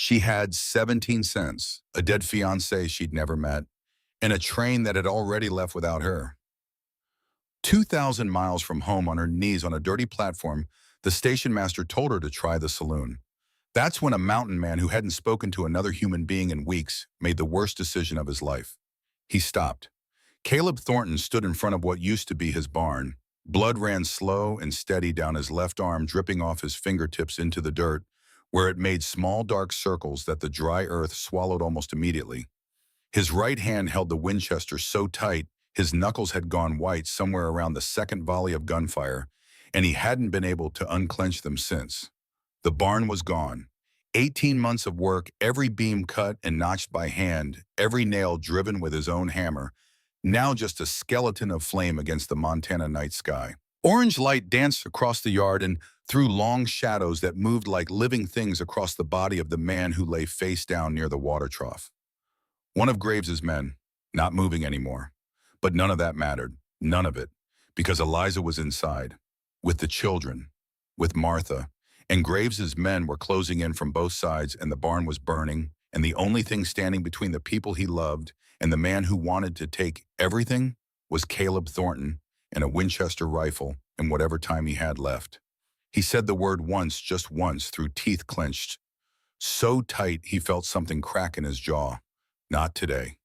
She had 17 cents, a dead fiancé she'd never met, and a train that had already left without her. 2,000 miles from home on her knees on a dirty platform, the station master told her to try the saloon. That's when a mountain man who hadn't spoken to another human being in weeks made the worst decision of his life. He stopped. Caleb Thornton stood in front of what used to be his barn. Blood ran slow and steady down his left arm, dripping off his fingertips into the dirt, where it made small dark circles that the dry earth swallowed almost immediately. His right hand held the Winchester so tight his knuckles had gone white somewhere around the second volley of gunfire, and he hadn't been able to unclench them since. The barn was gone. 18 months of work, every beam cut and notched by hand, every nail driven with his own hammer, now just a skeleton of flame against the Montana night sky. Orange light danced across the yard and threw long shadows that moved like living things across the body of the man who lay face down near the water trough. One of Graves's men, not moving anymore. But none of that mattered, none of it, because Eliza was inside, with the children, with Martha, and Graves's men were closing in from both sides, and the barn was burning, and the only thing standing between the people he loved and the man who wanted to take everything was Caleb Thornton and a Winchester rifle and whatever time he had left. He said the word once, just once, through teeth clenched, so tight he felt something crack in his jaw. Not today.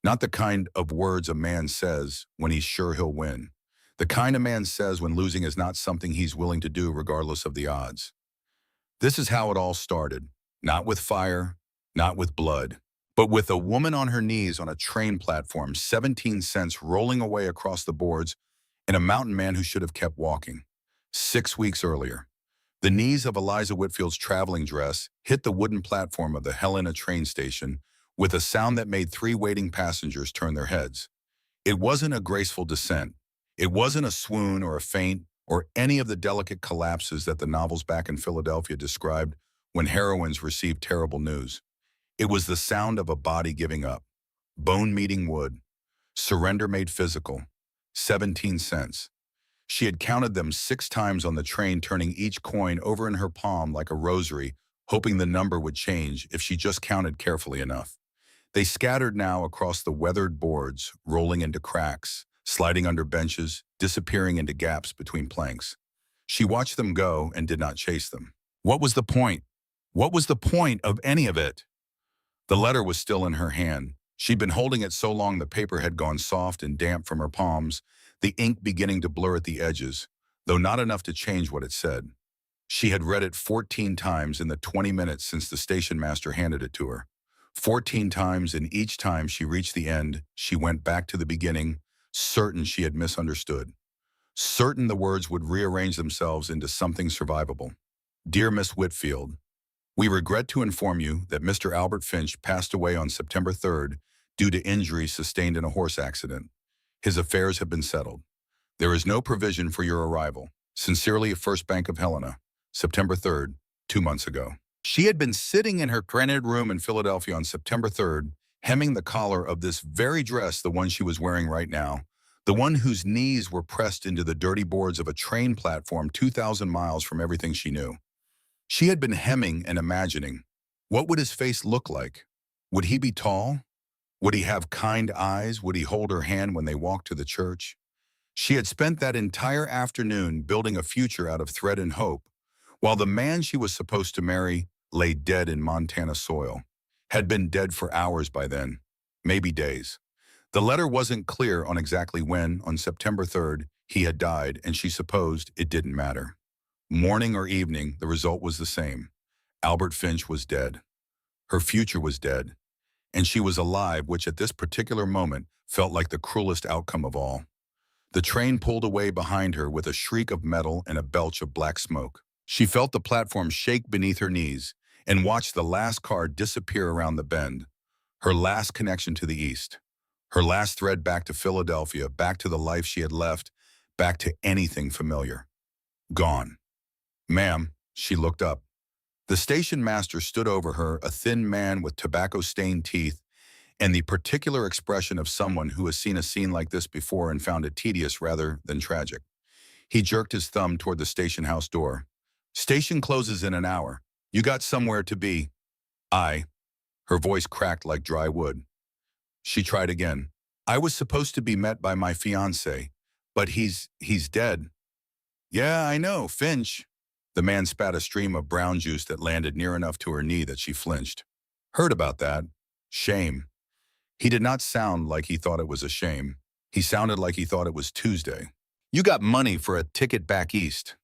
Not the kind of words a man says when he's sure he'll win. The kind a man says when losing is not something he's willing to do regardless of the odds. This is how it all started. Not with fire, not with blood, but with a woman on her knees on a train platform, 17 cents rolling away across the boards, and a mountain man who should have kept walking. 6 weeks earlier, the knees of Eliza Whitfield's traveling dress hit the wooden platform of the Helena train station with a sound that made 3 waiting passengers turn their heads. It wasn't a graceful descent. It wasn't a swoon or a faint or any of the delicate collapses that the novels back in Philadelphia described when heroines received terrible news. It was the sound of a body giving up, bone meeting wood, surrender made physical, 17 cents. She had counted them 6 times on the train, turning each coin over in her palm like a rosary, hoping the number would change if she just counted carefully enough. They scattered now across the weathered boards, rolling into cracks, sliding under benches, disappearing into gaps between planks. She watched them go and did not chase them. What was the point? What was the point of any of it? The letter was still in her hand. She'd been holding it so long the paper had gone soft and damp from her palms, the ink beginning to blur at the edges, though not enough to change what it said. She had read it 14 times in the 20 minutes since the station master handed it to her. 14 times, and each time she reached the end, she went back to the beginning, certain she had misunderstood. Certain the words would rearrange themselves into something survivable. Dear Miss Whitfield, we regret to inform you that Mr. Albert Finch passed away on September 3rd due to injuries sustained in a horse accident. His affairs have been settled. There is no provision for your arrival. Sincerely, First Bank of Helena, September 3rd, 2 months ago. She had been sitting in her granite room in Philadelphia on September 3rd, hemming the collar of this very dress, the one she was wearing right now, the one whose knees were pressed into the dirty boards of a train platform 2,000 miles from everything she knew. She had been hemming and imagining. What would his face look like? Would he be tall? Would he have kind eyes? Would he hold her hand when they walked to the church? She had spent that entire afternoon building a future out of thread and hope, while the man she was supposed to marry lay dead in Montana soil, had been dead for hours by then, maybe days. The letter wasn't clear on exactly when, on September 3rd, he had died, and she supposed it didn't matter. Morning or evening, the result was the same. Albert Finch was dead. Her future was dead, and she was alive, which at this particular moment felt like the cruelest outcome of all. The train pulled away behind her with a shriek of metal and a belch of black smoke. She felt the platform shake beneath her knees and watched the last car disappear around the bend, her last connection to the east, her last thread back to Philadelphia, back to the life she had left, back to anything familiar. Gone. Ma'am, she looked up. The station master stood over her, a thin man with tobacco-stained teeth and the particular expression of someone who has seen a scene like this before and found it tedious rather than tragic. He jerked his thumb toward the station house door. Station closes in an hour. You got somewhere to be. I, her voice cracked like dry wood. She tried again. I was supposed to be met by my fiancé, but he's dead. Yeah, I know, Finch. The man spat a stream of brown juice that landed near enough to her knee that she flinched. Heard about that. Shame. He did not sound like he thought it was a shame. He sounded like he thought it was Tuesday. You got money for a ticket back east.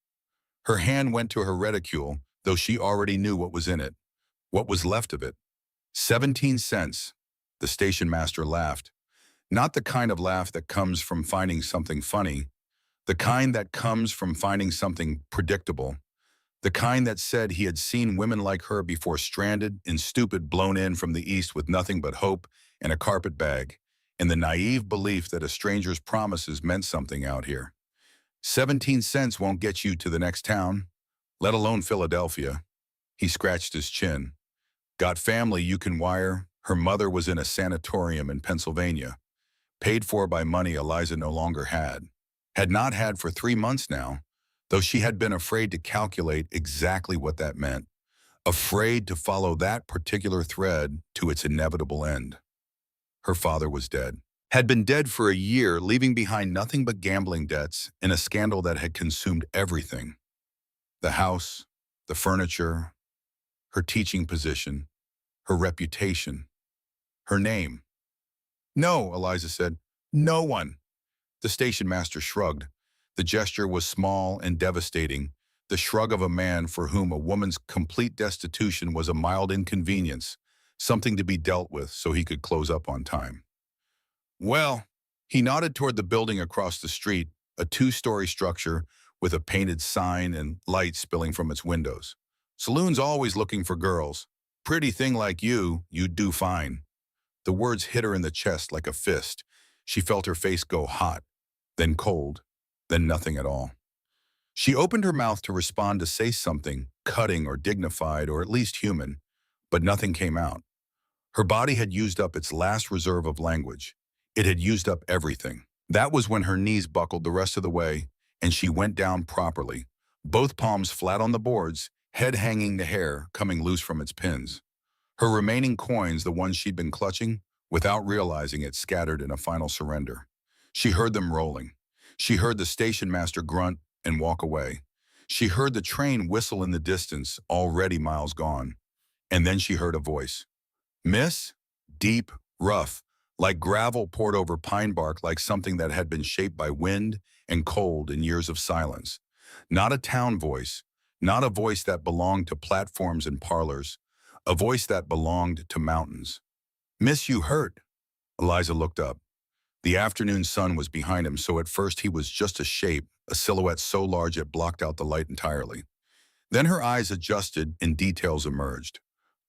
Her hand went to her reticule, though she already knew what was in it. What was left of it? 17 cents. The station master laughed. Not the kind of laugh that comes from finding something funny, the kind that comes from finding something predictable, the kind that said he had seen women like her before, stranded and stupid, blown in from the east with nothing but hope and a carpet bag, and the naive belief that a stranger's promises meant something out here. 17 cents won't get you to the next town, let alone Philadelphia. He scratched his chin. Got family you can wire. Her mother was in a sanatorium in Pennsylvania, paid for by money Eliza no longer had. Had not had for 3 months now, though she had been afraid to calculate exactly what that meant, afraid to follow that particular thread to its inevitable end. Her father was dead. Had been dead for a year, leaving behind nothing but gambling debts in a scandal that had consumed everything. The house, the furniture, her teaching position, her reputation, her name. No, Eliza said. No one. The station master shrugged. The gesture was small and devastating, the shrug of a man for whom a woman's complete destitution was a mild inconvenience, something to be dealt with so he could close up on time. Well, he nodded toward the building across the street, a 2-story structure with a painted sign and light spilling from its windows. Saloon's always looking for girls. Pretty thing like you'd do fine. The words hit her in the chest like a fist. She felt her face go hot, then cold, then nothing at all. She opened her mouth to respond, to say something, cutting or dignified or at least human, but nothing came out. Her body had used up its last reserve of language. It had used up everything. That was when her knees buckled the rest of the way, and she went down properly, both palms flat on the boards, head hanging, the hair coming loose from its pins. Her remaining coins, the ones she'd been clutching, without realizing it, scattered in a final surrender. She heard them rolling. She heard the station master grunt and walk away. She heard the train whistle in the distance, already miles gone. And then she heard a voice. Miss? Deep, rough, like gravel poured over pine bark, like something that had been shaped by wind and cold in years of silence. Not a town voice, not a voice that belonged to platforms and parlors, a voice that belonged to mountains. Miss, you hurt? Eliza looked up. The afternoon sun was behind him, so at first he was just a shape, a silhouette so large it blocked out the light entirely. Then her eyes adjusted and details emerged.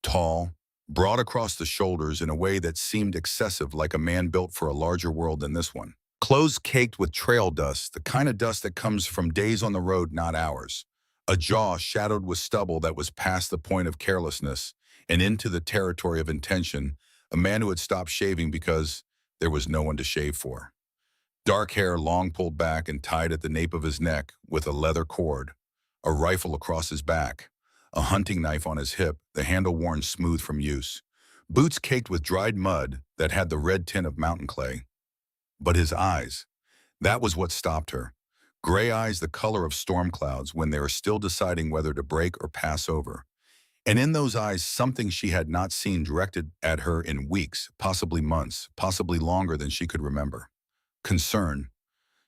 Tall, broad across the shoulders in a way that seemed excessive, like a man built for a larger world than this one. Clothes caked with trail dust, the kind of dust that comes from days on the road, not hours. A jaw shadowed with stubble that was past the point of carelessness and into the territory of intention, a man who had stopped shaving because there was no one to shave for. Dark hair long pulled back and tied at the nape of his neck with a leather cord, a rifle across his back, a hunting knife on his hip, the handle worn smooth from use, boots caked with dried mud that had the red tint of mountain clay. But his eyes, that was what stopped her. Gray eyes the color of storm clouds when they are still deciding whether to break or pass over. And in those eyes, something she had not seen directed at her in weeks, possibly months, possibly longer than she could remember. Concern.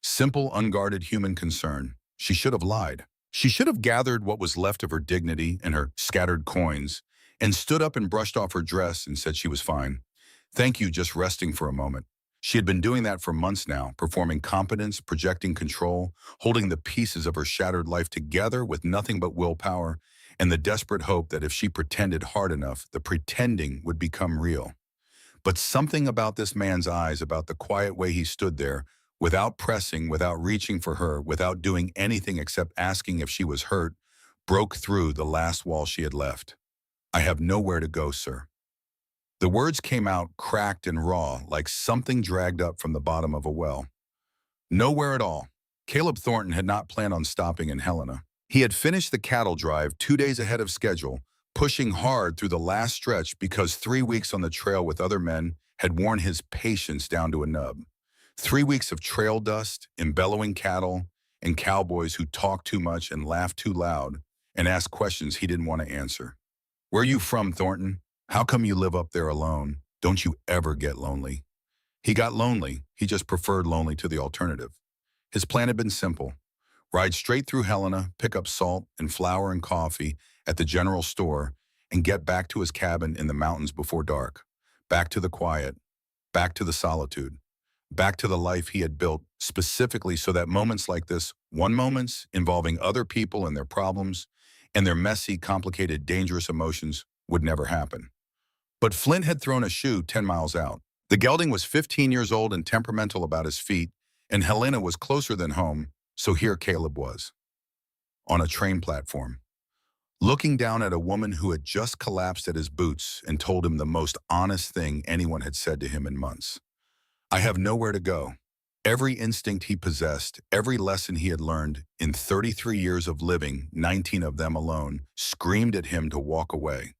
Simple, unguarded human concern. She should have lied. She should have gathered what was left of her dignity and her scattered coins and stood up and brushed off her dress and said she was fine. Thank you, just resting for a moment. She had been doing that for months now, performing competence, projecting control, holding the pieces of her shattered life together with nothing but willpower and the desperate hope that if she pretended hard enough, the pretending would become real. But something about this man's eyes, about the quiet way he stood there, without pressing, without reaching for her, without doing anything except asking if she was hurt, broke through the last wall she had left. I have nowhere to go, sir. The words came out cracked and raw, like something dragged up from the bottom of a well. Nowhere at all. Caleb Thornton had not planned on stopping in Helena. He had finished the cattle drive 2 days ahead of schedule, pushing hard through the last stretch because 3 weeks on the trail with other men had worn his patience down to a nub. 3 weeks of trail dust, embellowing cattle, and cowboys who talked too much and laughed too loud and asked questions he didn't want to answer. Where you from, Thornton? How come you live up there alone? Don't you ever get lonely? He got lonely. He just preferred lonely to the alternative. His plan had been simple. Ride straight through Helena, pick up salt and flour and coffee at the general store, and get back to his cabin in the mountains before dark. Back to the quiet, back to the solitude, back to the life he had built specifically so that moments like this, one moments involving other people and their problems, and their messy, complicated, dangerous emotions would never happen. But Flint had thrown a shoe 10 miles out. The gelding was 15 years old and temperamental about his feet, and Helena was closer than home, so here Caleb was, on a train platform, looking down at a woman who had just collapsed at his boots and told him the most honest thing anyone had said to him in months. I have nowhere to go. Every instinct he possessed, every lesson he had learned in 33 years of living, 19 of them alone, screamed at him to walk away.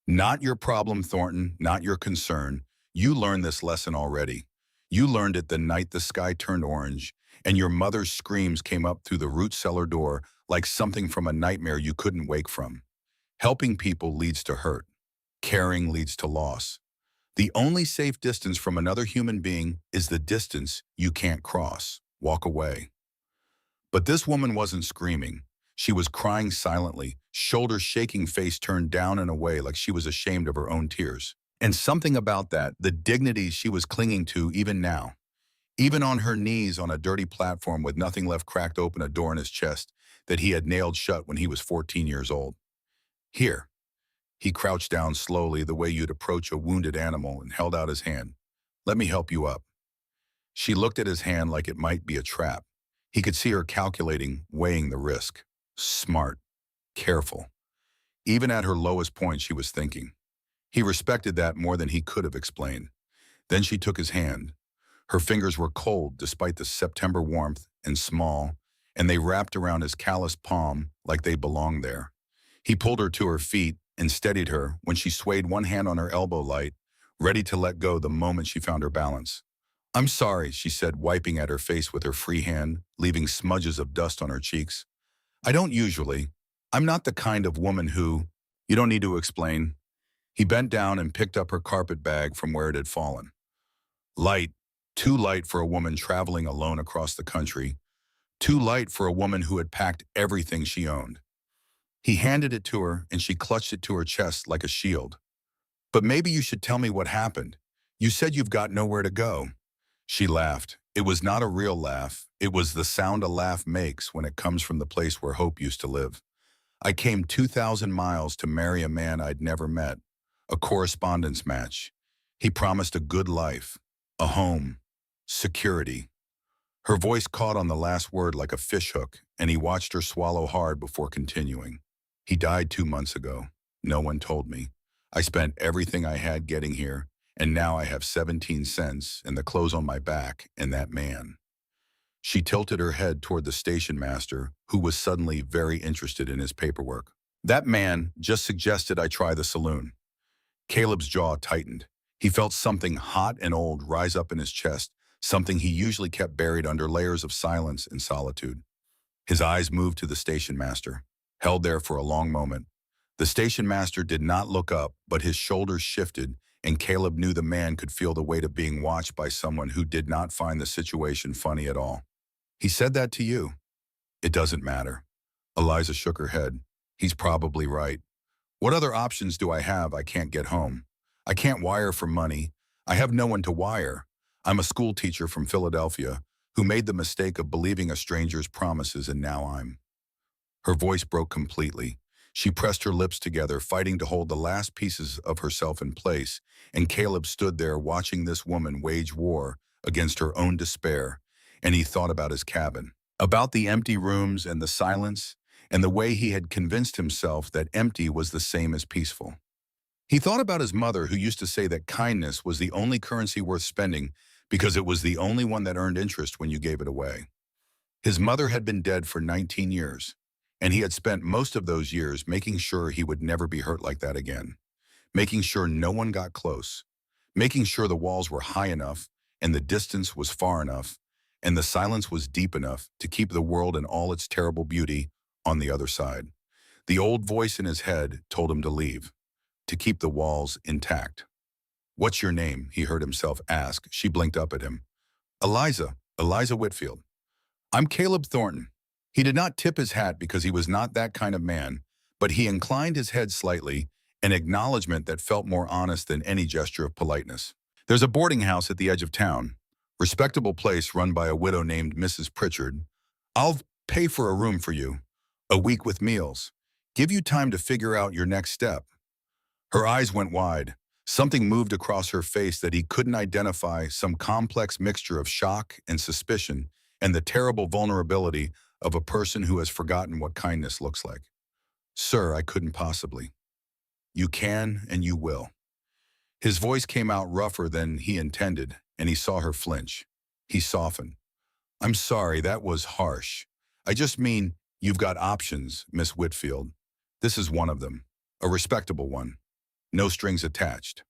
Not your problem, Thornton, not your concern. You learned this lesson already. You learned it the night the sky turned orange, and your mother's screams came up through the root cellar door like something from a nightmare you couldn't wake from. Helping people leads to hurt. Caring leads to loss. The only safe distance from another human being is the distance you can't cross. Walk away. But this woman wasn't screaming. She was crying silently, shoulders shaking, face turned down and away like she was ashamed of her own tears. And something about that, the dignity she was clinging to even now, even on her knees on a dirty platform with nothing left, cracked open a door in his chest that he had nailed shut when he was 14 years old. Here. He crouched down slowly the way you'd approach a wounded animal and held out his hand. Let me help you up. She looked at his hand like it might be a trap. He could see her calculating, weighing the risk. Smart. Careful. Even at her lowest point, she was thinking. He respected that more than he could have explained. Then she took his hand. Her fingers were cold despite the September warmth and small, and they wrapped around his calloused palm like they belonged there. He pulled her to her feet and steadied her when she swayed one hand on her elbow light, ready to let go the moment she found her balance. I'm sorry, she said, wiping at her face with her free hand, leaving smudges of dust on her cheeks. I don't usually. I'm not the kind of woman who... You don't need to explain. He bent down and picked up her carpet bag from where it had fallen. Light, too light for a woman traveling alone across the country, too light for a woman who had packed everything she owned. He handed it to her, and she clutched it to her chest like a shield. But maybe you should tell me what happened. You said you've got nowhere to go. She laughed. It was not a real laugh. It was the sound a laugh makes when it comes from the place where hope used to live. I came 2,000 miles to marry a man I'd never met. A correspondence match. He promised a good life, a home, security. Her voice caught on the last word like a fishhook, and he watched her swallow hard before continuing. He died 2 months ago. No one told me. I spent everything I had getting here, and now I have 17 cents and the clothes on my back and that man. She tilted her head toward the station master, who was suddenly very interested in his paperwork. That man just suggested I try the saloon. Caleb's jaw tightened. He felt something hot and old rise up in his chest, something he usually kept buried under layers of silence and solitude. His eyes moved to the station master, held there for a long moment. The station master did not look up, but his shoulders shifted, and Caleb knew the man could feel the weight of being watched by someone who did not find the situation funny at all. He said that to you. It doesn't matter. Eliza shook her head. He's probably right. What other options do I have? I can't get home. I can't wire for money. I have no one to wire. I'm a school teacher from Philadelphia who made the mistake of believing a stranger's promises, and now I'm... Her voice broke completely. She pressed her lips together, fighting to hold the last pieces of herself in place, and Caleb stood there watching this woman wage war against her own despair, and he thought about his cabin, about the empty rooms and the silence, and the way he had convinced himself that empty was the same as peaceful. He thought about his mother, who used to say that kindness was the only currency worth spending because it was the only one that earned interest when you gave it away. His mother had been dead for 19 years, And he had spent most of those years making sure he would never be hurt like that again, making sure no one got close, making sure the walls were high enough and the distance was far enough and the silence was deep enough to keep the world and all its terrible beauty on the other side. The old voice in his head told him to leave, to keep the walls intact. "What's your name?" he heard himself ask. She blinked up at him. Eliza Whitfield." "I'm Caleb Thornton." He did not tip his hat because he was not that kind of man, but he inclined his head slightly, an acknowledgement that felt more honest than any gesture of politeness. "There's a boarding house at the edge of town. Respectable place run by a widow named Mrs. Pritchard. I'll pay for a room for you. A week with meals. Give you time to figure out your next step." Her eyes went wide. Something moved across her face that he couldn't identify, some complex mixture of shock and suspicion and the terrible vulnerability of a person who has forgotten what kindness looks like. "Sir, I couldn't possibly." "You can and you will." His voice came out rougher than he intended, and he saw her flinch. He softened. "I'm sorry, that was harsh. I just mean, you've got options, Miss Whitfield. This is one of them. A respectable one. No strings attached."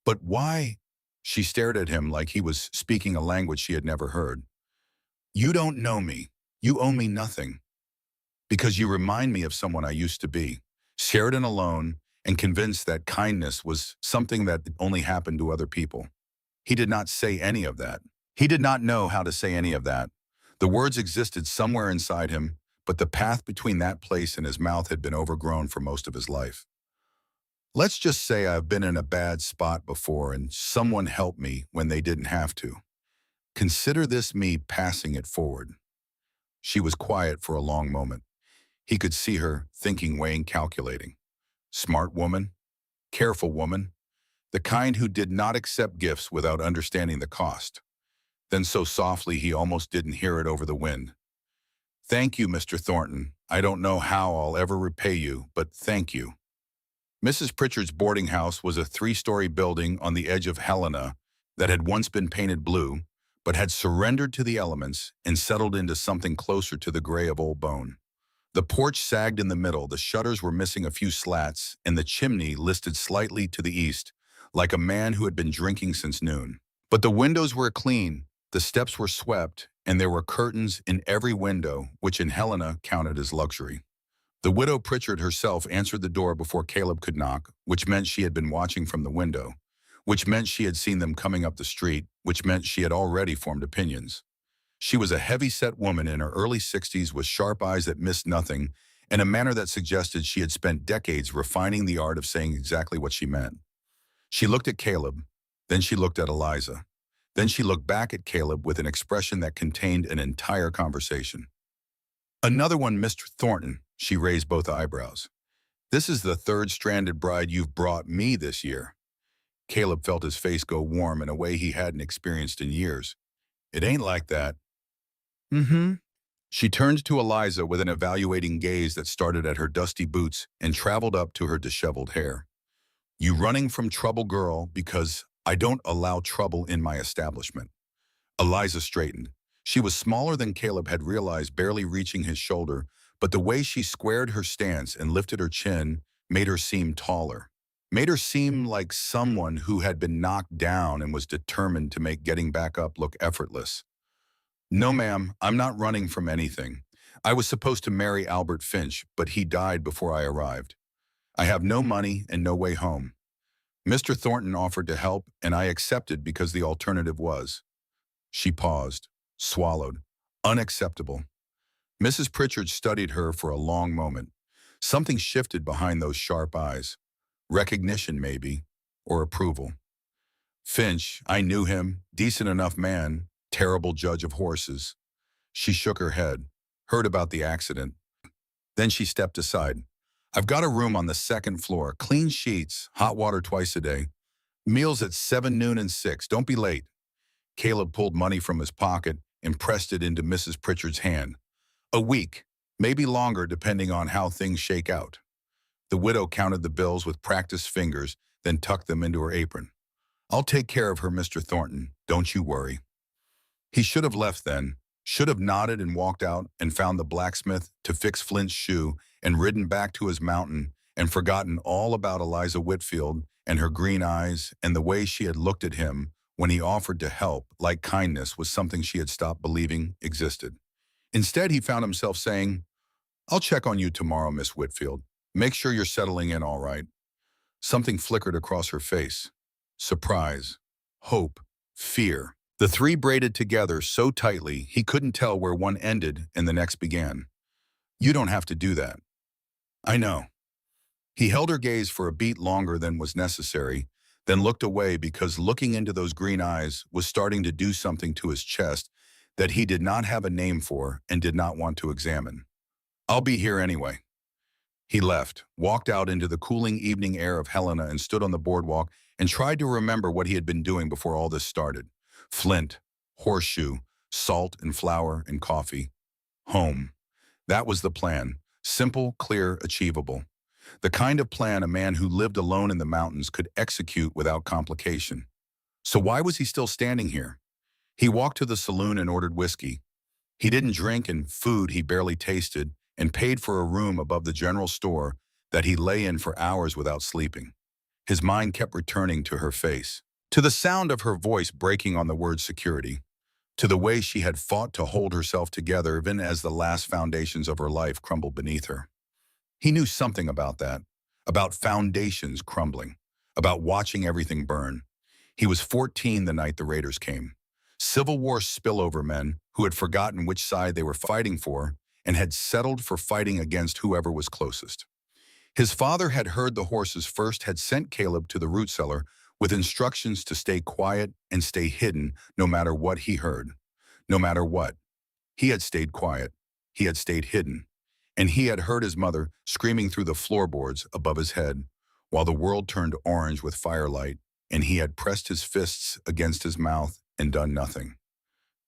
"But why?" She stared at him like he was speaking a language she had never heard. "You don't know me. You owe me nothing. Because you remind me of someone I used to be, scared and alone, and convinced that kindness was something that only happened to other people." He did not say any of that. He did not know how to say any of that. The words existed somewhere inside him, but the path between that place and his mouth had been overgrown for most of his life. "Let's just say I've been in a bad spot before and someone helped me when they didn't have to. Consider this me passing it forward." She was quiet for a long moment. He could see her, thinking, weighing, calculating. Smart woman, careful woman, the kind who did not accept gifts without understanding the cost. Then so softly he almost didn't hear it over the wind. "Thank you, Mr. Thornton. I don't know how I'll ever repay you, but thank you." Mrs. Pritchard's boarding house was a 3-story building on the edge of Helena that had once been painted blue, but had surrendered to the elements and settled into something closer to the gray of old bone. The porch sagged in the middle, the shutters were missing a few slats, and the chimney listed slightly to the east, like a man who had been drinking since noon. But the windows were clean, the steps were swept, and there were curtains in every window, which in Helena counted as luxury. The widow Pritchard herself answered the door before Caleb could knock, which meant she had been watching from the window, which meant she had seen them coming up the street, which meant she had already formed opinions. She was a heavy-set woman in her early 60s with sharp eyes that missed nothing and a manner that suggested she had spent decades refining the art of saying exactly what she meant. She looked at Caleb, then she looked at Eliza. Then she looked back at Caleb with an expression that contained an entire conversation. "Another one, Mr. Thornton," she raised both eyebrows. "This is the third stranded bride you've brought me this year." Caleb felt his face go warm in a way he hadn't experienced in years. "It ain't like that." "Mm-hmm." She turned to Eliza with an evaluating gaze that started at her dusty boots and traveled up to her disheveled hair. "You running from trouble, girl, because I don't allow trouble in my establishment." Eliza straightened. She was smaller than Caleb had realized, barely reaching his shoulder, but the way she squared her stance and lifted her chin made her seem taller, made her seem like someone who had been knocked down and was determined to make getting back up look effortless. "No, ma'am, I'm not running from anything. I was supposed to marry Albert Finch, but he died before I arrived. I have no money and no way home. Mr. Thornton offered to help, and I accepted because the alternative was—" She paused, swallowed. Unacceptable. Mrs. Pritchard studied her for a long moment. Something shifted behind those sharp eyes. Recognition, maybe, or approval. "Finch, I knew him, decent enough man, terrible judge of horses." She shook her head, heard about the accident. Then she stepped aside. "I've got a room on the second floor, clean sheets, hot water twice a day. Meals at 7, noon, and 6. Don't be late." Caleb pulled money from his pocket and pressed it into Mrs. Pritchard's hand. "A week, maybe longer depending on how things shake out." The widow counted the bills with practiced fingers, then tucked them into her apron. "I'll take care of her, Mr. Thornton. Don't you worry." He should have left then, Should have nodded and walked out and found the blacksmith to fix Flint's shoe and ridden back to his mountain and forgotten all about Eliza Whitfield and her green eyes and the way she had looked at him when he offered to help, like kindness was something she had stopped believing existed. Instead, he found himself saying, "I'll check on you tomorrow, Miss Whitfield. Make sure you're settling in all right." Something flickered across her face. Surprise, hope, fear. The three braided together so tightly he couldn't tell where one ended and the next began. "You don't have to do that." "I know." He held her gaze for a beat longer than was necessary, then looked away because looking into those green eyes was starting to do something to his chest that he did not have a name for and did not want to examine. "I'll be here anyway." He left, walked out into the cooling evening air of Helena and stood on the boardwalk and tried to remember what he had been doing before all this started. Flint, horseshoe, salt and flour and coffee. Home. That was the plan. Simple, clear, achievable. The kind of plan a man who lived alone in the mountains could execute without complication. So why was he still standing here? He walked to the saloon and ordered whiskey. He didn't drink and food he barely tasted and paid for a room above the general store that he lay in for hours without sleeping. His mind kept returning to her face, to the sound of her voice breaking on the word security, to the way she had fought to hold herself together even as the last foundations of her life crumbled beneath her. He knew something about that, about foundations crumbling, about watching everything burn. He was 14 the night the raiders came. Civil War spillover men who had forgotten which side they were fighting for and had settled for fighting against whoever was closest. His father had heard the horses first, had sent Caleb to the root cellar with instructions to stay quiet and stay hidden no matter what he heard. No matter what. He had stayed quiet. He had stayed hidden. And he had heard his mother screaming through the floorboards above his head while the world turned orange with firelight, and he had pressed his fists against his mouth and done nothing.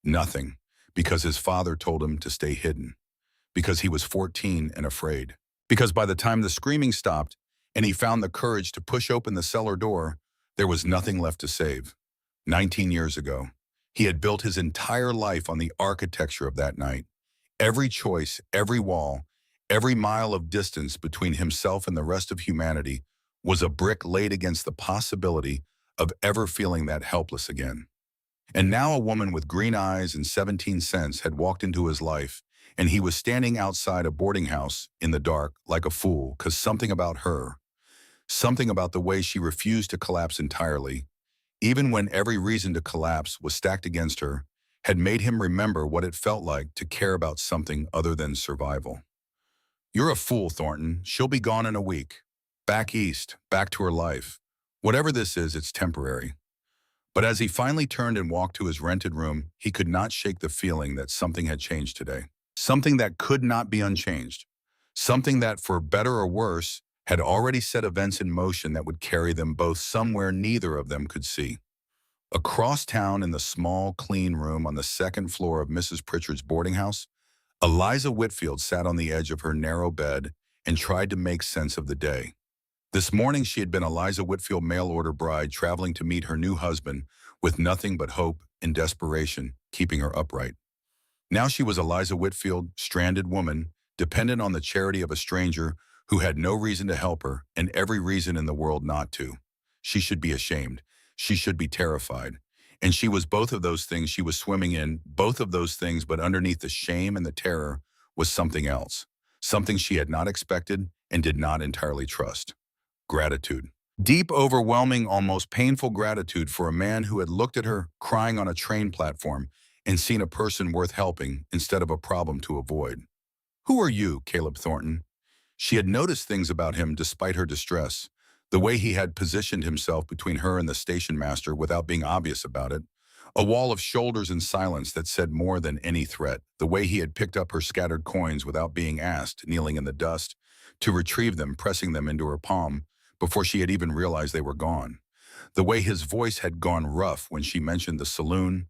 Nothing, because his father told him to stay hidden. Because he was 14 and afraid. Because by the time the screaming stopped and he found the courage to push open the cellar door, there was nothing left to save. 19 years ago, he had built his entire life on the architecture of that night. Every choice, every wall, every mile of distance between himself and the rest of humanity was a brick laid against the possibility of ever feeling that helpless again. And now a woman with green eyes and 17 cents had walked into his life, and he was standing outside a boarding house in the dark like a fool because something about her, something about the way she refused to collapse entirely, even when every reason to collapse was stacked against her, had made him remember what it felt like to care about something other than survival. "You're a fool, Thornton. She'll be gone in a week. Back east, back to her life. Whatever this is, it's temporary." But as he finally turned and walked to his rented room, he could not shake the feeling that something had changed today. Something that could not be unchanged. Something that, for better or worse, had already set events in motion that would carry them both somewhere neither of them could see. Across town in the small, clean room on the second floor of Mrs. Pritchard's boarding house, Eliza Whitfield sat on the edge of her narrow bed and tried to make sense of the day. This morning she had been Eliza Whitfield mail-order bride traveling to meet her new husband with nothing but hope and desperation keeping her upright. Now she was Eliza Whitfield, stranded woman, dependent on the charity of a stranger who had no reason to help her and every reason in the world not to. She should be ashamed. She should be terrified. And she was both of those things she was swimming in, both of those things, but underneath the shame and the terror was something else, something she had not expected and did not entirely trust. Gratitude. Deep, overwhelming, almost painful gratitude for a man who had looked at her crying on a train platform and seen a person worth helping instead of a problem to avoid. "Who are you, Caleb Thornton?" She had noticed things about him despite her distress. The way he had positioned himself between her and the station master without being obvious about it. A wall of shoulders and silence that said more than any threat. The way he had picked up her scattered coins without being asked, kneeling in the dust, to retrieve them, pressing them into her palm before she had even realized they were gone. The way his voice had gone rough when she mentioned the saloon.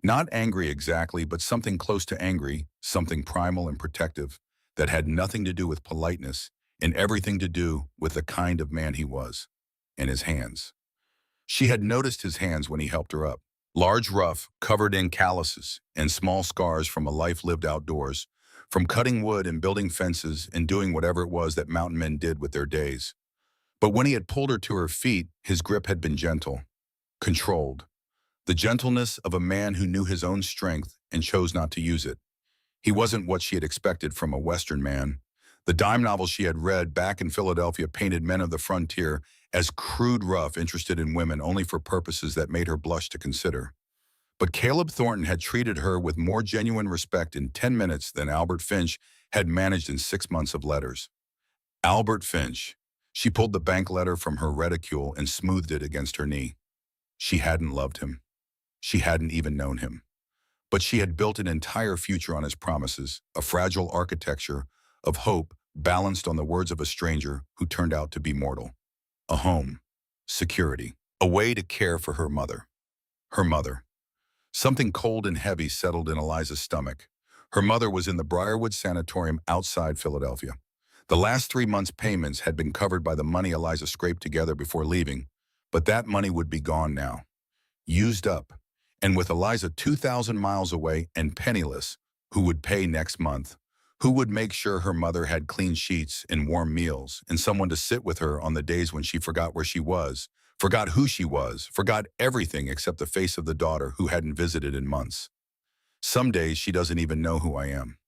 Not angry exactly, but something close to angry, something primal and protective that had nothing to do with politeness and everything to do with the kind of man he was. And his hands. She had noticed his hands when he helped her up. Large rough, covered in calluses and small scars from a life lived outdoors, from cutting wood and building fences and doing whatever it was that mountain men did with their days. But when he had pulled her to her feet, his grip had been gentle, controlled. The gentleness of a man who knew his own strength and chose not to use it. He wasn't what she had expected from a Western man. The dime novels she had read back in Philadelphia painted men of the frontier as crude rough, interested in women only for purposes that made her blush to consider. But Caleb Thornton had treated her with more genuine respect in 10 minutes than Albert Finch had managed in 6 months of letters. Albert Finch. She pulled the bank letter from her reticule and smoothed it against her knee. She hadn't loved him. She hadn't even known him. But she had built an entire future on his promises, a fragile architecture of hope balanced on the words of a stranger who turned out to be mortal. A home, security, a way to care for her mother. Her mother. Something cold and heavy settled in Eliza's stomach. Her mother was in the Briarwood Sanatorium outside Philadelphia. The last 3 months' payments had been covered by the money Eliza scraped together before leaving, but that money would be gone now. Used up. And with Eliza 2,000 miles away and penniless, who would pay next month? Who would make sure her mother had clean sheets and warm meals and someone to sit with her on the days when she forgot where she was, forgot who she was, forgot everything except the face of the daughter who hadn't visited in months? Some days she doesn't even know who I am.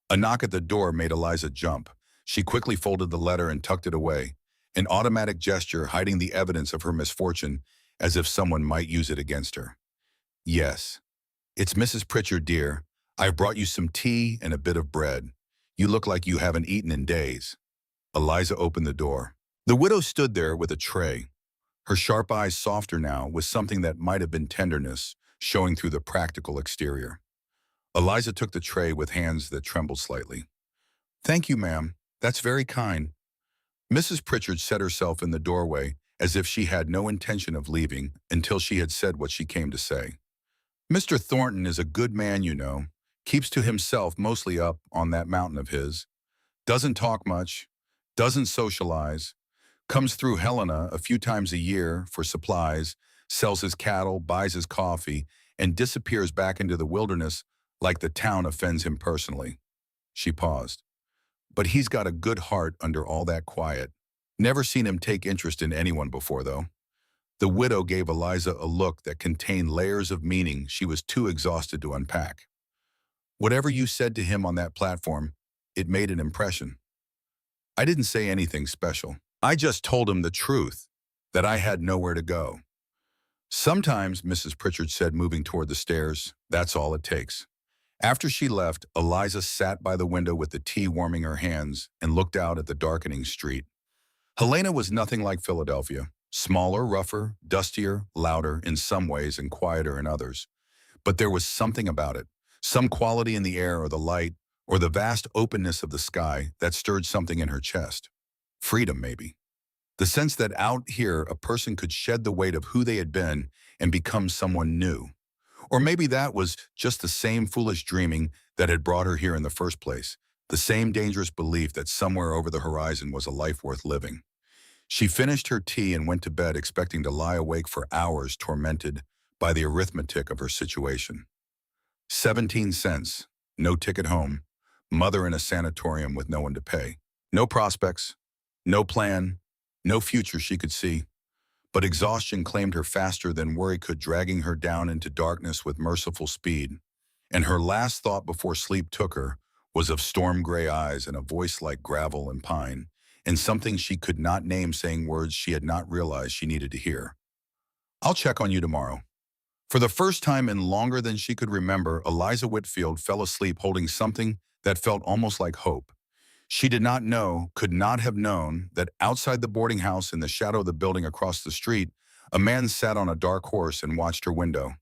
A knock at the door made Eliza jump. She quickly folded the letter and tucked it away, an automatic gesture hiding the evidence of her misfortune as if someone might use it against her. Yes, it's Mrs. Pritchard, dear. I've brought you some tea and a bit of bread. You look like you haven't eaten in days. Eliza opened the door. The widow stood there with a tray, her sharp eyes softer now with something that might have been tenderness showing through the practical exterior. Eliza took the tray with hands that trembled slightly. Thank you, ma'am. That's very kind. Mrs. Pritchard set herself in the doorway as if she had no intention of leaving until she had said what she came to say. Mr. Thornton is a good man, you know. Keeps to himself mostly up on that mountain of his. Doesn't talk much. Doesn't socialize. Comes through Helena a few times a year for supplies, sells his cattle, buys his coffee, and disappears back into the wilderness like the town offends him personally. She paused. But he's got a good heart under all that quiet. Never seen him take interest in anyone before, though. The widow gave Eliza a look that contained layers of meaning she was too exhausted to unpack. Whatever you said to him on that platform, it made an impression. I didn't say anything special. I just told him the truth, that I had nowhere to go. Sometimes, Mrs. Pritchard said, moving toward the stairs, that's all it takes. After she left, Eliza sat by the window with the tea warming her hands and looked out at the darkening street. Helena was nothing like Philadelphia. Smaller, rougher, dustier, louder in some ways and quieter in others. But there was something about it, some quality in the air or the light or the vast openness of the sky that stirred something in her chest. Freedom, maybe. The sense that out here a person could shed the weight of who they had been and become someone new. Or maybe that was just the same foolish dreaming that had brought her here in the first place, the same dangerous belief that somewhere over the horizon was a life worth living. She finished her tea and went to bed expecting to lie awake for hours tormented by the arithmetic of her situation. 17 cents, no ticket home, mother in a sanatorium with no one to pay. No prospects, no plan, no future she could see. But exhaustion claimed her faster than worry could, dragging her down into darkness with merciful speed. And her last thought before sleep took her was of storm-gray eyes and a voice like gravel and pine, and something she could not name saying words she had not realized she needed to hear. I'll check on you tomorrow. For the first time in longer than she could remember, Eliza Whitfield fell asleep holding something that felt almost like hope. She did not know, could not have known, that outside the boarding house in the shadow of the building across the street, a man sat on a dark horse and watched her window.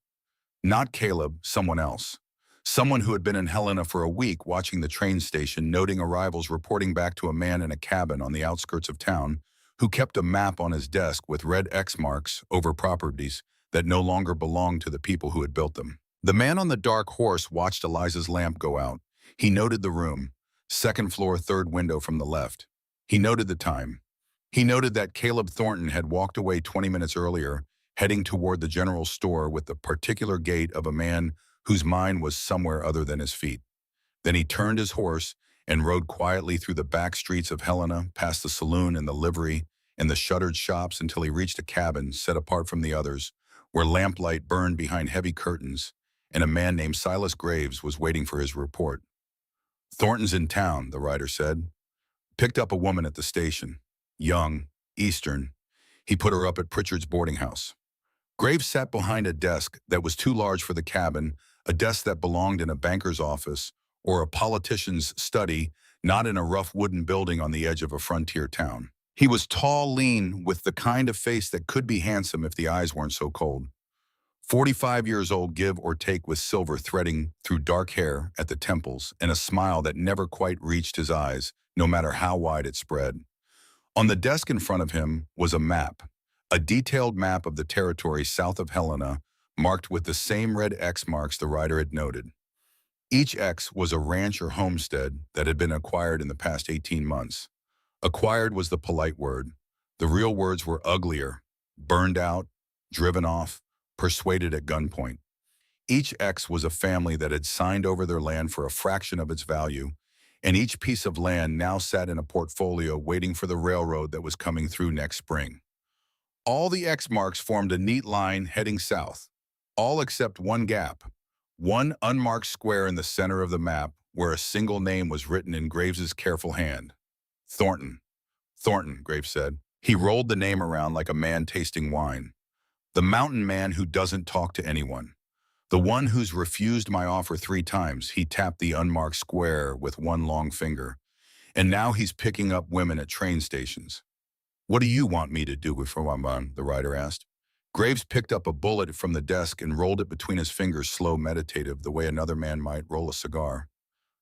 Not Caleb, someone else. Someone who had been in Helena for a week watching the train station, noting arrivals, reporting back to a man in a cabin on the outskirts of town who kept a map on his desk with red X marks over properties that no longer belonged to the people who had built them. The man on the dark horse watched Eliza's lamp go out. He noted the room, second floor, third window from the left. He noted the time. He noted that Caleb Thornton had walked away 20 minutes earlier heading toward the general store with the particular gait of a man whose mind was somewhere other than his feet. Then he turned his horse and rode quietly through the back streets of Helena, past the saloon and the livery and the shuttered shops until he reached a cabin set apart from the others, where lamplight burned behind heavy curtains, and a man named Silas Graves was waiting for his report. "Thornton's in town," the rider said. "Picked up a woman at the station. Young, Eastern. He put her up at Pritchard's boarding house." Graves sat behind a desk that was too large for the cabin, a desk that belonged in a banker's office or a politician's study, not in a rough wooden building on the edge of a frontier town. He was tall, lean, with the kind of face that could be handsome if the eyes weren't so cold. 45 years old, give or take, with silver threading through dark hair at the temples and a smile that never quite reached his eyes, no matter how wide it spread. On the desk in front of him was a map, a detailed map of the territory south of Helena, marked with the same red X marks the rider had noted. Each X was a ranch or homestead that had been acquired in the past 18 months. Acquired was the polite word. The real words were uglier: burned out, driven off, persuaded at gunpoint. Each X was a family that had signed over their land for a fraction of its value, and each piece of land now sat in a portfolio waiting for the railroad that was coming through next spring. All the X marks formed a neat line heading south, all except one gap, one unmarked square in the center of the map where a single name was written in Graves's careful hand. "Thornton." "Thornton," Graves said. He rolled the name around like a man tasting wine. "The mountain man who doesn't talk to anyone. The one who's refused my offer 3 times." He tapped the unmarked square with one long finger. "And now he's picking up women at train stations." "What do you want me to do with Ramban?" the rider asked. Graves picked up a bullet from the desk and rolled it between his fingers, slow, meditative, the way another man might roll a cigar.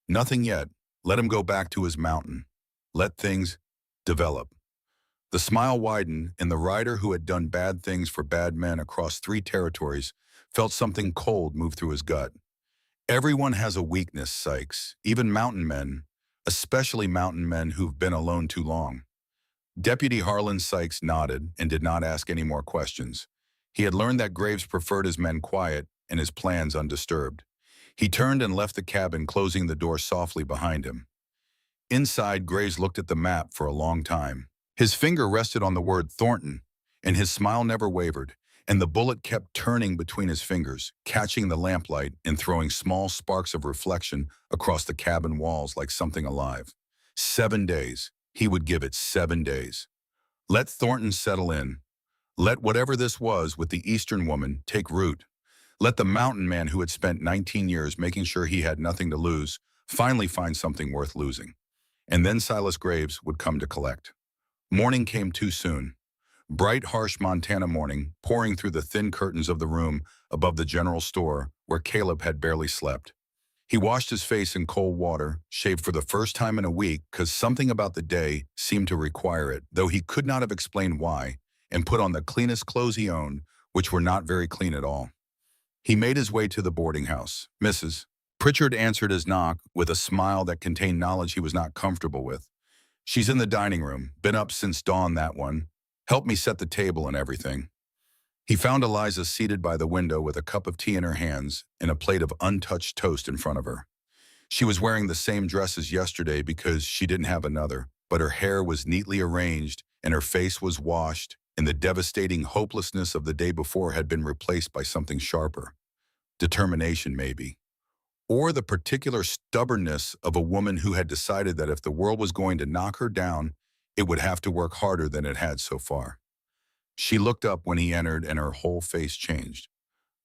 "Nothing yet. Let him go back to his mountain. Let things develop." The smile widened, and the rider, who had done bad things for bad men across 3 territories, felt something cold move through his gut. Everyone has a weakness, Sykes, even mountain men, especially mountain men who've been alone too long. Deputy Harlan Sykes nodded and did not ask any more questions. He had learned that Graves preferred his men quiet and his plans undisturbed. He turned and left the cabin, closing the door softly behind him. Inside, Graves looked at the map for a long time. His finger rested on the word Thornton, and his smile never wavered, and the bullet kept turning between his fingers, catching the lamplight and throwing small sparks of reflection across the cabin walls like something alive. 7 days. He would give it 7 days. Let Thornton settle in. Let whatever this was with the Eastern woman take root. Let the mountain man who had spent 19 years making sure he had nothing to lose finally find something worth losing. And then Silas Graves would come to collect. Morning came too soon. Bright, harsh Montana morning, pouring through the thin curtains of the room above the general store where Caleb had barely slept. He washed his face in cold water, shaved for the first time in a week because something about the day seemed to require it, though he could not have explained why, and put on the cleanest clothes he owned, which were not very clean at all. He made his way to the boarding house. "Mrs." Pritchard answered his knock with a smile that contained knowledge he was not comfortable with. "She's in the dining room. Been up since dawn, that one. Helped me set the table and everything." He found Eliza seated by the window with a cup of tea in her hands and a plate of untouched toast in front of her. She was wearing the same dress as yesterday because she didn't have another, but her hair was neatly arranged and her face was washed, and the devastating hopelessness of the day before had been replaced by something sharper. Determination, maybe. Or the particular stubbornness of a woman who had decided that if the world was going to knock her down, it would have to work harder than it had so far. She looked up when he entered and her whole face changed.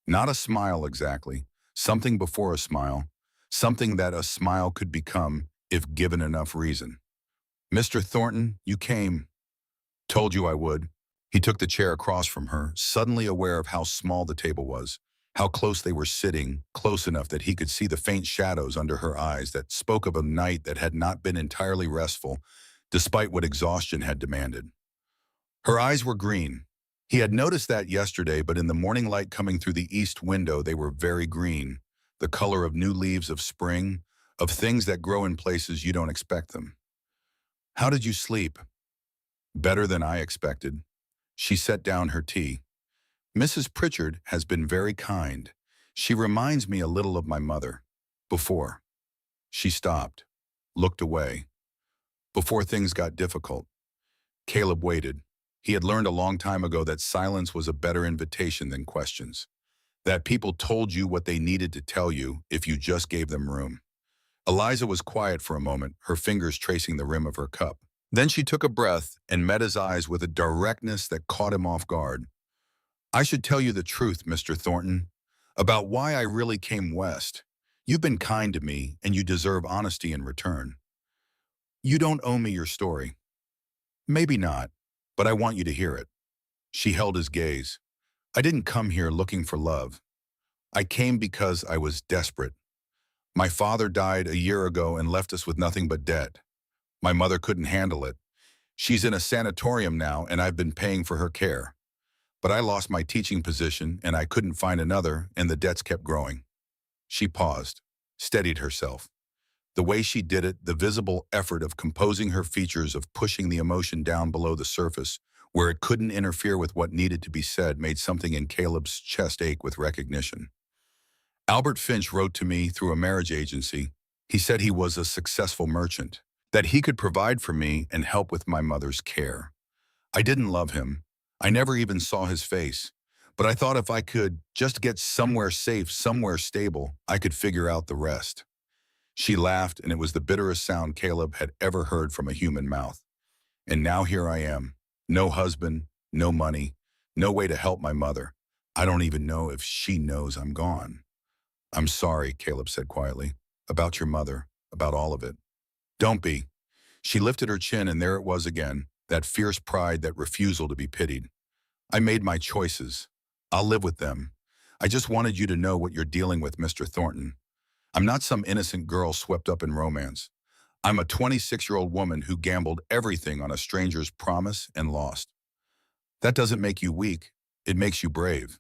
Not a smile exactly, something before a smile, something that a smile could become if given enough reason. "Mr. Thornton, you came." "Told you I would." He took the chair across from her, suddenly aware of how small the table was, how close they were sitting, close enough that he could see the faint shadows under her eyes that spoke of a night that had not been entirely restful, despite what exhaustion had demanded. Her eyes were green. He had noticed that yesterday, but in the morning light coming through the east window, they were very green, the color of new leaves of spring, of things that grow in places you don't expect them. "How did you sleep?" "Better than I expected." She set down her tea. Mrs. Pritchard has been very kind. She reminds me a little of my mother. Before. She stopped, looked away. Before things got difficult. Caleb waited. He had learned a long time ago that silence was a better invitation than questions. That people told you what they needed to tell you if you just gave them room. Eliza was quiet for a moment, her fingers tracing the rim of her cup. Then she took a breath and met his eyes with a directness that caught him off guard. I should tell you the truth, Mr. Thornton, about why I really came west. You've been kind to me, and you deserve honesty in return. You don't owe me your story. Maybe not, but I want you to hear it. She held his gaze. I didn't come here looking for love. I came because I was desperate. My father died a year ago and left us with nothing but debt. My mother couldn't handle it. She's in a sanatorium now, and I've been paying for her care. But I lost my teaching position, and I couldn't find another, and the debts kept growing. She paused, steadied herself. The way she did it, the visible effort of composing her features, of pushing the emotion down below the surface, where it couldn't interfere with what needed to be said, made something in Caleb's chest ache with recognition. Albert Finch wrote to me through a marriage agency. He said he was a successful merchant, that he could provide for me and help with my mother's care. I didn't love him. I never even saw his face. But I thought if I could just get somewhere safe, somewhere stable, I could figure out the rest. She laughed, and it was the bitterest sound Caleb had ever heard from a human mouth. And now here I am. No husband, no money, no way to help my mother. I don't even know if she knows I'm gone. I'm sorry, Caleb said quietly, about your mother, about all of it. Don't be. She lifted her chin, and there it was again, that fierce pride, that refusal to be pitied. I made my choices. I'll live with them. I just wanted you to know what you're dealing with, Mr. Thornton. I'm not some innocent girl swept up in romance. I'm a 26-year-old woman who gambled everything on a stranger's promise and lost. That doesn't make you weak. It makes you brave.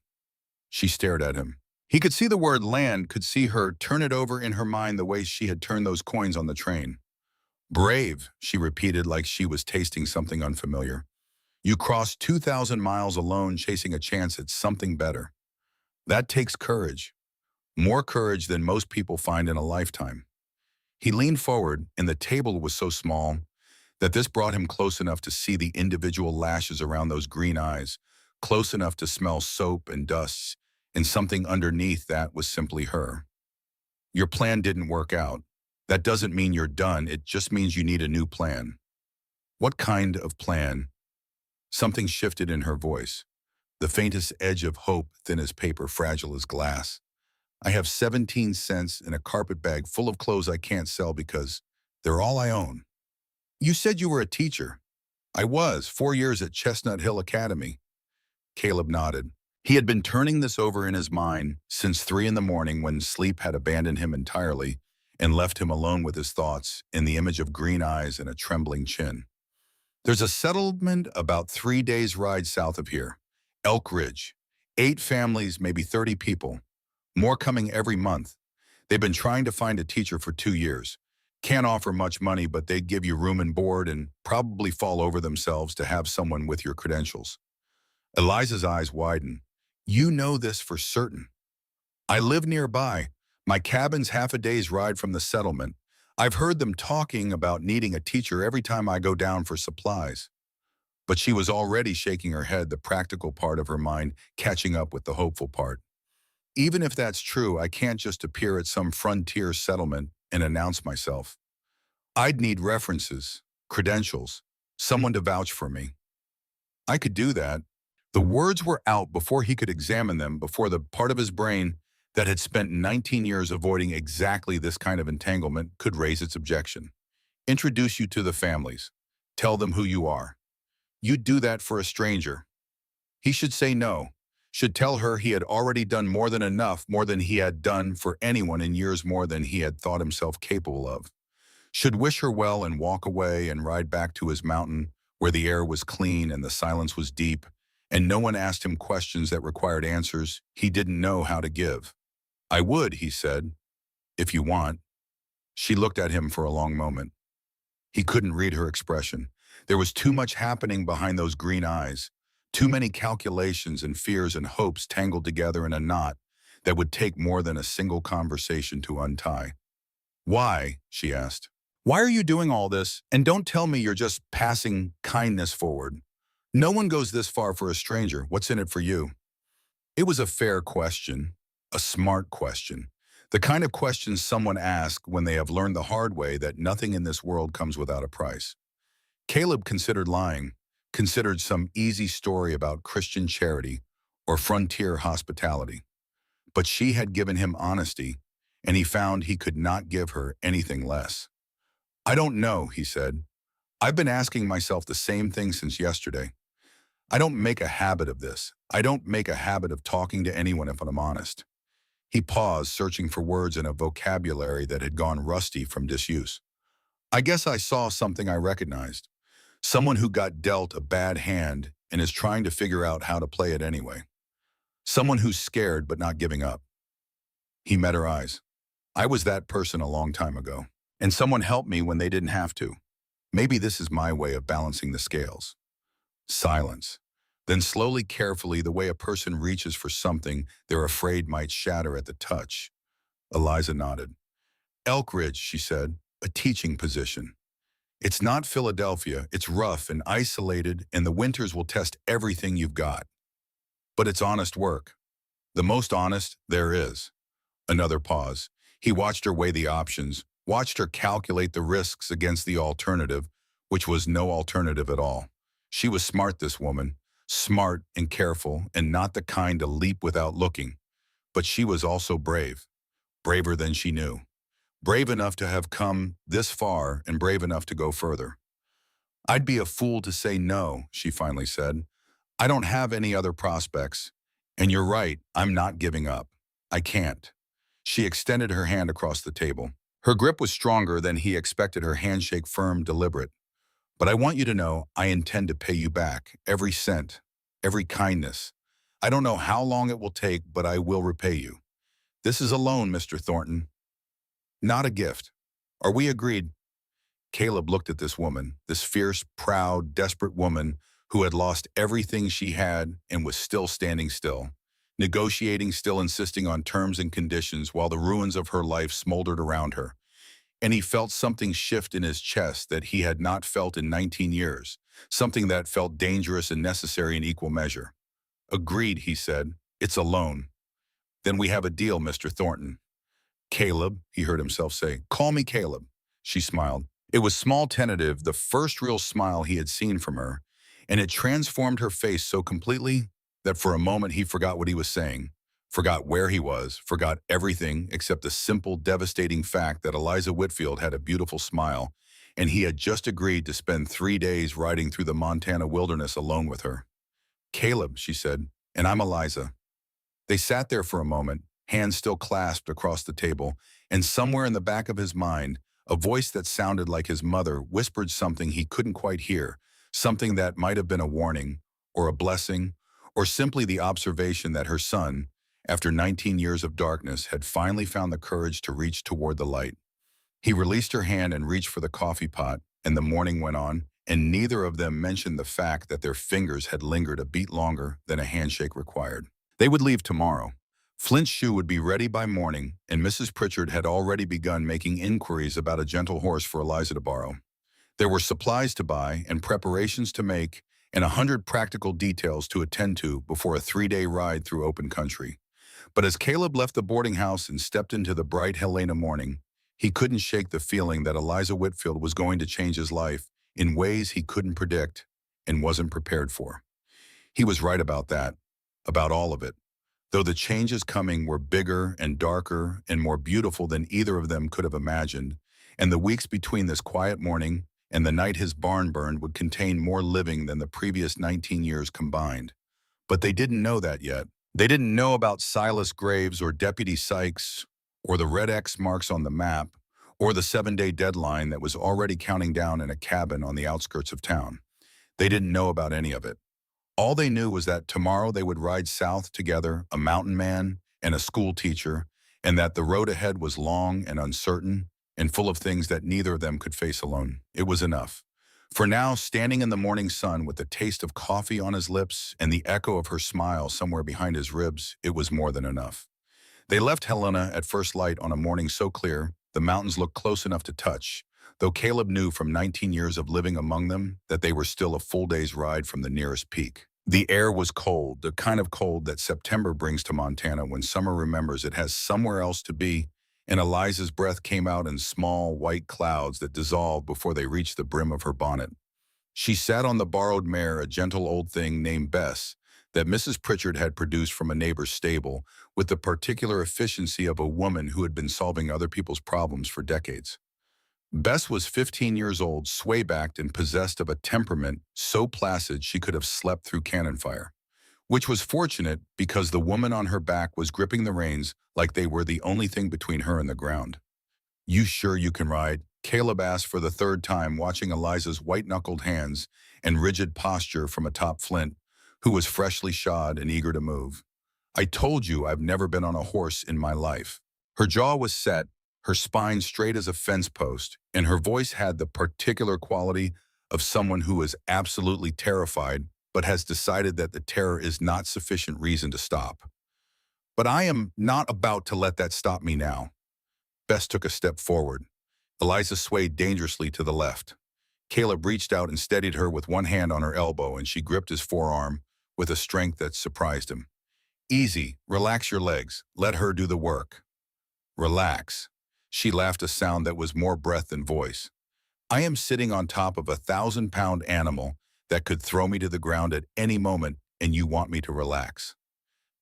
She stared at him. He could see the word land, could see her turn it over in her mind the way she had turned those coins on the train. Brave, she repeated like she was tasting something unfamiliar. You crossed 2,000 miles alone chasing a chance at something better. That takes courage. More courage than most people find in a lifetime. He leaned forward, and the table was so small that this brought him close enough to see the individual lashes around those green eyes, close enough to smell soap and dust, and something underneath that was simply her. Your plan didn't work out. That doesn't mean you're done. It just means you need a new plan. What kind of plan? Something shifted in her voice. The faintest edge of hope, thin as paper, fragile as glass. I have 17 cents in a carpet bag full of clothes I can't sell because they're all I own. You said you were a teacher. I was, 4 years at Chestnut Hill Academy. Caleb nodded. He had been turning this over in his mind since 3 in the morning, when sleep had abandoned him entirely and left him alone with his thoughts in the image of green eyes and a trembling chin. There's a settlement about 3 days' ride south of here. Elk Ridge. 8 families, maybe 30 people. More coming every month. They've been trying to find a teacher for 2 years. Can't offer much money, but they'd give you room and board and probably fall over themselves to have someone with your credentials. Eliza's eyes widened. You know this for certain. I live nearby. My cabin's half a day's ride from the settlement. I've heard them talking about needing a teacher every time I go down for supplies. But she was already shaking her head, the practical part of her mind catching up with the hopeful part. Even if that's true, I can't just appear at some frontier settlement and announce myself. I'd need references, credentials, someone to vouch for me. I could do that. The words were out before he could examine them, before the part of his brain that had spent 19 years avoiding exactly this kind of entanglement could raise its objection. Introduce you to the families. Tell them who you are. You'd do that for a stranger. He should say no. Should tell her he had already done more than enough, more than he had done for anyone in years, more than he had thought himself capable of. Should wish her well and walk away and ride back to his mountain, where the air was clean and the silence was deep, and no one asked him questions that required answers he didn't know how to give. I would, he said, if you want. She looked at him for a long moment. He couldn't read her expression. There was too much happening behind those green eyes. Too many calculations and fears and hopes tangled together in a knot that would take more than a single conversation to untie. Why? She asked. Why are you doing all this? And don't tell me you're just passing kindness forward. No one goes this far for a stranger. What's in it for you? It was a fair question, a smart question. The kind of question someone asks when they have learned the hard way that nothing in this world comes without a price. Caleb considered lying, considered some easy story about Christian charity or frontier hospitality. But she had given him honesty, and he found he could not give her anything less. I don't know, he said. I've been asking myself the same thing since yesterday. I don't make a habit of this. I don't make a habit of talking to anyone if I'm honest. He paused, searching for words in a vocabulary that had gone rusty from disuse. I guess I saw something I recognized. Someone who got dealt a bad hand and is trying to figure out how to play it anyway. Someone who's scared but not giving up. He met her eyes. I was that person a long time ago, and someone helped me when they didn't have to. Maybe this is my way of balancing the scales. Silence. Then slowly, carefully, the way a person reaches for something they're afraid might shatter at the touch. Eliza nodded. Elk Ridge, she said, a teaching position. It's not Philadelphia, it's rough and isolated, and the winters will test everything you've got. But it's honest work. The most honest there is. Another pause. He watched her weigh the options, watched her calculate the risks against the alternative, which was no alternative at all. She was smart, this woman, smart and careful, and not the kind to leap without looking. But she was also brave, braver than she knew. Brave enough to have come this far and brave enough to go further. I'd be a fool to say no, she finally said. I don't have any other prospects. And you're right, I'm not giving up. I can't. She extended her hand across the table. Her grip was stronger than he expected, her handshake firm, deliberate. But I want you to know I intend to pay you back, every cent, every kindness. I don't know how long it will take, but I will repay you. This is a loan, Mr. Thornton, not a gift. Are we agreed? Caleb looked at this woman, this fierce, proud, desperate woman who had lost everything she had and was still standing still, negotiating, still insisting on terms and conditions while the ruins of her life smoldered around her. And he felt something shift in his chest that he had not felt in 19 years, something that felt dangerous and necessary in equal measure. Agreed, he said. It's a loan. Then we have a deal, Mr. Thornton. Caleb, he heard himself say. Call me Caleb. She smiled. It was small, tentative, the first real smile he had seen from her, and it transformed her face so completely that for a moment he forgot what he was saying, forgot where he was, forgot everything except the simple, devastating fact that Eliza Whitfield had a beautiful smile, and he had just agreed to spend 3 days riding through the Montana wilderness alone with her. Caleb, she said, and I'm Eliza. They sat there for a moment, hands still clasped across the table, and somewhere in the back of his mind, a voice that sounded like his mother whispered something he couldn't quite hear, something that might have been a warning, or a blessing, or simply the observation that her son, after 19 years of darkness, had finally found the courage to reach toward the light. He released her hand and reached for the coffee pot, and the morning went on, and neither of them mentioned the fact that their fingers had lingered a beat longer than a handshake required. They would leave tomorrow. Flint's shoe would be ready by morning, and Mrs. Pritchard had already begun making inquiries about a gentle horse for Eliza to borrow. There were supplies to buy and preparations to make and 100 practical details to attend to before a 3-day ride through open country. But as Caleb left the boarding house and stepped into the bright Helena morning, he couldn't shake the feeling that Eliza Whitfield was going to change his life in ways he couldn't predict and wasn't prepared for. He was right about that, about all of it. Though the changes coming were bigger and darker and more beautiful than either of them could have imagined, and the weeks between this quiet morning and the night his barn burned would contain more living than the previous 19 years combined. But they didn't know that yet. They didn't know about Silas Graves or Deputy Sykes, or the red X marks on the map, or the 7-day deadline that was already counting down in a cabin on the outskirts of town. They didn't know about any of it. All they knew was that tomorrow they would ride south together, a mountain man and a school teacher, and that the road ahead was long and uncertain and full of things that neither of them could face alone. It was enough. For now, standing in the morning sun with the taste of coffee on his lips and the echo of her smile somewhere behind his ribs, it was more than enough. They left Helena at first light on a morning so clear the mountains looked close enough to touch, though Caleb knew from 19 years of living among them that they were still a full day's ride from the nearest peak. The air was cold, the kind of cold that September brings to Montana when summer remembers it has somewhere else to be, and Eliza's breath came out in small, white clouds that dissolved before they reached the brim of her bonnet. She sat on the borrowed mare, a gentle old thing named Bess, that Mrs. Pritchard had produced from a neighbor's stable, with the particular efficiency of a woman who had been solving other people's problems for decades. Bess was 15 years old, sway-backed and possessed of a temperament so placid she could have slept through cannon fire, which was fortunate because the woman on her back was gripping the reins like they were the only thing between her and the ground. "You sure you can ride?" Caleb asked for the third time, watching Eliza's white-knuckled hands and rigid posture from atop Flint, who was freshly shod and eager to move. "I told you I've never been on a horse in my life." Her jaw was set, her spine straight as a fence post, and her voice had the particular quality of someone who is absolutely terrified but has decided that the terror is not sufficient reason to stop. "But I am not about to let that stop me now." Bess took a step forward. Eliza swayed dangerously to the left. Caleb reached out and steadied her with one hand on her elbow, and she gripped his forearm with a strength that surprised him. "Easy, relax your legs, let her do the work." "Relax." She laughed, a sound that was more breath than voice. "I am sitting on top of a 1,000-pound animal that could throw me to the ground at any moment, and you want me to relax."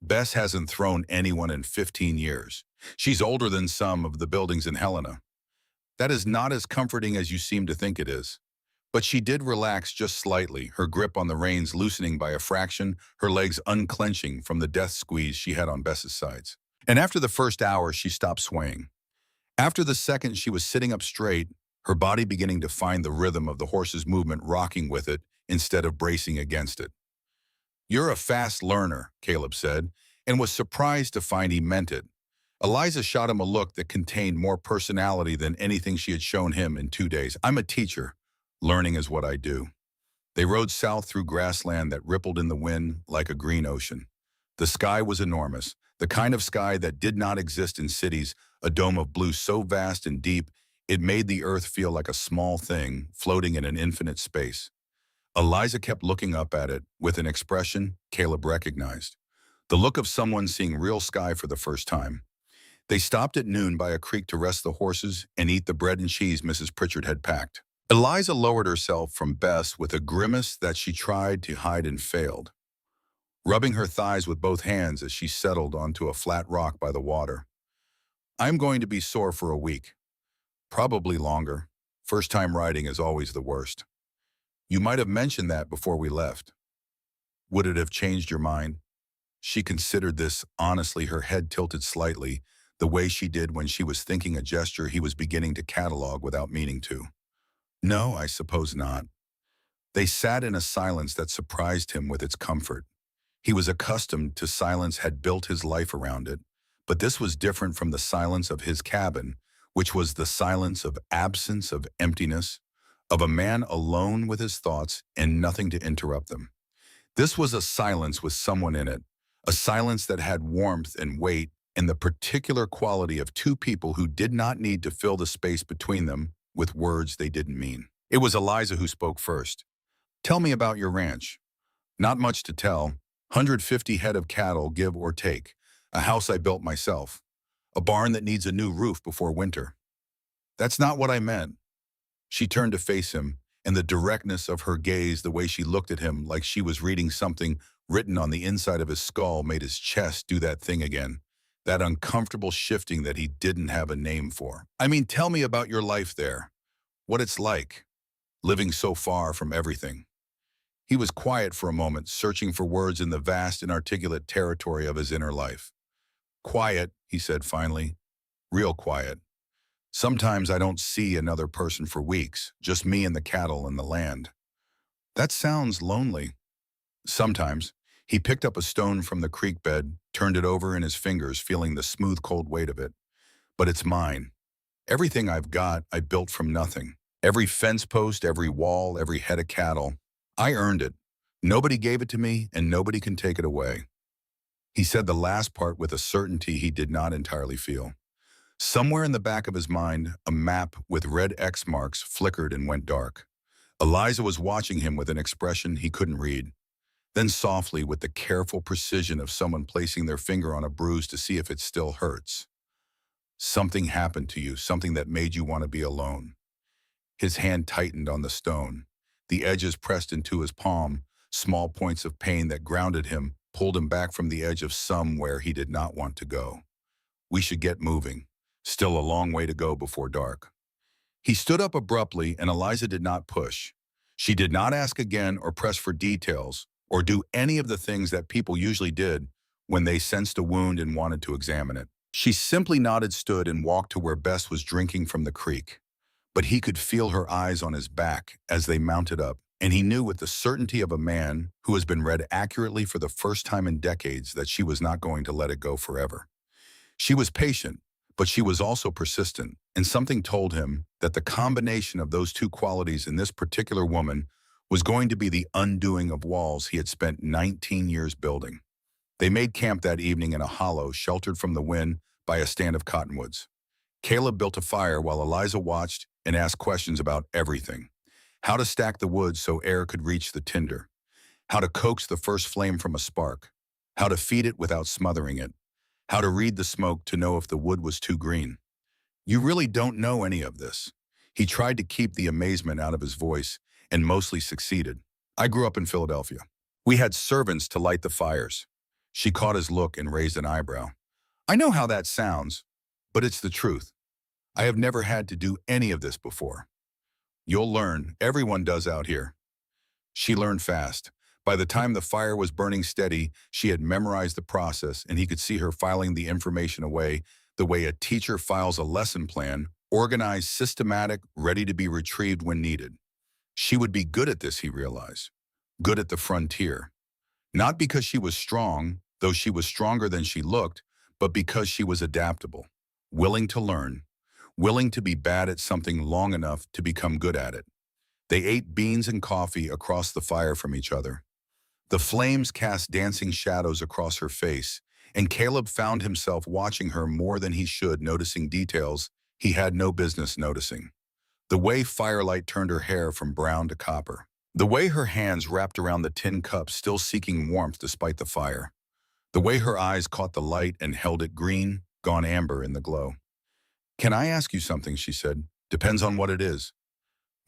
Bess hasn't thrown anyone in 15 years. She's older than some of the buildings in Helena. That is not as comforting as you seem to think it is. But she did relax just slightly, her grip on the reins loosening by a fraction, her legs unclenching from the death squeeze she had on Bess's sides. And after the first hour, she stopped swaying. After the second, she was sitting up straight, her body beginning to find the rhythm of the horse's movement, rocking with it instead of bracing against it. "You're a fast learner," Caleb said, and was surprised to find he meant it. Eliza shot him a look that contained more personality than anything she had shown him in 2 days. "I'm a teacher. Learning is what I do." They rode south through grassland that rippled in the wind like a green ocean. The sky was enormous, the kind of sky that did not exist in cities, a dome of blue so vast and deep it made the earth feel like a small thing floating in an infinite space. Eliza kept looking up at it with an expression Caleb recognized, the look of someone seeing real sky for the first time. They stopped at noon by a creek to rest the horses and eat the bread and cheese Mrs. Pritchard had packed. Eliza lowered herself from Bess with a grimace that she tried to hide and failed, rubbing her thighs with both hands as she settled onto a flat rock by the water. "I'm going to be sore for a week. Probably longer. First time riding is always the worst. You might have mentioned that before we left. Would it have changed your mind?" She considered this honestly, her head tilted slightly, the way she did when she was thinking, a gesture he was beginning to catalog without meaning to. "No, I suppose not." They sat in a silence that surprised him with its comfort. He was accustomed to silence, had built his life around it, but this was different from the silence of his cabin, which was the silence of absence, of emptiness, of a man alone with his thoughts and nothing to interrupt them. This was a silence with someone in it, a silence that had warmth and weight and the particular quality of two people who did not need to fill the space between them with words they didn't mean. It was Eliza who spoke first. "Tell me about your ranch." "Not much to tell. 150 head of cattle, give or take. A house I built myself. A barn that needs a new roof before winter." "That's not what I meant." She turned to face him, and the directness of her gaze, the way she looked at him like she was reading something written on the inside of his skull, made his chest do that thing again, that uncomfortable shifting that he didn't have a name for. "I mean, tell me about your life there, what it's like, living so far from everything." He was quiet for a moment, searching for words in the vast, inarticulate territory of his inner life. "Quiet," he said finally, "real quiet. Sometimes I don't see another person for weeks, just me and the cattle and the land." "That sounds lonely." "Sometimes." He picked up a stone from the creek bed, turned it over in his fingers, feeling the smooth, cold weight of it. "But it's mine. Everything I've got, I built from nothing. Every fence post, every wall, every head of cattle. I earned it. Nobody gave it to me, and nobody can take it away. He said the last part with a certainty he did not entirely feel. Somewhere in the back of his mind, a map with red X marks flickered and went dark. Eliza was watching him with an expression he couldn't read. Then softly, with the careful precision of someone placing their finger on a bruise to see if it still hurts. Something happened to you, something that made you want to be alone. His hand tightened on the stone. The edges pressed into his palm, small points of pain that grounded him, pulled him back from the edge of somewhere he did not want to go. We should get moving. Still a long way to go before dark. He stood up abruptly, and Eliza did not push. She did not ask again or press for details or do any of the things that people usually did when they sensed a wound and wanted to examine it. She simply nodded, stood, and walked to where Bess was drinking from the creek. But he could feel her eyes on his back as they mounted up, and he knew with the certainty of a man who has been read accurately for the first time in decades that she was not going to let it go forever. She was patient, but she was also persistent, and something told him that the combination of those two qualities in this particular woman was going to be the undoing of walls he had spent 19 years building. They made camp that evening in a hollow sheltered from the wind by a stand of cottonwoods. Caleb built a fire while Eliza watched and asked questions about everything. How to stack the wood so air could reach the tinder. How to coax the first flame from a spark. How to feed it without smothering it. How to read the smoke to know if the wood was too green. You really don't know any of this. He tried to keep the amazement out of his voice and mostly succeeded. I grew up in Philadelphia. We had servants to light the fires. She caught his look and raised an eyebrow. I know how that sounds, but it's the truth. I have never had to do any of this before. You'll learn. Everyone does out here. She learned fast. By the time the fire was burning steady, she had memorized the process, and he could see her filing the information away the way a teacher files a lesson plan, organized, systematic, ready to be retrieved when needed. She would be good at this, he realized. Good at the frontier. Not because she was strong, though she was stronger than she looked, but because she was adaptable, willing to learn, willing to be bad at something long enough to become good at it. They ate beans and coffee across the fire from each other. The flames cast dancing shadows across her face, and Caleb found himself watching her more than he should, noticing details he had no business noticing. The way firelight turned her hair from brown to copper. The way her hands wrapped around the tin cup, still seeking warmth despite the fire. The way her eyes caught the light and held it green, gone amber in the glow. Can I ask you something, she said. Depends on what it is.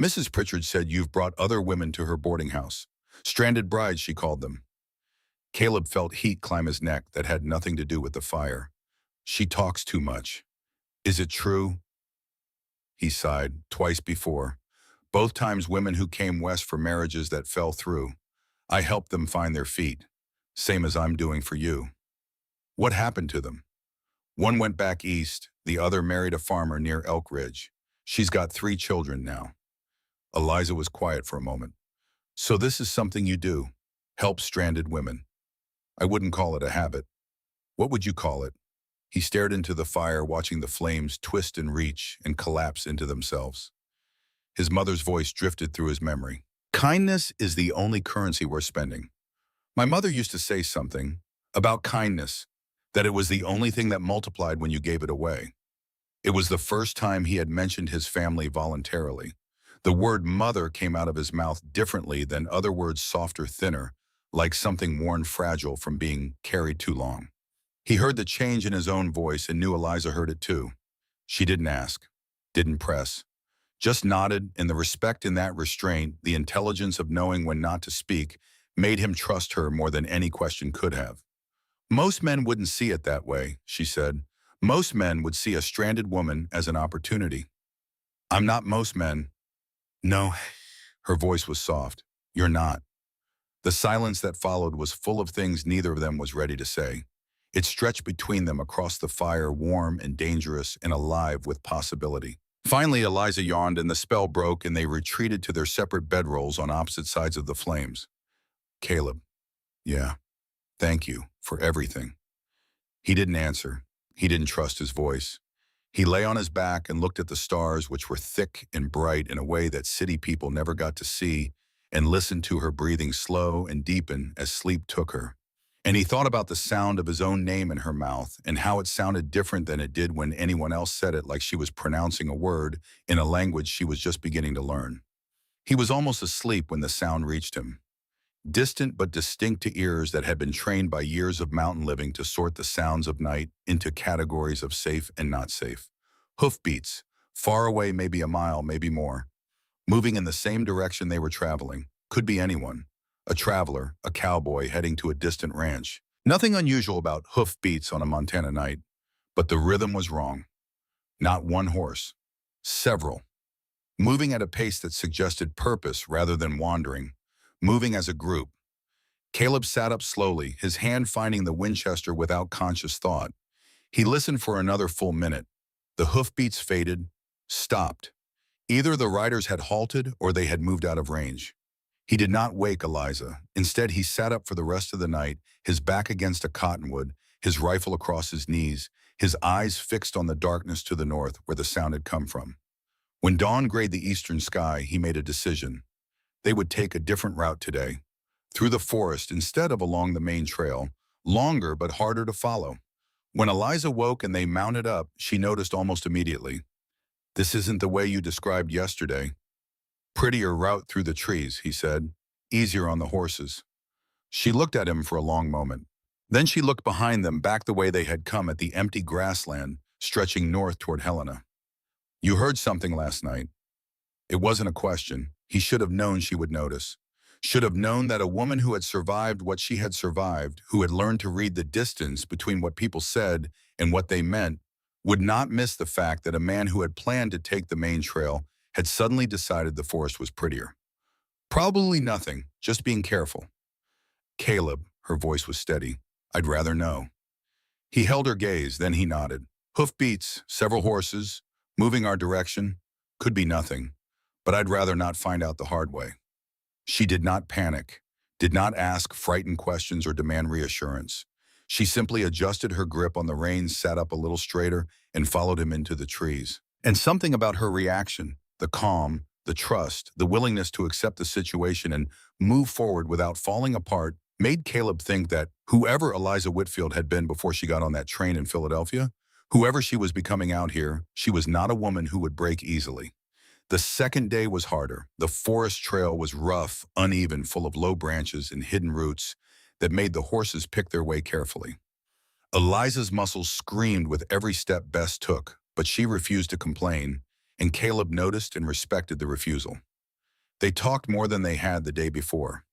Mrs. Pritchard said you've brought other women to her boarding house. Stranded brides, she called them. Caleb felt heat climb his neck that had nothing to do with the fire. She talks too much. Is it true? He sighed, twice before. Both times women who came west for marriages that fell through. I helped them find their feet. Same as I'm doing for you. What happened to them? One went back east, the other married a farmer near Elk Ridge. She's got 3 children now. Eliza was quiet for a moment. So this is something you do, help stranded women. I wouldn't call it a habit. What would you call it? He stared into the fire, watching the flames twist and reach and collapse into themselves. His mother's voice drifted through his memory. Kindness is the only currency we're spending. My mother used to say something about kindness, that it was the only thing that multiplied when you gave it away. It was the first time he had mentioned his family voluntarily. The word mother came out of his mouth differently than other words, softer, thinner, like something worn fragile from being carried too long. He heard the change in his own voice and knew Eliza heard it too. She didn't ask, didn't press, just nodded, and the respect in that restraint, the intelligence of knowing when not to speak, made him trust her more than any question could have. Most men wouldn't see it that way, she said. Most men would see a stranded woman as an opportunity. I'm not most men. No, her voice was soft. You're not. The silence that followed was full of things neither of them was ready to say. It stretched between them across the fire, warm and dangerous and alive with possibility. Finally, Eliza yawned and the spell broke, and they retreated to their separate bedrolls on opposite sides of the flames. Caleb. Yeah. Thank you for everything. He didn't answer. He didn't trust his voice. He lay on his back and looked at the stars, which were thick and bright in a way that city people never got to see, and listened to her breathing slow and deepen as sleep took her. And he thought about the sound of his own name in her mouth and how it sounded different than it did when anyone else said it, like she was pronouncing a word in a language she was just beginning to learn. He was almost asleep when the sound reached him, distant but distinct to ears that had been trained by years of mountain living to sort the sounds of night into categories of safe and not safe. Hoofbeats, far away, maybe a mile, maybe more, moving in the same direction they were traveling. Could be anyone. A traveler, a cowboy heading to a distant ranch. Nothing unusual about hoofbeats on a Montana night, but the rhythm was wrong. Not one horse. Several. Moving at a pace that suggested purpose rather than wandering. Moving as a group. Caleb sat up slowly, his hand finding the Winchester without conscious thought. He listened for another full minute. The hoofbeats faded, stopped. Either the riders had halted or they had moved out of range. He did not wake Eliza. Instead, he sat up for the rest of the night, his back against a cottonwood, his rifle across his knees, his eyes fixed on the darkness to the north where the sound had come from. When dawn grayed the eastern sky, he made a decision. They would take a different route today, through the forest instead of along the main trail, longer but harder to follow. When Eliza woke and they mounted up, she noticed almost immediately. "This isn't the way you described yesterday." "Prettier route through the trees," he said. "Easier on the horses." She looked at him for a long moment. Then she looked behind them, back the way they had come at the empty grassland, stretching north toward Helena. "You heard something last night." It wasn't a question. He should have known she would notice. Should have known that a woman who had survived what she had survived, who had learned to read the distance between what people said and what they meant, would not miss the fact that a man who had planned to take the main trail had suddenly decided the forest was prettier. "Probably nothing, just being careful." "Caleb," her voice was steady, "I'd rather know." He held her gaze, then he nodded. "Hoofbeats, several horses, moving our direction. Could be nothing, but I'd rather not find out the hard way." She did not panic, did not ask frightened questions or demand reassurance. She simply adjusted her grip on the reins, sat up a little straighter, and followed him into the trees. And something about her reaction, the calm, the trust, the willingness to accept the situation and move forward without falling apart, made Caleb think that whoever Eliza Whitfield had been before she got on that train in Philadelphia, whoever she was becoming out here, she was not a woman who would break easily. The second day was harder. The forest trail was rough, uneven, full of low branches and hidden roots that made the horses pick their way carefully. Eliza's muscles screamed with every step Bess took, but she refused to complain, and Caleb noticed and respected the refusal. They talked more than they had the day before.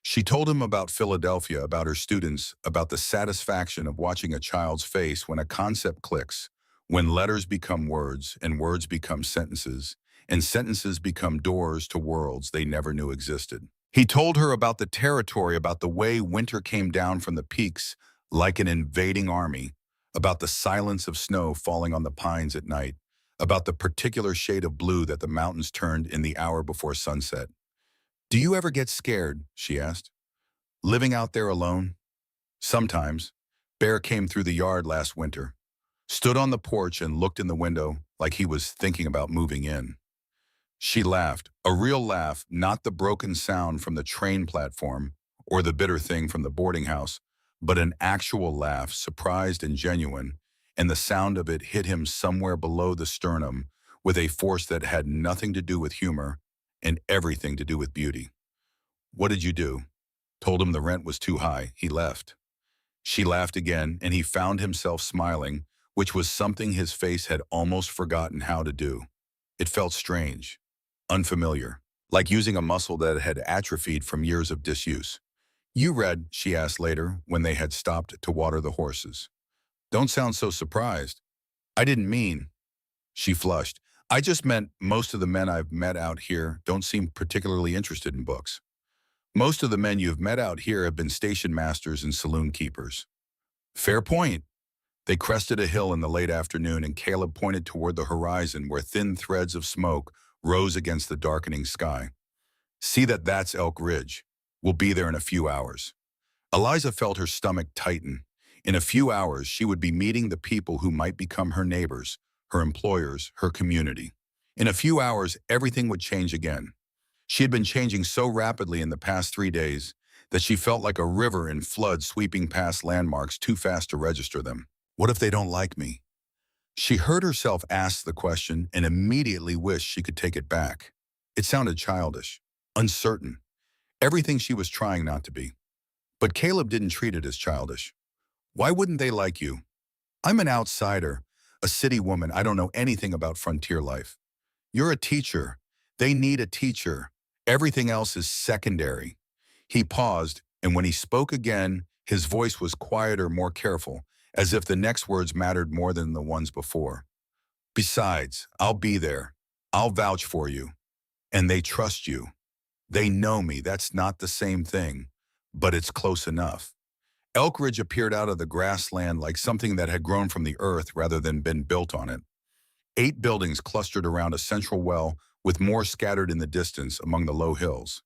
She told him about Philadelphia, about her students, about the satisfaction of watching a child's face when a concept clicks, when letters become words and words become sentences, and sentences become doors to worlds they never knew existed. He told her about the territory, about the way winter came down from the peaks like an invading army, about the silence of snow falling on the pines at night, about the particular shade of blue that the mountains turned in the hour before sunset. "Do you ever get scared?" she asked. "Living out there alone?" "Sometimes. Bear came through the yard last winter. Stood on the porch and looked in the window like he was thinking about moving in." She laughed, a real laugh, not the broken sound from the train platform or the bitter thing from the boarding house, but an actual laugh, surprised and genuine, and the sound of it hit him somewhere below the sternum with a force that had nothing to do with humor and everything to do with beauty. "What did you do?" "Told him the rent was too high. He left." She laughed again, and he found himself smiling, which was something his face had almost forgotten how to do. It felt strange, unfamiliar, like using a muscle that had atrophied from years of disuse. "You read?" she asked later, when they had stopped to water the horses. "Don't sound so surprised." "I didn't mean." She flushed. "I just meant most of the men I've met out here don't seem particularly interested in books. Most of the men you've met out here have been station masters and saloon keepers." "Fair point." They crested a hill in the late afternoon, and Caleb pointed toward the horizon where thin threads of smoke rose against the darkening sky. "See that's Elk Ridge. We'll be there in a few hours." Eliza felt her stomach tighten. In a few hours, she would be meeting the people who might become her neighbors, her employers, her community. In a few hours, everything would change again. She had been changing so rapidly in the past 3 days that she felt like a river in flood sweeping past landmarks too fast to register them. What if they don't like me? She heard herself ask the question and immediately wished she could take it back. It sounded childish, uncertain, everything she was trying not to be. But Caleb didn't treat it as childish. Why wouldn't they like you? I'm an outsider, a city woman. I don't know anything about frontier life. You're a teacher. They need a teacher. Everything else is secondary. He paused, and when he spoke again, his voice was quieter, more careful, as if the next words mattered more than the ones before. Besides, I'll be there. I'll vouch for you. And they trust you. They know me. That's not the same thing, but it's close enough. Elk Ridge appeared out of the grassland like something that had grown from the earth rather than been built on it. 8 buildings clustered around a central well, with more scattered in the distance among the low hills.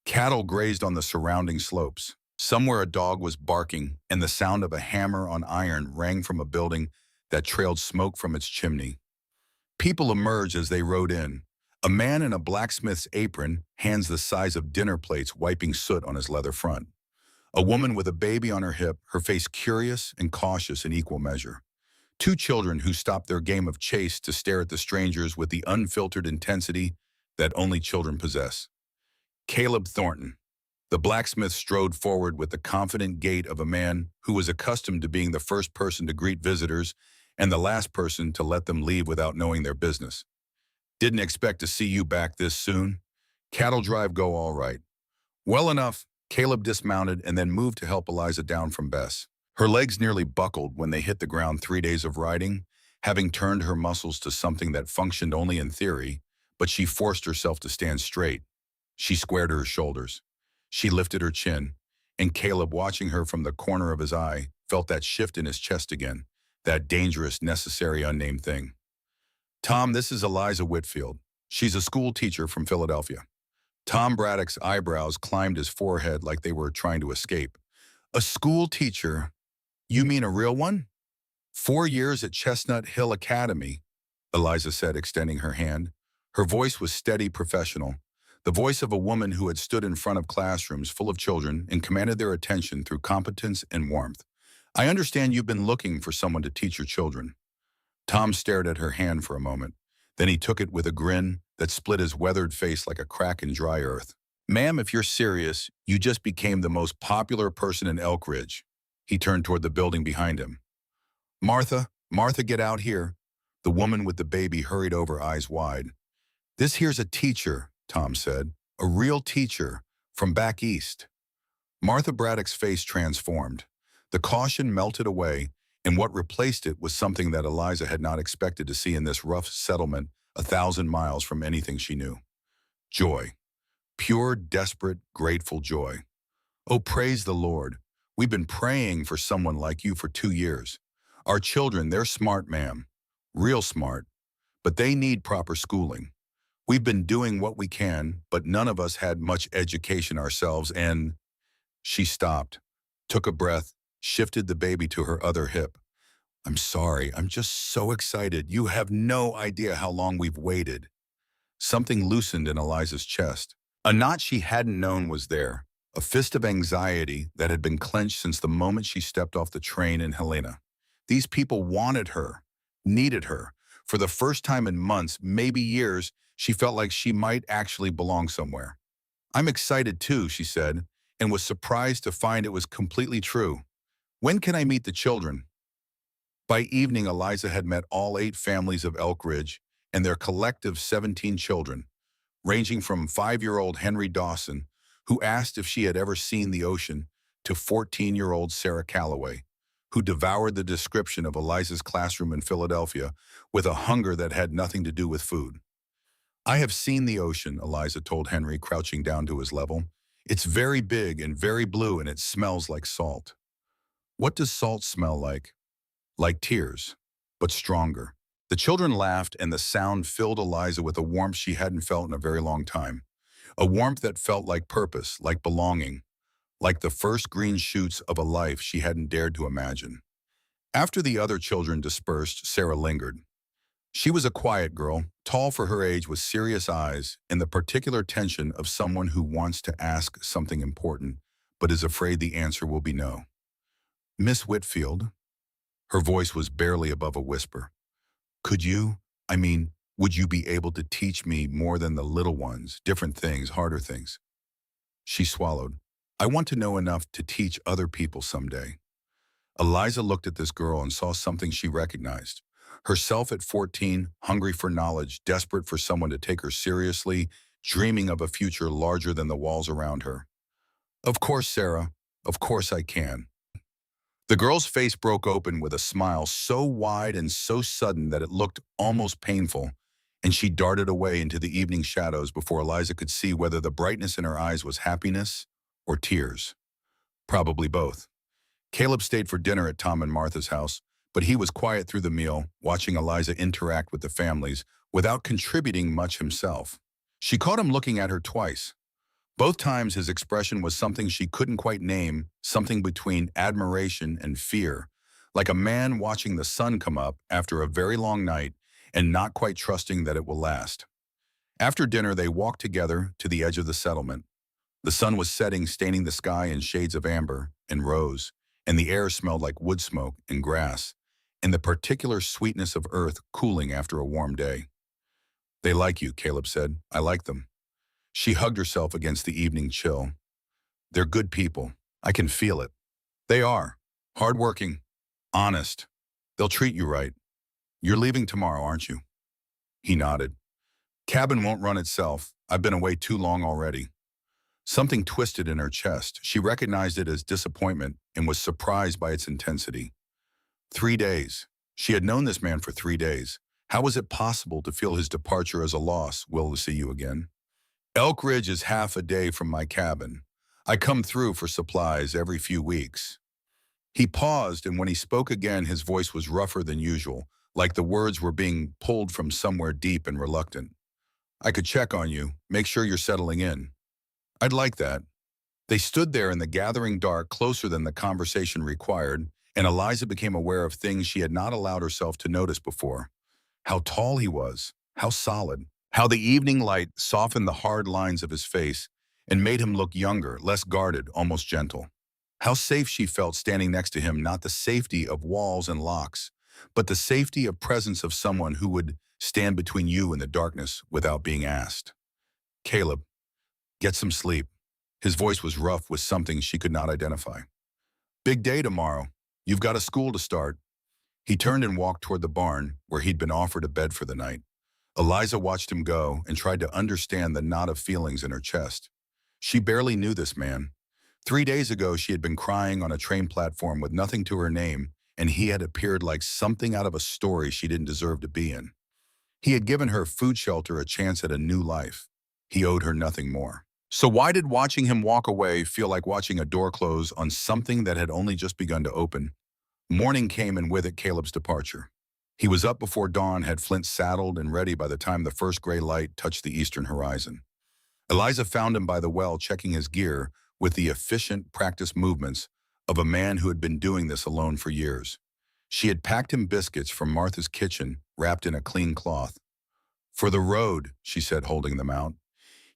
Cattle grazed on the surrounding slopes. Somewhere a dog was barking, and the sound of a hammer on iron rang from a building that trailed smoke from its chimney. People emerged as they rode in. A man in a blacksmith's apron, hands the size of dinner plates wiping soot on his leather front. A woman with a baby on her hip, her face curious and cautious in equal measure. 2 children who stopped their game of chase to stare at the strangers with the unfiltered intensity that only children possess. Caleb Thornton. The blacksmith strode forward with the confident gait of a man who was accustomed to being the first person to greet visitors and the last person to let them leave without knowing their business. Didn't expect to see you back this soon. Cattle drive go all right. Well enough. Caleb dismounted and then moved to help Eliza down from Bess. Her legs nearly buckled when they hit the ground 3 days of riding, having turned her muscles to something that functioned only in theory, but she forced herself to stand straight. She squared her shoulders. She lifted her chin, and Caleb, watching her from the corner of his eye, felt that shift in his chest again, that dangerous, necessary, unnamed thing. Tom, this is Eliza Whitfield. She's a school teacher from Philadelphia. Tom Braddock's eyebrows climbed his forehead like they were trying to escape. A school teacher? You mean a real one? 4 years at Chestnut Hill Academy, Eliza said, extending her hand. Her voice was steady, professional, the voice of a woman who had stood in front of classrooms full of children and commanded their attention through competence and warmth. I understand you've been looking for someone to teach your children. Tom stared at her hand for a moment. Then he took it with a grin that split his weathered face like a crack in dry earth. Ma'am, if you're serious, you just became the most popular person in Elk Ridge. He turned toward the building behind him. Martha, Martha, get out here. The woman with the baby hurried over, eyes wide. This here's a teacher, Tom said. A real teacher, from back east. Martha Braddock's face transformed. The caution melted away, and what replaced it was something that Eliza had not expected to see in this rough settlement 1,000 miles from anything she knew. Joy. Pure, desperate, grateful joy. Oh, praise the Lord. We've been praying for someone like you for 2 years. Our children, they're smart, ma'am. Real smart. But they need proper schooling. We've been doing what we can, but none of us had much education ourselves, and... She stopped, took a breath, shifted the baby to her other hip. I'm sorry, I'm just so excited. You have no idea how long we've waited. Something loosened in Eliza's chest. A knot she hadn't known was there, a fist of anxiety that had been clenched since the moment she stepped off the train in Helena. These people wanted her, needed her. For the first time in months, maybe years, she felt like she might actually belong somewhere. I'm excited too, she said, and was surprised to find it was completely true. When can I meet the children? By evening, Eliza had met all 8 families of Elk Ridge and their collective 17 children, ranging from 5-year-old Henry Dawson, who asked if she had ever seen the ocean, to 14-year-old Sarah Calloway, who devoured the description of Eliza's classroom in Philadelphia with a hunger that had nothing to do with food. I have seen the ocean, Eliza told Henry, crouching down to his level. It's very big and very blue, and it smells like salt. What does salt smell like? Like tears, but stronger. The children laughed, and the sound filled Eliza with a warmth she hadn't felt in a very long time. A warmth that felt like purpose, like belonging, like the first green shoots of a life she hadn't dared to imagine. After the other children dispersed, Sarah lingered. She was a quiet girl, tall for her age with serious eyes and the particular tension of someone who wants to ask something important, but is afraid the answer will be no. Miss Whitfield, her voice was barely above a whisper. Could you, I mean, would you be able to teach me more than the little ones, different things, harder things? She swallowed. I want to know enough to teach other people someday. Eliza looked at this girl and saw something she recognized. Herself at 14, hungry for knowledge, desperate for someone to take her seriously, dreaming of a future larger than the walls around her. Of course, Sarah. Of course I can. The girl's face broke open with a smile so wide and so sudden that it looked almost painful, and she darted away into the evening shadows before Eliza could see whether the brightness in her eyes was happiness or tears. Probably both. Caleb stayed for dinner at Tom and Martha's house, but he was quiet through the meal, watching Eliza interact with the families without contributing much himself. She caught him looking at her twice. Both times his expression was something she couldn't quite name, something between admiration and fear, like a man watching the sun come up after a very long night and not quite trusting that it will last. After dinner, they walked together to the edge of the settlement. The sun was setting, staining the sky in shades of amber and rose, and the air smelled like wood smoke and grass, and the particular sweetness of earth cooling after a warm day. They like you, Caleb said. I like them. She hugged herself against the evening chill. They're good people. I can feel it. They are. Hardworking. Honest. They'll treat you right. You're leaving tomorrow, aren't you? He nodded. Cabin won't run itself. I've been away too long already. Something twisted in her chest. She recognized it as disappointment and was surprised by its intensity. 3 days. She had known this man for 3 days. How was it possible to feel his departure as a loss? Will see you again. Elk Ridge is half a day from my cabin. I come through for supplies every few weeks. He paused, and when he spoke again, his voice was rougher than usual, like the words were being pulled from somewhere deep and reluctant. I could check on you, make sure you're settling in. I'd like that. They stood there in the gathering dark, closer than the conversation required, and Eliza became aware of things she had not allowed herself to notice before. How tall he was, how solid, how the evening light softened the hard lines of his face and made him look younger, less guarded, almost gentle. How safe she felt standing next to him, not the safety of walls and locks, but the safety of presence of someone who would stand between you and the darkness without being asked. Caleb, get some sleep. His voice was rough with something she could not identify. Big day tomorrow. You've got a school to start. He turned and walked toward the barn, where he'd been offered a bed for the night. Eliza watched him go and tried to understand the knot of feelings in her chest. She barely knew this man. 3 days ago, she had been crying on a train platform with nothing to her name, and he had appeared like something out of a story she didn't deserve to be in. He had given her food shelter, a chance at a new life. He owed her nothing more. So why did watching him walk away feel like watching a door close on something that had only just begun to open? Morning came, and with it Caleb's departure. He was up before dawn, had Flint saddled and ready by the time the first gray light touched the eastern horizon. Eliza found him by the well, checking his gear with the efficient, practiced movements of a man who had been doing this alone for years. She had packed him biscuits from Martha's kitchen, wrapped in a clean cloth. For the road, she said, holding them out.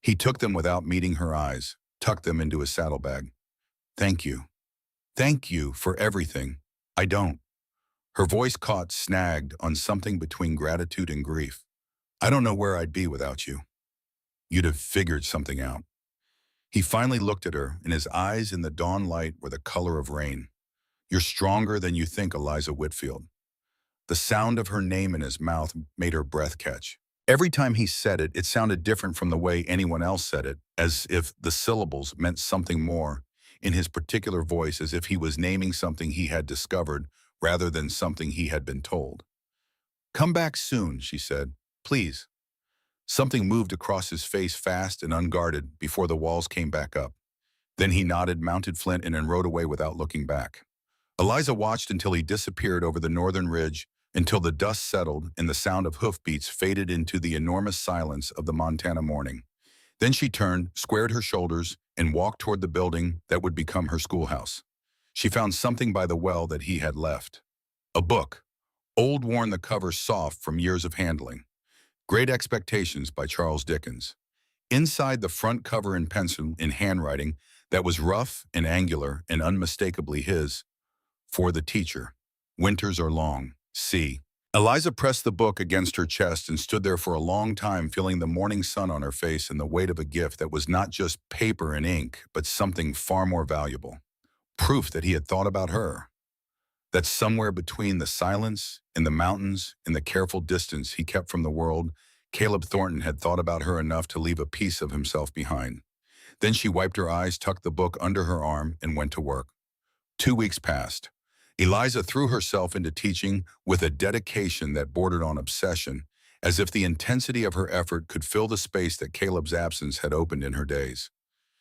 He took them without meeting her eyes, tucked them into his saddlebag. Thank you. Thank you for everything. I don't. Her voice caught, snagged on something between gratitude and grief. I don't know where I'd be without you. You'd have figured something out. He finally looked at her, and his eyes in the dawn light were the color of rain. You're stronger than you think, Eliza Whitfield. The sound of her name in his mouth made her breath catch. Every time he said it, it sounded different from the way anyone else said it, as if the syllables meant something more in his particular voice, as if he was naming something he had discovered rather than something he had been told. Come back soon, she said. Please. Something moved across his face fast and unguarded before the walls came back up. Then he nodded, mounted Flint, and rode away without looking back. Eliza watched until he disappeared over the northern ridge, until the dust settled and the sound of hoofbeats faded into the enormous silence of the Montana morning. Then she turned, squared her shoulders, and walked toward the building that would become her schoolhouse. She found something by the well that he had left. A book, Old worn the cover soft from years of handling. Great Expectations by Charles Dickens. Inside the front cover in pencil in handwriting that was rough and angular and unmistakably his, for the teacher. Winters are long. C. Eliza pressed the book against her chest and stood there for a long time feeling the morning sun on her face and the weight of a gift that was not just paper and ink, but something far more valuable. Proof that he had thought about her. That somewhere between the silence, in the mountains, in the careful distance he kept from the world, Caleb Thornton had thought about her enough to leave a piece of himself behind. Then she wiped her eyes, tucked the book under her arm, and went to work. 2 weeks passed. Eliza threw herself into teaching with a dedication that bordered on obsession, as if the intensity of her effort could fill the space that Caleb's absence had opened in her days.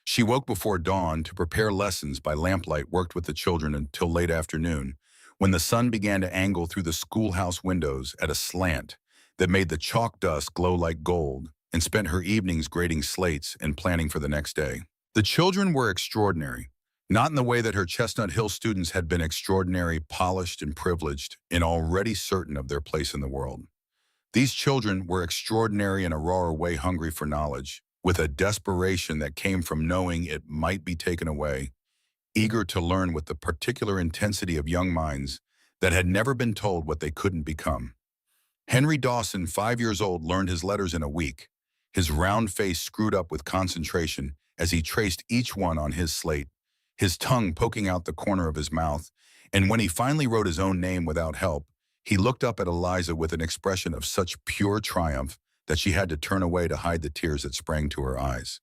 She woke before dawn to prepare lessons by lamplight, worked with the children until late afternoon, when the sun began to angle through the schoolhouse windows at a slant that made the chalk dust glow like gold, and spent her evenings grading slates and planning for the next day. The children were extraordinary, not in the way that her Chestnut Hill students had been extraordinary, polished and privileged, and already certain of their place in the world. These children were extraordinary in a rawer way, hungry for knowledge, with a desperation that came from knowing it might be taken away, eager to learn with the particular intensity of young minds that had never been told what they couldn't become. Henry Dawson, 5 years old, learned his letters in a week, his round face screwed up with concentration as he traced each one on his slate, his tongue poking out the corner of his mouth, and when he finally wrote his own name without help, he looked up at Eliza with an expression of such pure triumph that she had to turn away to hide the tears that sprang to her eyes.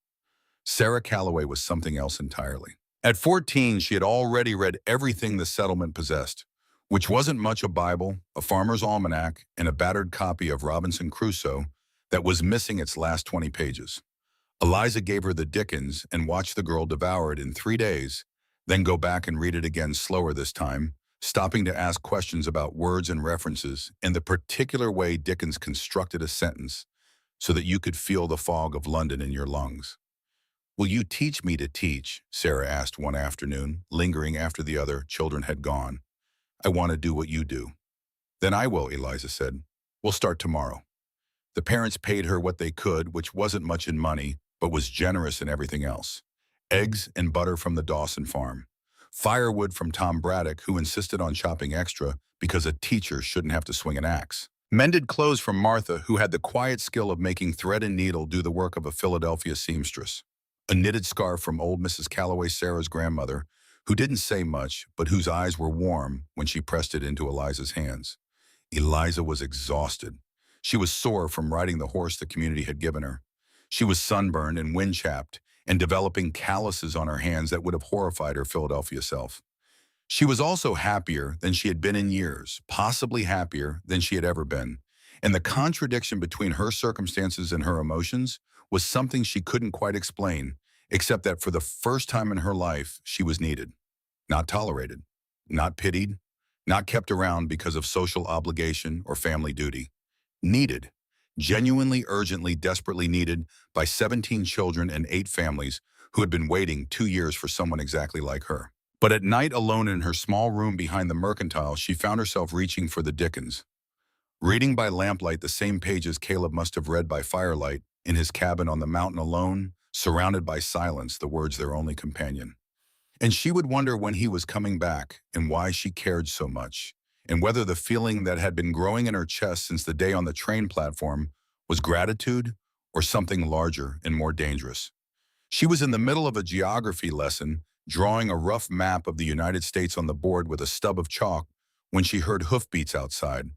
Sarah Calloway was something else entirely. At 14, she had already read everything the settlement possessed, which wasn't much: a Bible, a farmer's almanac, and a battered copy of Robinson Crusoe that was missing its last 20 pages. Eliza gave her the Dickens and watched the girl devour it in 3 days, then go back and read it again slower this time, stopping to ask questions about words and references and the particular way Dickens constructed a sentence so that you could feel the fog of London in your lungs. "Will you teach me to teach?" Sarah asked one afternoon, lingering after the other children had gone. "I want to do what you do." "Then I will," Eliza said. "We'll start tomorrow." The parents paid her what they could, which wasn't much in money, but was generous in everything else. Eggs and butter from the Dawson farm. Firewood from Tom Braddock, who insisted on chopping extra because a teacher shouldn't have to swing an axe. Mended clothes from Martha, who had the quiet skill of making thread and needle do the work of a Philadelphia seamstress. A knitted scarf from old Mrs. Calloway, Sarah's grandmother, who didn't say much, but whose eyes were warm when she pressed it into Eliza's hands. Eliza was exhausted. She was sore from riding the horse the community had given her. She was sunburned and wind-chapped and developing calluses on her hands that would have horrified her Philadelphia self. She was also happier than she had been in years, possibly happier than she had ever been. And the contradiction between her circumstances and her emotions was something she couldn't quite explain, except that for the first time in her life, she was needed. Not tolerated, not pitied, not kept around because of social obligation or family duty. Needed, genuinely, urgently, desperately needed by 17 children and 8 families who had been waiting 2 years for someone exactly like her. But at night, alone in her small room behind the mercantile, she found herself reaching for the Dickens. Reading by lamplight the same pages Caleb must have read by firelight in his cabin on the mountain alone, surrounded by silence, the words their only companion. And she would wonder when he was coming back and why she cared so much, and whether the feeling that had been growing in her chest since the day on the train platform was gratitude or something larger and more dangerous. She was in the middle of a geography lesson, drawing a rough map of the United States on the board with a stub of chalk, when she heard hoofbeats outside.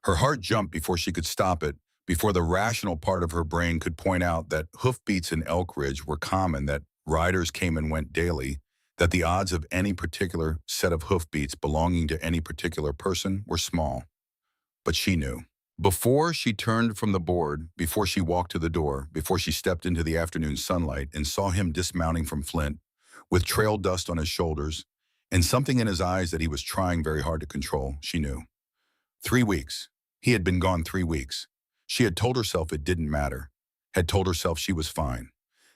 Her heart jumped before she could stop it, before the rational part of her brain could point out that hoofbeats in Elk Ridge were common, that riders came and went daily, that the odds of any particular set of hoofbeats belonging to any particular person were small. But she knew. Before she turned from the board, before she walked to the door, before she stepped into the afternoon sunlight and saw him dismounting from Flint, with trail dust on his shoulders, and something in his eyes that he was trying very hard to control, she knew. 3 weeks. He had been gone 3 weeks. She had told herself it didn't matter, had told herself she was fine,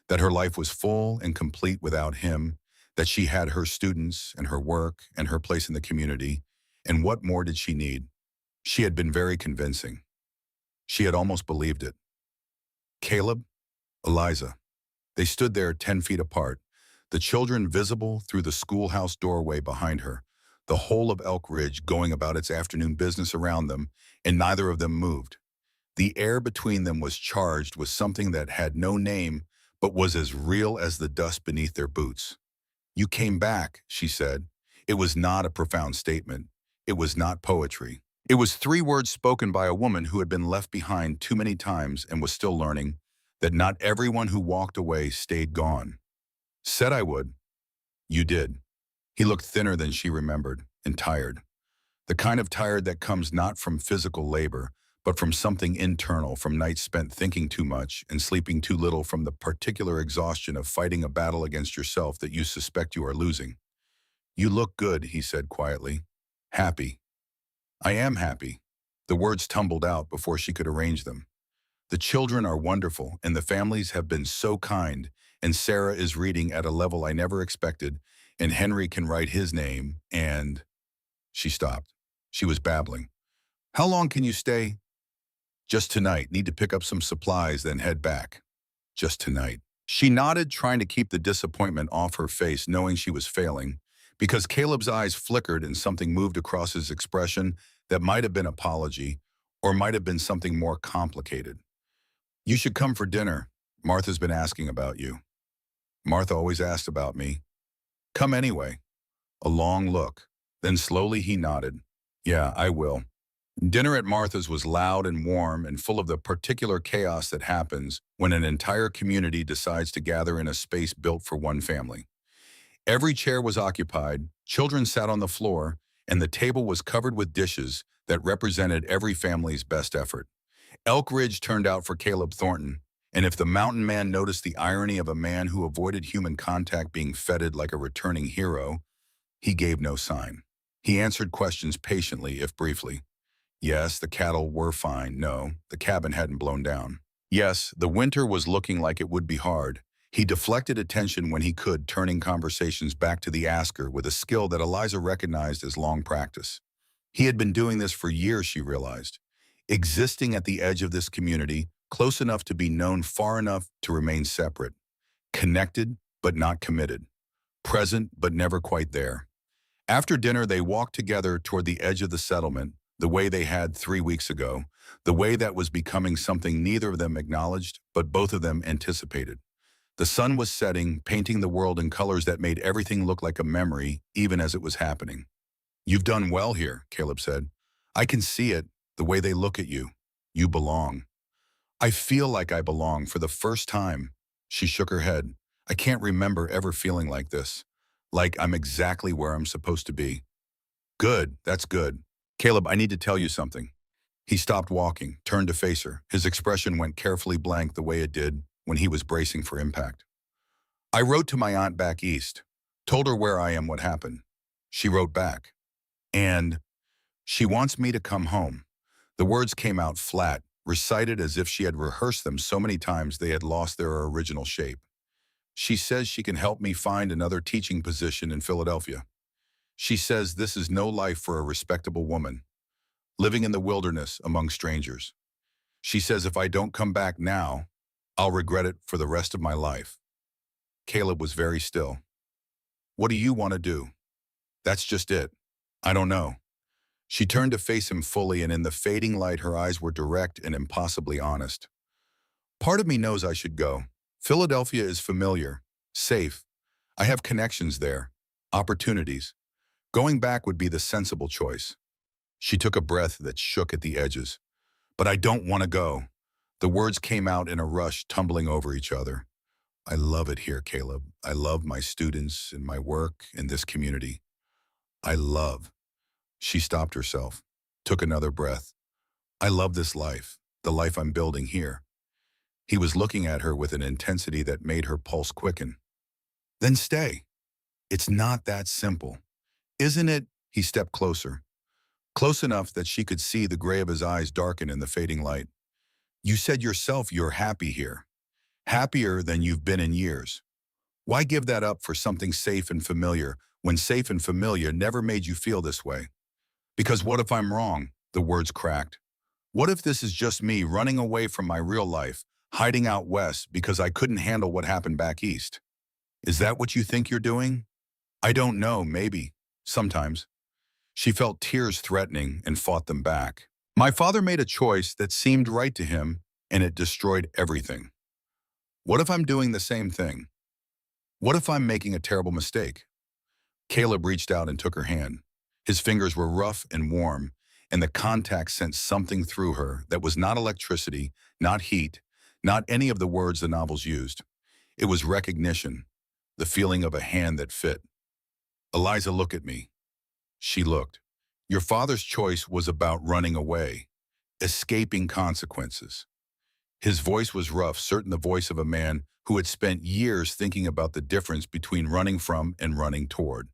that her life was full and complete without him, that she had her students and her work and her place in the community, and what more did she need? She had been very convincing. She had almost believed it. Caleb, Eliza. They stood there 10 feet apart, the children visible through the schoolhouse doorway behind her, the whole of Elk Ridge going about its afternoon business around them, and neither of them moved. The air between them was charged with something that had no name, but was as real as the dust beneath their boots. "You came back," she said. It was not a profound statement. It was not poetry. It was three words spoken by a woman who had been left behind too many times and was still learning that not everyone who walked away stayed gone. "Said I would." "You did." He looked thinner than she remembered, and tired. The kind of tired that comes not from physical labor, but from something internal, from nights spent thinking too much and sleeping too little, from the particular exhaustion of fighting a battle against yourself that you suspect you are losing. "You look good," he said quietly. "Happy." "I am happy." The words tumbled out before she could arrange them. "The children are wonderful, and the families have been so kind, and Sarah is reading at a level I never expected, and Henry can write his name, and—" She stopped. She was babbling. "How long can you stay?" "Just tonight. Need to pick up some supplies, then head back." "Just tonight." She nodded, trying to keep the disappointment off her face, knowing she was failing, because Caleb's eyes flickered and something moved across his expression that might have been apology, or might have been something more complicated. "You should come for dinner. Martha's been asking about you." "Martha always asked about me." "Come anyway." A long look. Then slowly he nodded. "Yeah, I will." Dinner at Martha's was loud and warm and full of the particular chaos that happens when an entire community decides to gather in a space built for one family. Every chair was occupied, children sat on the floor, and the table was covered with dishes that represented every family's best effort. Elk Ridge turned out for Caleb Thornton, and if the mountain man noticed the irony of a man who avoided human contact being feted like a returning hero, he gave no sign. He answered questions patiently, if briefly. Yes, the cattle were fine. No, the cabin hadn't blown down. Yes, the winter was looking like it would be hard. He deflected attention when he could, turning conversations back to the asker with a skill that Eliza recognized as long practice. He had been doing this for years, she realized, existing at the edge of this community, close enough to be known, far enough to remain separate, connected but not committed, present but never quite there. After dinner, they walked together toward the edge of the settlement, the way they had 3 weeks ago, the way that was becoming something neither of them acknowledged, but both of them anticipated. The sun was setting, painting the world in colors that made everything look like a memory, even as it was happening. "You've done well here," Caleb said. "I can see it, the way they look at you. You belong." "I feel like I belong for the first time." She shook her head. "I can't remember ever feeling like this. Like I'm exactly where I'm supposed to be." "Good, that's good. Caleb, I need to tell you something." He stopped walking, turned to face her. His expression went carefully blank the way it did when he was bracing for impact. "I wrote to my aunt back east, told her where I am, what happened. She wrote back. And she wants me to come home." The words came out flat, recited as if she had rehearsed them so many times they had lost their original shape. "She says she can help me find another teaching position in Philadelphia. She says this is no life for a respectable woman, living in the wilderness among strangers. She says if I don't come back now, I'll regret it for the rest of my life." Caleb was very still. "What do you want to do?" "That's just it. I don't know." She turned to face him fully, and in the fading light her eyes were direct and impossibly honest. "Part of me knows I should go. Philadelphia is familiar, safe. I have connections there, opportunities. Going back would be the sensible choice." She took a breath that shook at the edges. "But I don't want to go." The words came out in a rush, tumbling over each other. "I love it here, Caleb. I love my students and my work in this community. I love—" She stopped herself, took another breath. "I love this life, the life I'm building here." He was looking at her with an intensity that made her pulse quicken. "Then stay. It's not that simple. Isn't it?" He stepped closer, close enough that she could see the gray of his eyes darken in the fading light. "You said yourself you're happy here. Happier than you've been in years. Why give that up for something safe and familiar when safe and familiar never made you feel this way?" "Because what if I'm wrong?" The words cracked. What if this is just me running away from my real life, hiding out west because I couldn't handle what happened back east? Is that what you think you're doing? I don't know, maybe. Sometimes. She felt tears threatening and fought them back. My father made a choice that seemed right to him, and it destroyed everything. What if I'm doing the same thing? What if I'm making a terrible mistake? Caleb reached out and took her hand. His fingers were rough and warm, and the contact sent something through her that was not electricity, not heat, not any of the words the novels used. It was recognition, the feeling of a hand that fit. Eliza, look at me. She looked. Your father's choice was about running away, escaping consequences. His voice was rough, certain the voice of a man who had spent years thinking about the difference between running from and running toward.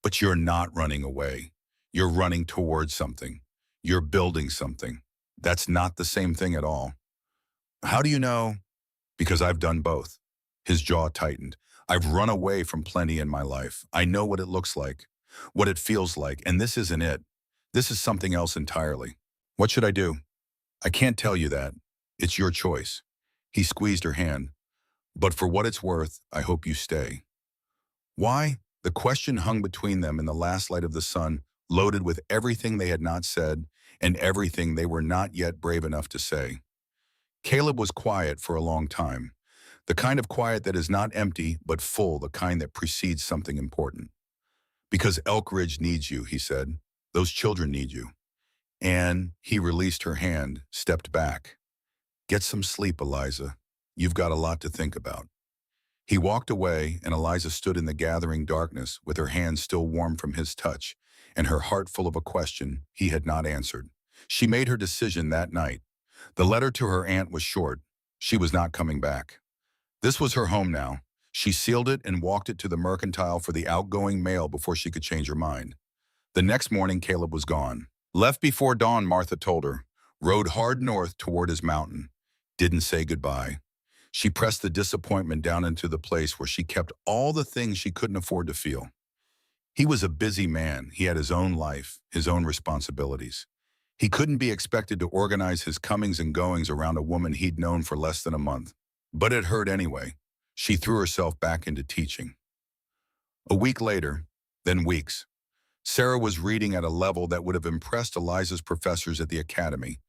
But you're not running away. You're running towards something. You're building something. That's not the same thing at all. How do you know? Because I've done both. His jaw tightened. I've run away from plenty in my life. I know what it looks like, what it feels like, and this isn't it. This is something else entirely. What should I do? I can't tell you that. It's your choice. He squeezed her hand. But for what it's worth, I hope you stay. Why? The question hung between them in the last light of the sun, loaded with everything they had not said and everything they were not yet brave enough to say. Caleb was quiet for a long time. The kind of quiet that is not empty, but full, the kind that precedes something important. Because Elk Ridge needs you, he said. Those children need you. And he released her hand, stepped back. Get some sleep, Eliza. You've got a lot to think about. He walked away, and Eliza stood in the gathering darkness with her hands still warm from his touch and her heart full of a question he had not answered. She made her decision that night. The letter to her aunt was short. She was not coming back. This was her home now. She sealed it and walked it to the mercantile for the outgoing mail before she could change her mind. The next morning, Caleb was gone. Left before dawn, Martha told her. Rode hard north toward his mountain. Didn't say goodbye. She pressed the disappointment down into the place where she kept all the things she couldn't afford to feel. He was a busy man. He had his own life, his own responsibilities. He couldn't be expected to organize his comings and goings around a woman he'd known for less than a month. But it hurt anyway. She threw herself back into teaching. A week later, then weeks, Sarah was reading at a level that would have impressed Eliza's professors at the academy.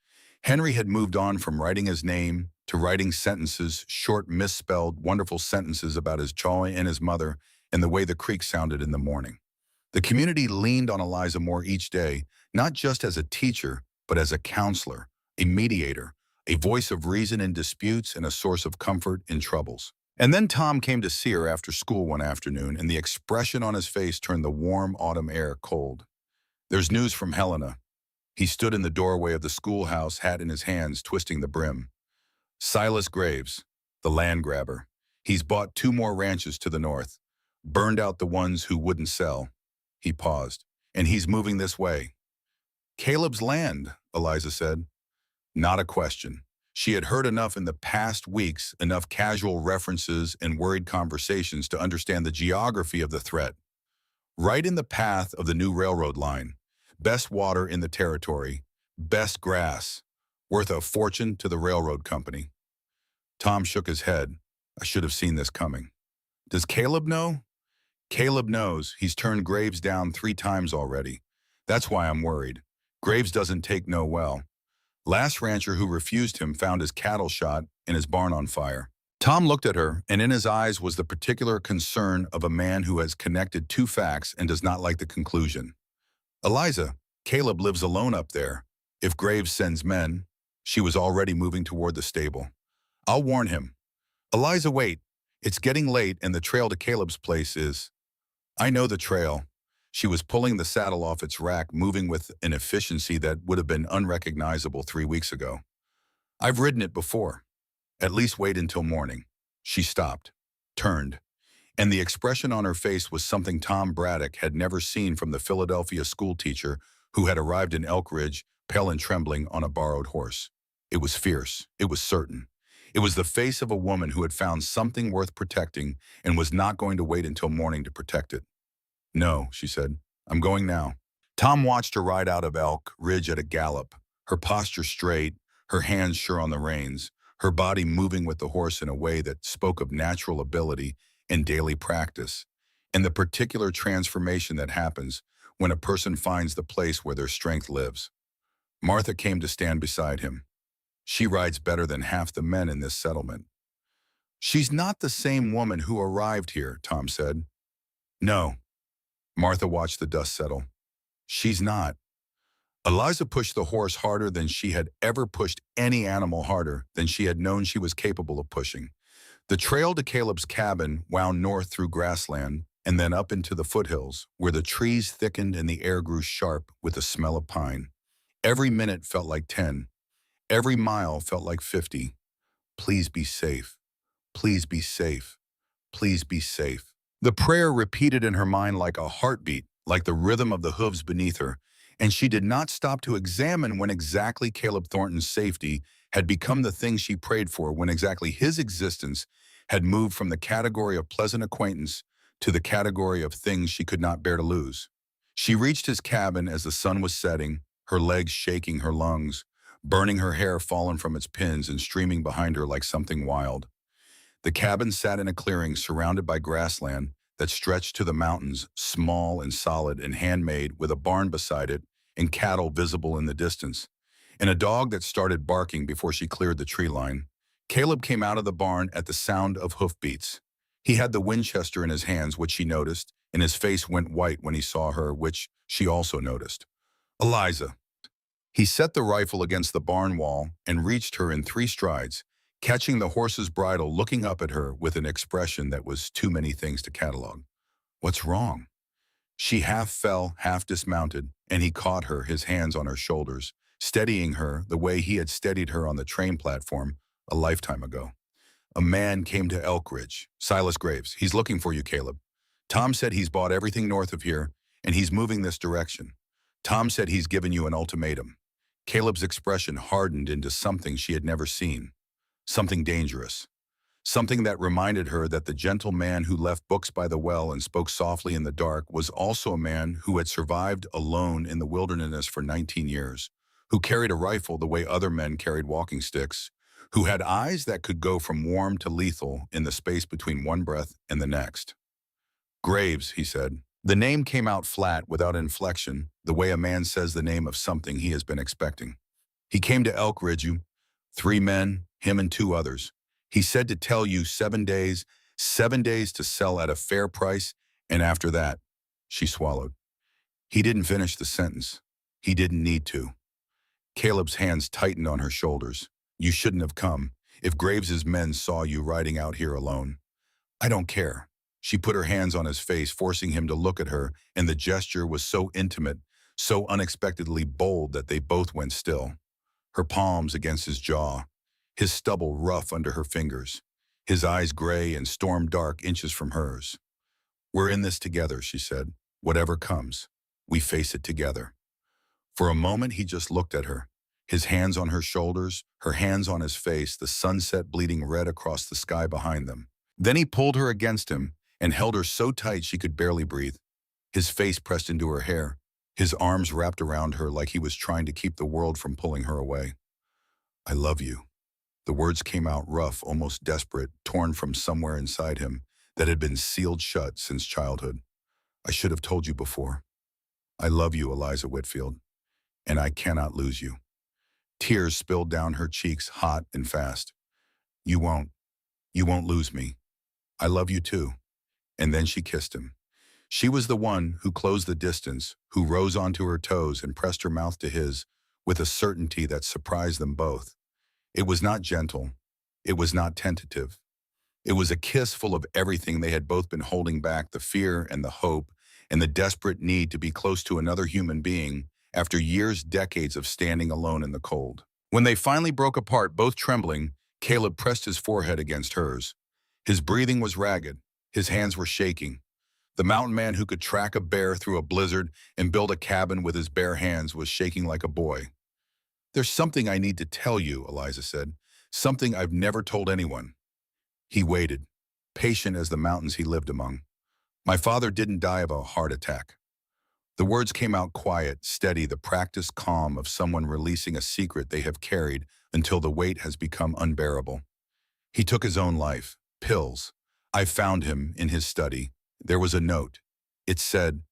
Henry had moved on from writing his name to writing sentences, short, misspelled, wonderful sentences about his chaw and his mother and the way the creek sounded in the morning. The community leaned on Eliza more each day, not just as a teacher, but as a counselor, a mediator, a voice of reason in disputes and a source of comfort in troubles. And then Tom came to see her after school one afternoon, and the expression on his face turned the warm autumn air cold. There's news from Helena. He stood in the doorway of the schoolhouse, hat in his hands, twisting the brim. Silas Graves, the land grabber. He's bought 2 more ranches to the north, burned out the ones who wouldn't sell. He paused. And he's moving this way. Caleb's land, Eliza said. Not a question. She had heard enough in the past weeks, enough casual references and worried conversations to understand the geography of the threat. Right in the path of the new railroad line. Best water in the territory. Best grass. Worth a fortune to the railroad company. Tom shook his head. I should have seen this coming. Does Caleb know? Caleb knows. He's turned Graves down 3 times already. That's why I'm worried. Graves doesn't take no well. Last rancher who refused him found his cattle shot and his barn on fire. Tom looked at her, and in his eyes was the particular concern of a man who has connected 2 facts and does not like the conclusion. Eliza, Caleb lives alone up there. If Graves sends men, she was already moving toward the stable. I'll warn him. Eliza, wait. It's getting late and the trail to Caleb's place is... I know the trail. She was pulling the saddle off its rack, moving with an efficiency that would have been unrecognizable 3 weeks ago. I've ridden it before. At least wait until morning. She stopped, turned, and the expression on her face was something Tom Braddock had never seen from the Philadelphia schoolteacher who had arrived in Elk Ridge, pale and trembling on a borrowed horse. It was fierce. It was certain. It was the face of a woman who had found something worth protecting and was not going to wait until morning to protect it. No, she said. I'm going now. Tom watched her ride out of Elk Ridge at a gallop, her posture straight, her hands sure on the reins, her body moving with the horse in a way that spoke of natural ability and daily practice, and the particular transformation that happens when a person finds the place where their strength lives. Martha came to stand beside him. She rides better than half the men in this settlement. She's not the same woman who arrived here, Tom said. No. Martha watched the dust settle. She's not. Eliza pushed the horse harder than she had ever pushed any animal, harder than she had known she was capable of pushing. The trail to Caleb's cabin wound north through grassland and then up into the foothills, where the trees thickened and the air grew sharp with the smell of pine. Every minute felt like 10. Every mile felt like 50. Please be safe. Please be safe. Please be safe. The prayer repeated in her mind like a heartbeat, like the rhythm of the hooves beneath her, and she did not stop to examine when exactly Caleb Thornton's safety had become the thing she prayed for, when exactly his existence had moved from the category of pleasant acquaintance to the category of things she could not bear to lose. She reached his cabin as the sun was setting, her legs shaking her lungs, burning her hair fallen from its pins and streaming behind her like something wild. The cabin sat in a clearing surrounded by grassland that stretched to the mountains, small and solid and handmade, with a barn beside it and cattle visible in the distance, and a dog that started barking before she cleared the tree line. Caleb came out of the barn at the sound of hoofbeats. He had the Winchester in his hands, which she noticed, and his face went white when he saw her, which she also noticed. Eliza. He set the rifle against the barn wall and reached her in 3 strides, catching the horse's bridle, looking up at her with an expression that was too many things to catalog. What's wrong? She half fell, half dismounted, and he caught her, his hands on her shoulders, steadying her the way he had steadied her on the train platform a lifetime ago. A man came to Elk Ridge. Silas Graves. He's looking for you, Caleb. Tom said he's bought everything north of here, and he's moving this direction. Tom said he's given you an ultimatum. Caleb's expression hardened into something she had never seen. Something dangerous. Something that reminded her that the gentle man who left books by the well and spoke softly in the dark was also a man who had survived alone in the wilderness for 19 years, who carried a rifle the way other men carried walking sticks, who had eyes that could go from warm to lethal in the space between one breath and the next. Graves, he said. The name came out flat, without inflection, the way a man says the name of something he has been expecting. He came to Elk Ridge, you. 3 men, him and 2 others. He said to tell you 7 days to sell at a fair price, and after that, she swallowed. He didn't finish the sentence. He didn't need to. Caleb's hands tightened on her shoulders. You shouldn't have come, if Graves's men saw you riding out here alone. I don't care. She put her hands on his face, forcing him to look at her, and the gesture was so intimate, so unexpectedly bold that they both went still. Her palms against his jaw, his stubble rough under her fingers, his eyes gray and storm-dark inches from hers. We're in this together, she said. Whatever comes, we face it together. For a moment, he just looked at her, his hands on her shoulders, her hands on his face, the sunset bleeding red across the sky behind them. Then he pulled her against him and held her so tight she could barely breathe. His face pressed into her hair, his arms wrapped around her like he was trying to keep the world from pulling her away. I love you. The words came out rough, almost desperate, torn from somewhere inside him that had been sealed shut since childhood. I should have told you before. I love you, Eliza Whitfield, and I cannot lose you. Tears spilled down her cheeks, hot and fast. You won't lose me. I love you too. And then she kissed him. She was the one who closed the distance, who rose onto her toes and pressed her mouth to his with a certainty that surprised them both. It was not gentle. It was not tentative. It was a kiss full of everything they had both been holding back, the fear and the hope and the desperate need to be close to another human being after years, decades of standing alone in the cold. When they finally broke apart, both trembling, Caleb pressed his forehead against hers. His breathing was ragged. His hands were shaking. The mountain man who could track a bear through a blizzard and build a cabin with his bare hands was shaking like a boy. There's something I need to tell you, Eliza said. Something I've never told anyone. He waited, patient as the mountains he lived among. My father didn't die of a heart attack. The words came out quiet, steady, the practiced calm of someone releasing a secret they have carried until the weight has become unbearable. He took his own life. Pills. I found him in his study. There was a note. It said,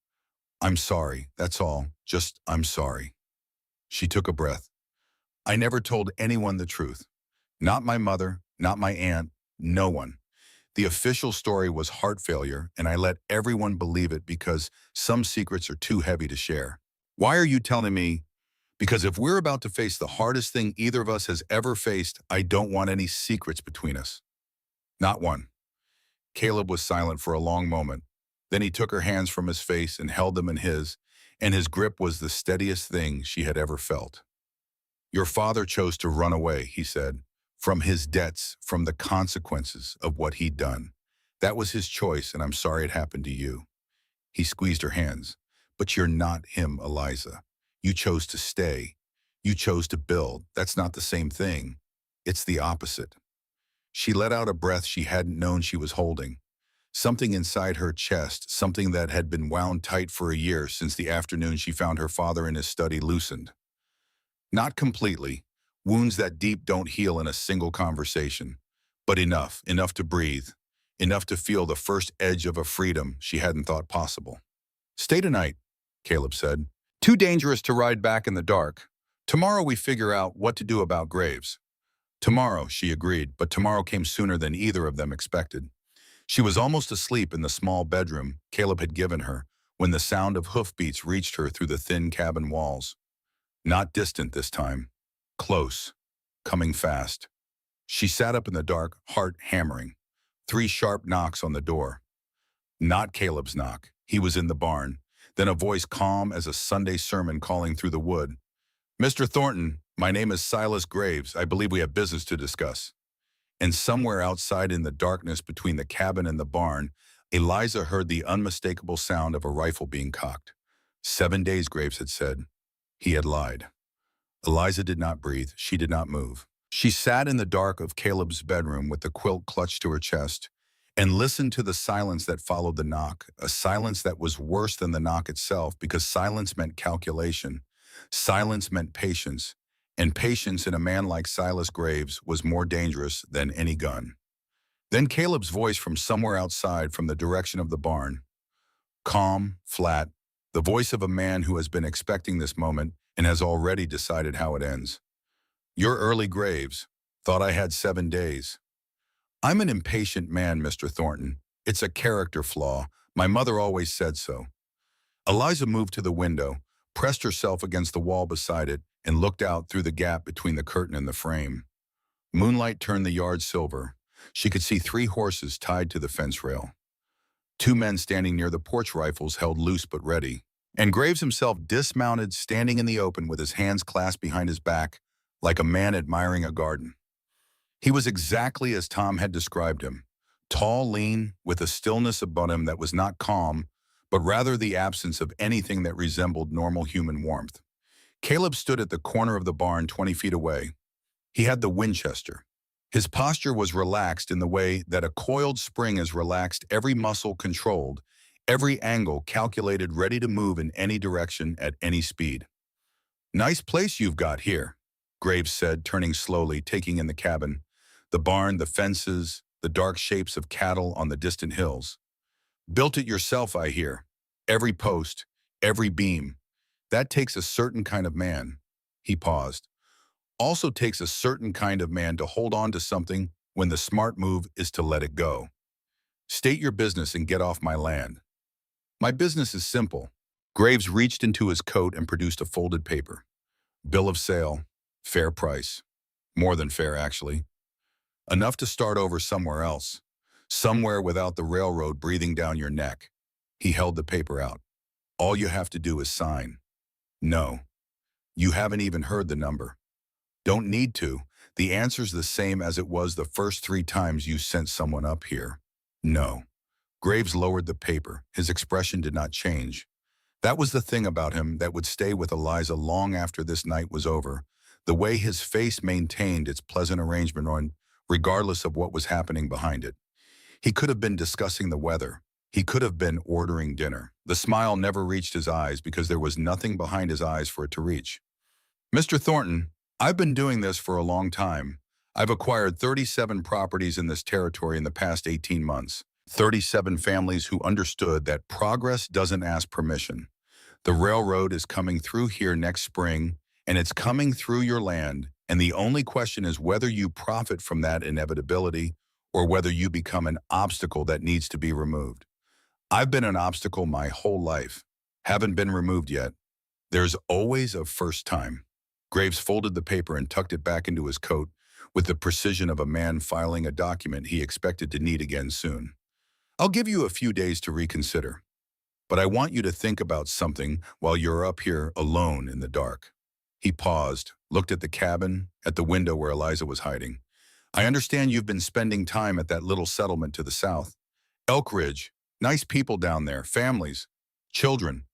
"I'm sorry, that's all. Just, I'm sorry." She took a breath. "I never told anyone the truth. Not my mother, not my aunt, no one. The official story was heart failure, and I let everyone believe it because some secrets are too heavy to share." "Why are you telling me?" "Because if we're about to face the hardest thing either of us has ever faced, I don't want any secrets between us." "Not one." Caleb was silent for a long moment. Then he took her hands from his face and held them in his, and his grip was the steadiest thing she had ever felt. "Your father chose to run away," he said, "from his debts, from the consequences of what he'd done. That was his choice, and I'm sorry it happened to you." He squeezed her hands. "But you're not him, Eliza. You chose to stay. You chose to build. That's not the same thing. It's the opposite." She let out a breath she hadn't known she was holding. Something inside her chest, something that had been wound tight for a year since the afternoon she found her father in his study, loosened. Not completely. Wounds that deep don't heal in a single conversation. But enough to breathe. Enough to feel the first edge of a freedom she hadn't thought possible. "Stay tonight," Caleb said. "Too dangerous to ride back in the dark. Tomorrow we figure out what to do about Graves." Tomorrow, she agreed, but tomorrow came sooner than either of them expected. She was almost asleep in the small bedroom Caleb had given her when the sound of hoofbeats reached her through the thin cabin walls. Not distant this time. Close. Coming fast. She sat up in the dark, heart hammering. 3 sharp knocks on the door. Not Caleb's knock. He was in the barn. Then a voice calm as a Sunday sermon calling through the wood. "Mr. Thornton, my name is Silas Graves. I believe we have business to discuss." And somewhere outside in the darkness between the cabin and the barn, Eliza heard the unmistakable sound of a rifle being cocked. 7 days, Graves had said. He had lied. Eliza did not breathe. She did not move. She sat in the dark of Caleb's bedroom with the quilt clutched to her chest and listened to the silence that followed the knock, a silence that was worse than the knock itself because silence meant calculation. Silence meant patience, and patience in a man like Silas Graves was more dangerous than any gun. Then Caleb's voice from somewhere outside, from the direction of the barn. Calm, flat, the voice of a man who has been expecting this moment and has already decided how it ends. "You're early, Graves. Thought I had 7 days. I'm an impatient man, Mr. Thornton. It's a character flaw. My mother always said so." Eliza moved to the window, pressed herself against the wall beside it, and looked out through the gap between the curtain and the frame. Moonlight turned the yard silver. She could see 3 horses tied to the fence rail. 2 men standing near the porch, rifles held loose but ready. And Graves himself dismounted, standing in the open with his hands clasped behind his back, like a man admiring a garden. He was exactly as Tom had described him. Tall, lean, with a stillness about him that was not calm, but rather the absence of anything that resembled normal human warmth. Caleb stood at the corner of the barn 20 feet away. He had the Winchester. His posture was relaxed in the way that a coiled spring is relaxed, every muscle controlled, every angle calculated, ready to move in any direction at any speed. "Nice place you've got here," Graves said, turning slowly, taking in the cabin, the barn, the fences, the dark shapes of cattle on the distant hills. "Built it yourself, I hear. Every post, every beam. That takes a certain kind of man." He paused. "Also takes a certain kind of man to hold on to something when the smart move is to let it go. State your business and get off my land." "My business is simple." Graves reached into his coat and produced a folded paper. "Bill of sale. Fair price. More than fair, actually. Enough to start over somewhere else. Somewhere without the railroad breathing down your neck." He held the paper out. "All you have to do is sign." "No. You haven't even heard the number." "Don't need to. The answer's the same as it was the first 3 times you sent someone up here." "No." Graves lowered the paper. His expression did not change. That was the thing about him that would stay with Eliza long after this night was over, the way his face maintained its pleasant arrangement regardless of what was happening behind it. He could have been discussing the weather. He could have been ordering dinner. The smile never reached his eyes because there was nothing behind his eyes for it to reach. Mr. Thornton, I've been doing this for a long time. I've acquired 37 properties in this territory in the past 18 months. 37 families who understood that progress doesn't ask permission. The railroad is coming through here next spring, and it's coming through your land, and the only question is whether you profit from that inevitability or whether you become an obstacle that needs to be removed. I've been an obstacle my whole life. Haven't been removed yet. There's always a first time. Graves folded the paper and tucked it back into his coat with the precision of a man filing a document he expected to need again soon. I'll give you a few days to reconsider, but I want you to think about something while you're up here alone in the dark. He paused, looked at the cabin, at the window where Eliza was hiding. I understand you've been spending time at that little settlement to the south. Elk Ridge, nice people down there, families, children.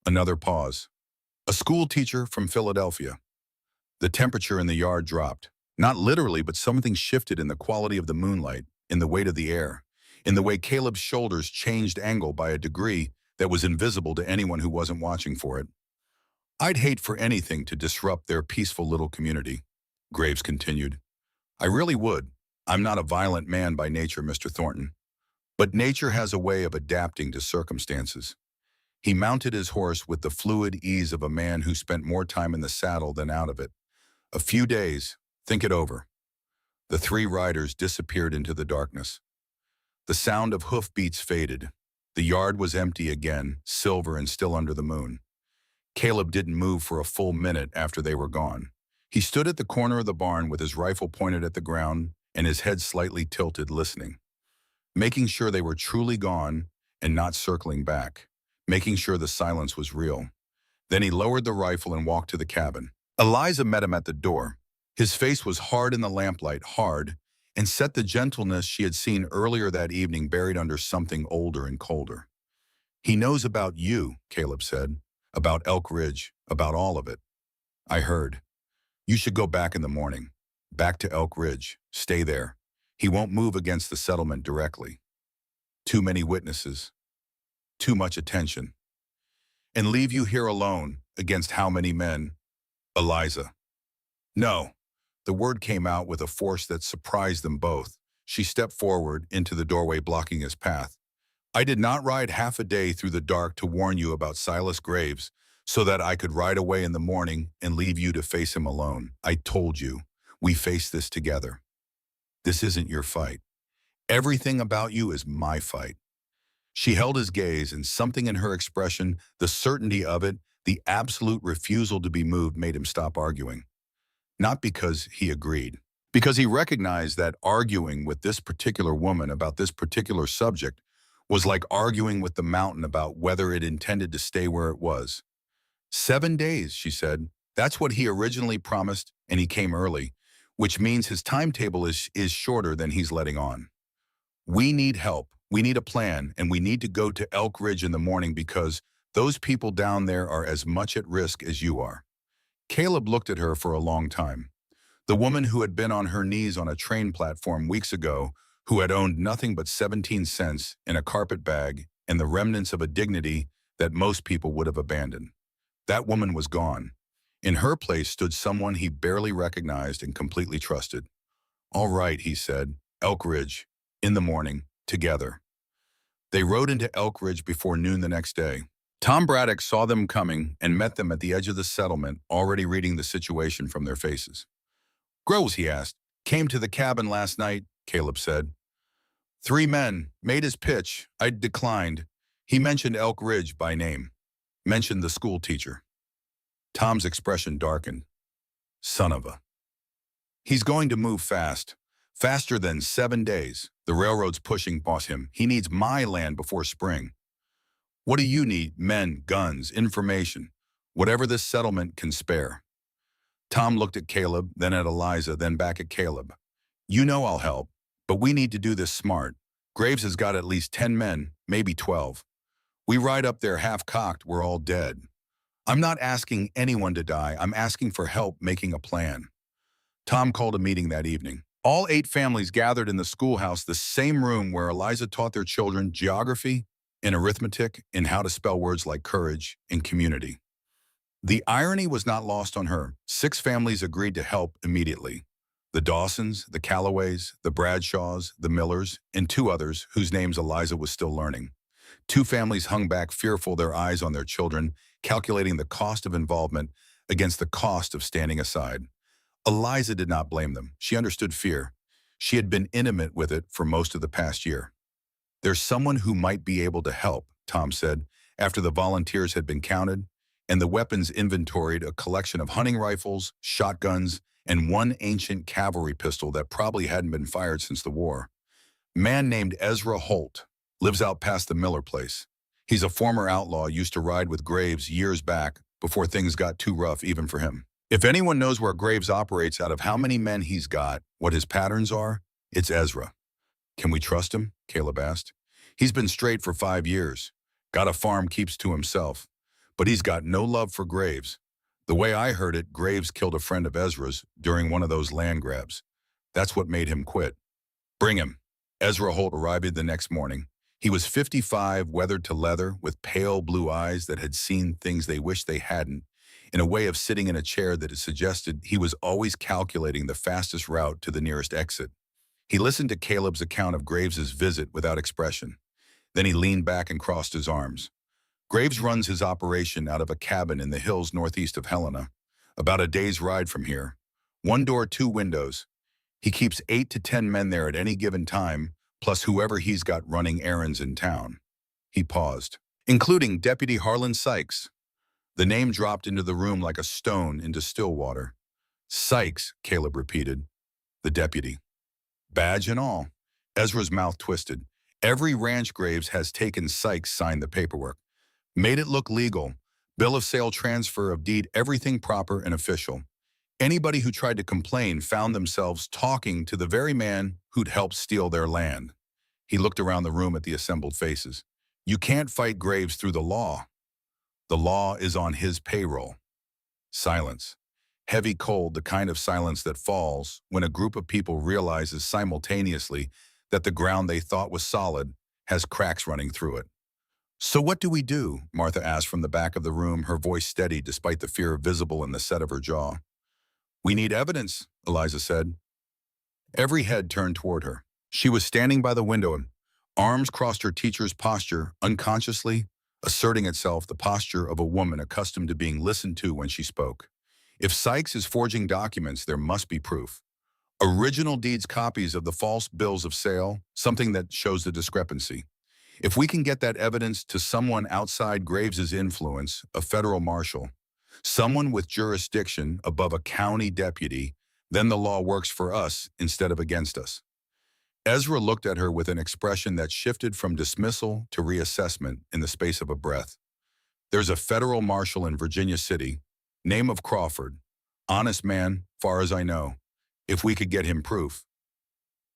Another pause. A school teacher from Philadelphia. The temperature in the yard dropped. Not literally, but something shifted in the quality of the moonlight, in the weight of the air, in the way Caleb's shoulders changed angle by a degree that was invisible to anyone who wasn't watching for it. I'd hate for anything to disrupt their peaceful little community, Graves continued. I really would. I'm not a violent man by nature, Mr. Thornton. But nature has a way of adapting to circumstances. He mounted his horse with the fluid ease of a man who spent more time in the saddle than out of it. A few days, think it over. The three riders disappeared into the darkness. The sound of hoofbeats faded. The yard was empty again, silver and still under the moon. Caleb didn't move for a full minute after they were gone. He stood at the corner of the barn with his rifle pointed at the ground and his head slightly tilted, listening, making sure they were truly gone and not circling back, making sure the silence was real. Then he lowered the rifle and walked to the cabin. Eliza met him at the door. His face was hard in the lamplight, hard, and set the gentleness she had seen earlier that evening buried under something older and colder. He knows about you, Caleb said, about Elk Ridge, about all of it. I heard. You should go back in the morning. Back to Elk Ridge. Stay there. He won't move against the settlement directly. Too many witnesses. Too much attention. And leave you here alone against how many men? Eliza. No. The word came out with a force that surprised them both. She stepped forward into the doorway blocking his path. I did not ride half a day through the dark to warn you about Silas Graves so that I could ride away in the morning and leave you to face him alone. I told you, we face this together. This isn't your fight. Everything about you is my fight. She held his gaze, and something in her expression, the certainty of it, the absolute refusal to be moved, made him stop arguing. Not because he agreed, because he recognized that arguing with this particular woman about this particular subject was like arguing with the mountain about whether it intended to stay where it was. 7 days, she said. That's what he originally promised, and he came early, which means his timetable is shorter than he's letting on. We need help. We need a plan, and we need to go to Elk Ridge in the morning because those people down there are as much at risk as you are. Caleb looked at her for a long time. The woman who had been on her knees on a train platform weeks ago, who had owned nothing but 17 cents in a carpet bag and the remnants of a dignity that most people would have abandoned. That woman was gone. In her place stood someone he barely recognized and completely trusted. All right, he said, Elk Ridge, in the morning, together. They rode into Elk Ridge before noon the next day. Tom Braddock saw them coming and met them at the edge of the settlement, already reading the situation from their faces. Groves, he asked, came to the cabin last night, Caleb said. 3 men, made his pitch. I declined. He mentioned Elk Ridge by name. Mentioned the school teacher. Tom's expression darkened. Son of a. He's going to move fast. Faster than 7 days. The railroad's pushing boss him. He needs my land before spring. What do you need? Men, guns, information. Whatever this settlement can spare. Tom looked at Caleb, then at Eliza, then back at Caleb. You know I'll help, but we need to do this smart. Graves has got at least 10 men, maybe 12. We ride up there half-cocked, we're all dead. I'm not asking anyone to die. I'm asking for help making a plan. Tom called a meeting that evening. All 8 families gathered in the schoolhouse, the same room where Eliza taught their children geography and arithmetic and how to spell words like courage and community. The irony was not lost on her. 6 families agreed to help immediately. The Dawsons, the Callaways, the Bradshaws, the Millers, and 2 others whose names Eliza was still learning. 2 families hung back fearful, their eyes on their children, calculating the cost of involvement against the cost of standing aside. Eliza did not blame them. She understood fear. She had been intimate with it for most of the past year. "There's someone who might be able to help," Tom said, after the volunteers had been counted, and the weapons inventoried, a collection of hunting rifles, shotguns, and one ancient cavalry pistol that probably hadn't been fired since the war. "Man named Ezra Holt lives out past the Miller place. He's a former outlaw, used to ride with Graves years back before things got too rough even for him. If anyone knows where Graves operates out of, how many men he's got, what his patterns are, it's Ezra." "Can we trust him?" Caleb asked. "He's been straight for 5 years. Got a farm, keeps to himself. But he's got no love for Graves. The way I heard it, Graves killed a friend of Ezra's during one of those land grabs. That's what made him quit." "Bring him." Ezra Holt arrived the next morning. He was 55, weathered to leather, with pale blue eyes that had seen things they wished they hadn't, in a way of sitting in a chair that had suggested he was always calculating the fastest route to the nearest exit. He listened to Caleb's account of Graves's visit without expression. Then he leaned back and crossed his arms. "Graves runs his operation out of a cabin in the hills northeast of Helena, about a day's ride from here. 1 door, 2 windows. He keeps 8 to 10 men there at any given time, plus whoever he's got running errands in town." He paused. "Including Deputy Harlan Sykes." The name dropped into the room like a stone into still water. "Sykes," Caleb repeated. "The deputy. Badge and all." Ezra's mouth twisted. "Every ranch Graves has taken, Sykes signed the paperwork. Made it look legal. Bill of sale, transfer of deed, everything proper and official. Anybody who tried to complain found themselves talking to the very man who'd helped steal their land." He looked around the room at the assembled faces. "You can't fight Graves through the law. The law is on his payroll." Silence. Heavy, cold, the kind of silence that falls when a group of people realizes simultaneously that the ground they thought was solid has cracks running through it. "So what do we do?" Martha asked from the back of the room, her voice steady despite the fear visible in the set of her jaw. "We need evidence," Eliza said. Every head turned toward her. She was standing by the window, arms crossed, her teacher's posture, unconsciously asserting itself, the posture of a woman accustomed to being listened to when she spoke. "If Sykes is forging documents, there must be proof. Original deeds, copies of the false bills of sale, something that shows the discrepancy. If we can get that evidence to someone outside Graves's influence, a federal marshal, someone with jurisdiction above a county deputy, then the law works for us instead of against us." Ezra looked at her with an expression that shifted from dismissal to reassessment in the space of a breath. "There's a federal marshal in Virginia City, name of Crawford. Honest man, far as I know. If we could get him proof."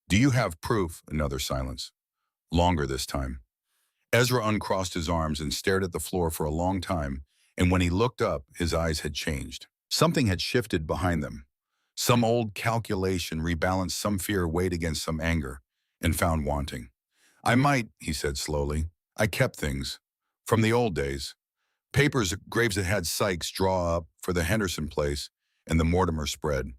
"Do you have proof?" Another silence. Longer this time. Ezra uncrossed his arms and stared at the floor for a long time, and when he looked up, his eyes had changed. Something had shifted behind them. Some old calculation rebalanced, some fear weighed against some anger, and found wanting. "I might," he said slowly. "I kept things. From the old days. Papers Graves had Sykes draw up for the Henderson place and the Mortimer spread.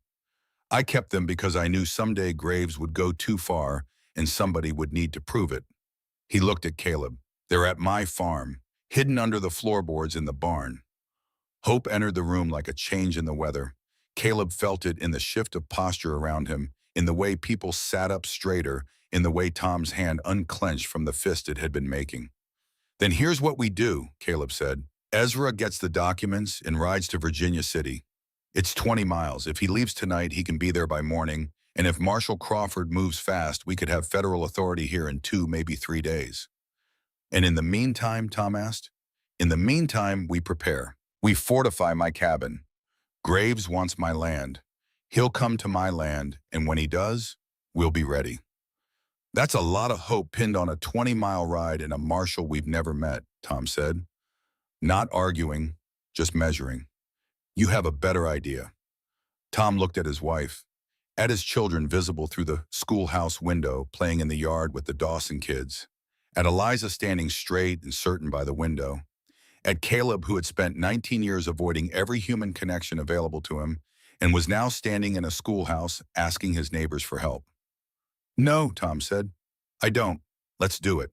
I kept them because I knew someday Graves would go too far and somebody would need to prove it." He looked at Caleb. "They're at my farm, hidden under the floorboards in the barn." Hope entered the room like a change in the weather. Caleb felt it in the shift of posture around him, in the way people sat up straighter, in the way Tom's hand unclenched from the fist it had been making. "Then here's what we do," Caleb said. "Ezra gets the documents and rides to Virginia City. It's 20 miles. If he leaves tonight, he can be there by morning, and if Marshal Crawford moves fast, we could have federal authority here in 2, maybe 3 days." "And in the meantime," Tom asked. "In the meantime, we prepare. We fortify my cabin. Graves wants my land. He'll come to my land, and when he does, we'll be ready." "That's a lot of hope pinned on a 20-mile ride in a marshal we've never met," Tom said. Not arguing, just measuring. "You have a better idea." Tom looked at his wife. At his children visible through the schoolhouse window playing in the yard with the Dawson kids. At Eliza standing straight and certain by the window. At Caleb, who had spent 19 years avoiding every human connection available to him and was now standing in a schoolhouse asking his neighbors for help. "No," Tom said. "I don't. Let's do it."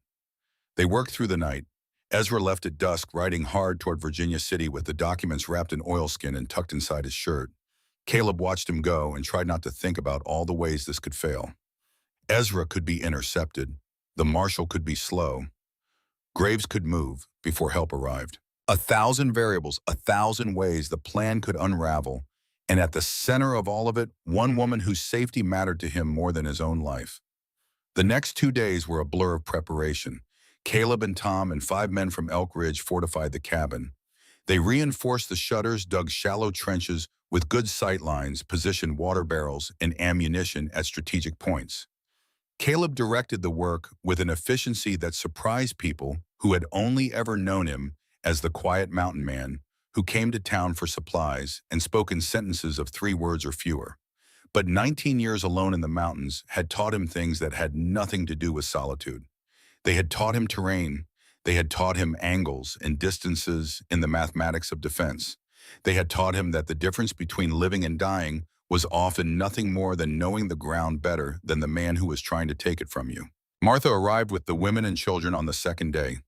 They worked through the night. Ezra left at dusk, riding hard toward Virginia City with the documents wrapped in oilskin and tucked inside his shirt. Caleb watched him go and tried not to think about all the ways this could fail. Ezra could be intercepted. The marshal could be slow. Graves could move before help arrived. 1,000 variables, 1,000 ways the plan could unravel. And at the center of all of it, one woman whose safety mattered to him more than his own life. The next 2 days were a blur of preparation. Caleb and Tom and 5 men from Elk Ridge fortified the cabin. They reinforced the shutters, dug shallow trenches with good sight lines, positioned water barrels and ammunition at strategic points. Caleb directed the work with an efficiency that surprised people who had only ever known him as the quiet mountain man who came to town for supplies and spoke in sentences of 3 words or fewer. But 19 years alone in the mountains had taught him things that had nothing to do with solitude. They had taught him terrain. They had taught him angles and distances in the mathematics of defense. They had taught him that the difference between living and dying was often nothing more than knowing the ground better than the man who was trying to take it from you. Martha arrived with the women and children on the second day.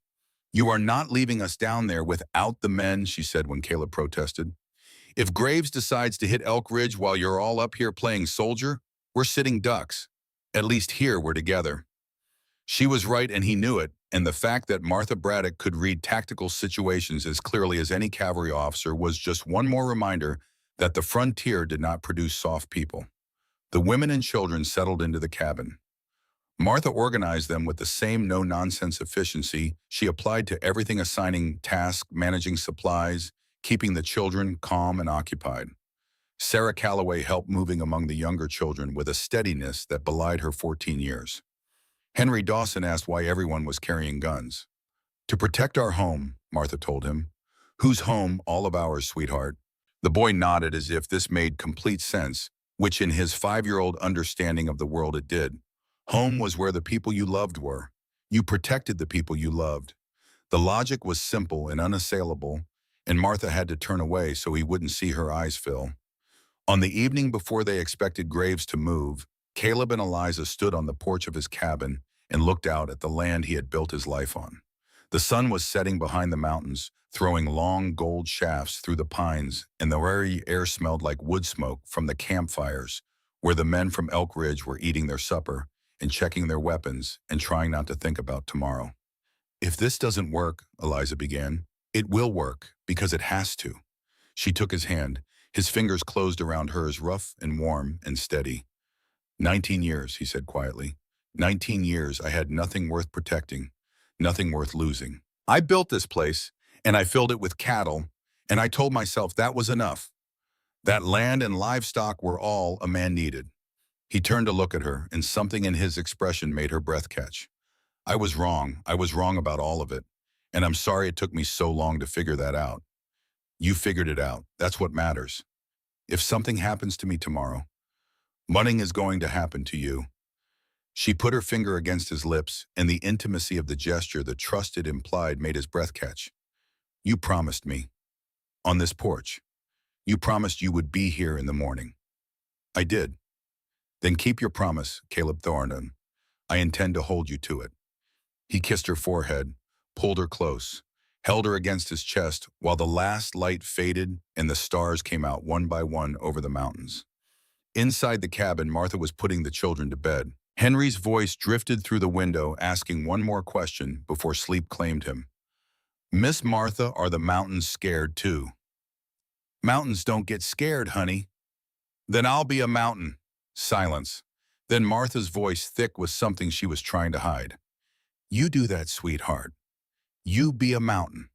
"You are not leaving us down there without the men," she said when Caleb protested. "If Graves decides to hit Elk Ridge while you're all up here playing soldier, we're sitting ducks. At least here we're together." She was right and he knew it, and the fact that Martha Braddock could read tactical situations as clearly as any cavalry officer was just one more reminder that the frontier did not produce soft people. The women and children settled into the cabin. Martha organized them with the same no-nonsense efficiency she applied to everything, assigning tasks, managing supplies, keeping the children calm and occupied. Sarah Calloway helped moving among the younger children with a steadiness that belied her 14 years. Henry Dawson asked why everyone was carrying guns. "To protect our home," Martha told him. "Whose home? All of ours, sweetheart." The boy nodded as if this made complete sense, which in his 5-year-old understanding of the world it did. Home was where the people you loved were. You protected the people you loved. The logic was simple and unassailable, and Martha had to turn away so he wouldn't see her eyes fill. On the evening before they expected Graves to move, Caleb and Eliza stood on the porch of his cabin and looked out at the land he had built his life on. The sun was setting behind the mountains, throwing long gold shafts through the pines, and the very air smelled like wood smoke from the campfires, where the men from Elk Ridge were eating their supper and checking their weapons and trying not to think about tomorrow. "If this doesn't work," Eliza began, "it will work, because it has to." She took his hand. His fingers closed around hers, rough and warm and steady. 19 years, he said quietly. 19 years I had nothing worth protecting, nothing worth losing. I built this place, and I filled it with cattle, and I told myself that was enough. That land and livestock were all a man needed. He turned to look at her, and something in his expression made her breath catch. "I was wrong. I was wrong about all of it, and I'm sorry it took me so long to figure that out. You figured it out. That's what matters. If something happens to me tomorrow, nothing is going to happen to you." She put her finger against his lips, and the intimacy of the gesture, the trust it implied, made his breath catch. "You promised me. On this porch. You promised you would be here in the morning." "I did." "Then keep your promise, Caleb Thornton. I intend to hold you to it." He kissed her forehead, pulled her close, held her against his chest while the last light faded and the stars came out one by one over the mountains. Inside the cabin, Martha was putting the children to bed. Henry's voice drifted through the window, asking one more question before sleep claimed him. "Miss Martha, are the mountains scared too?" "Mountains don't get scared, honey." "Then I'll be a mountain." Silence. Then Martha's voice, thick with something she was trying to hide. "You do that, sweetheart. You be a mountain."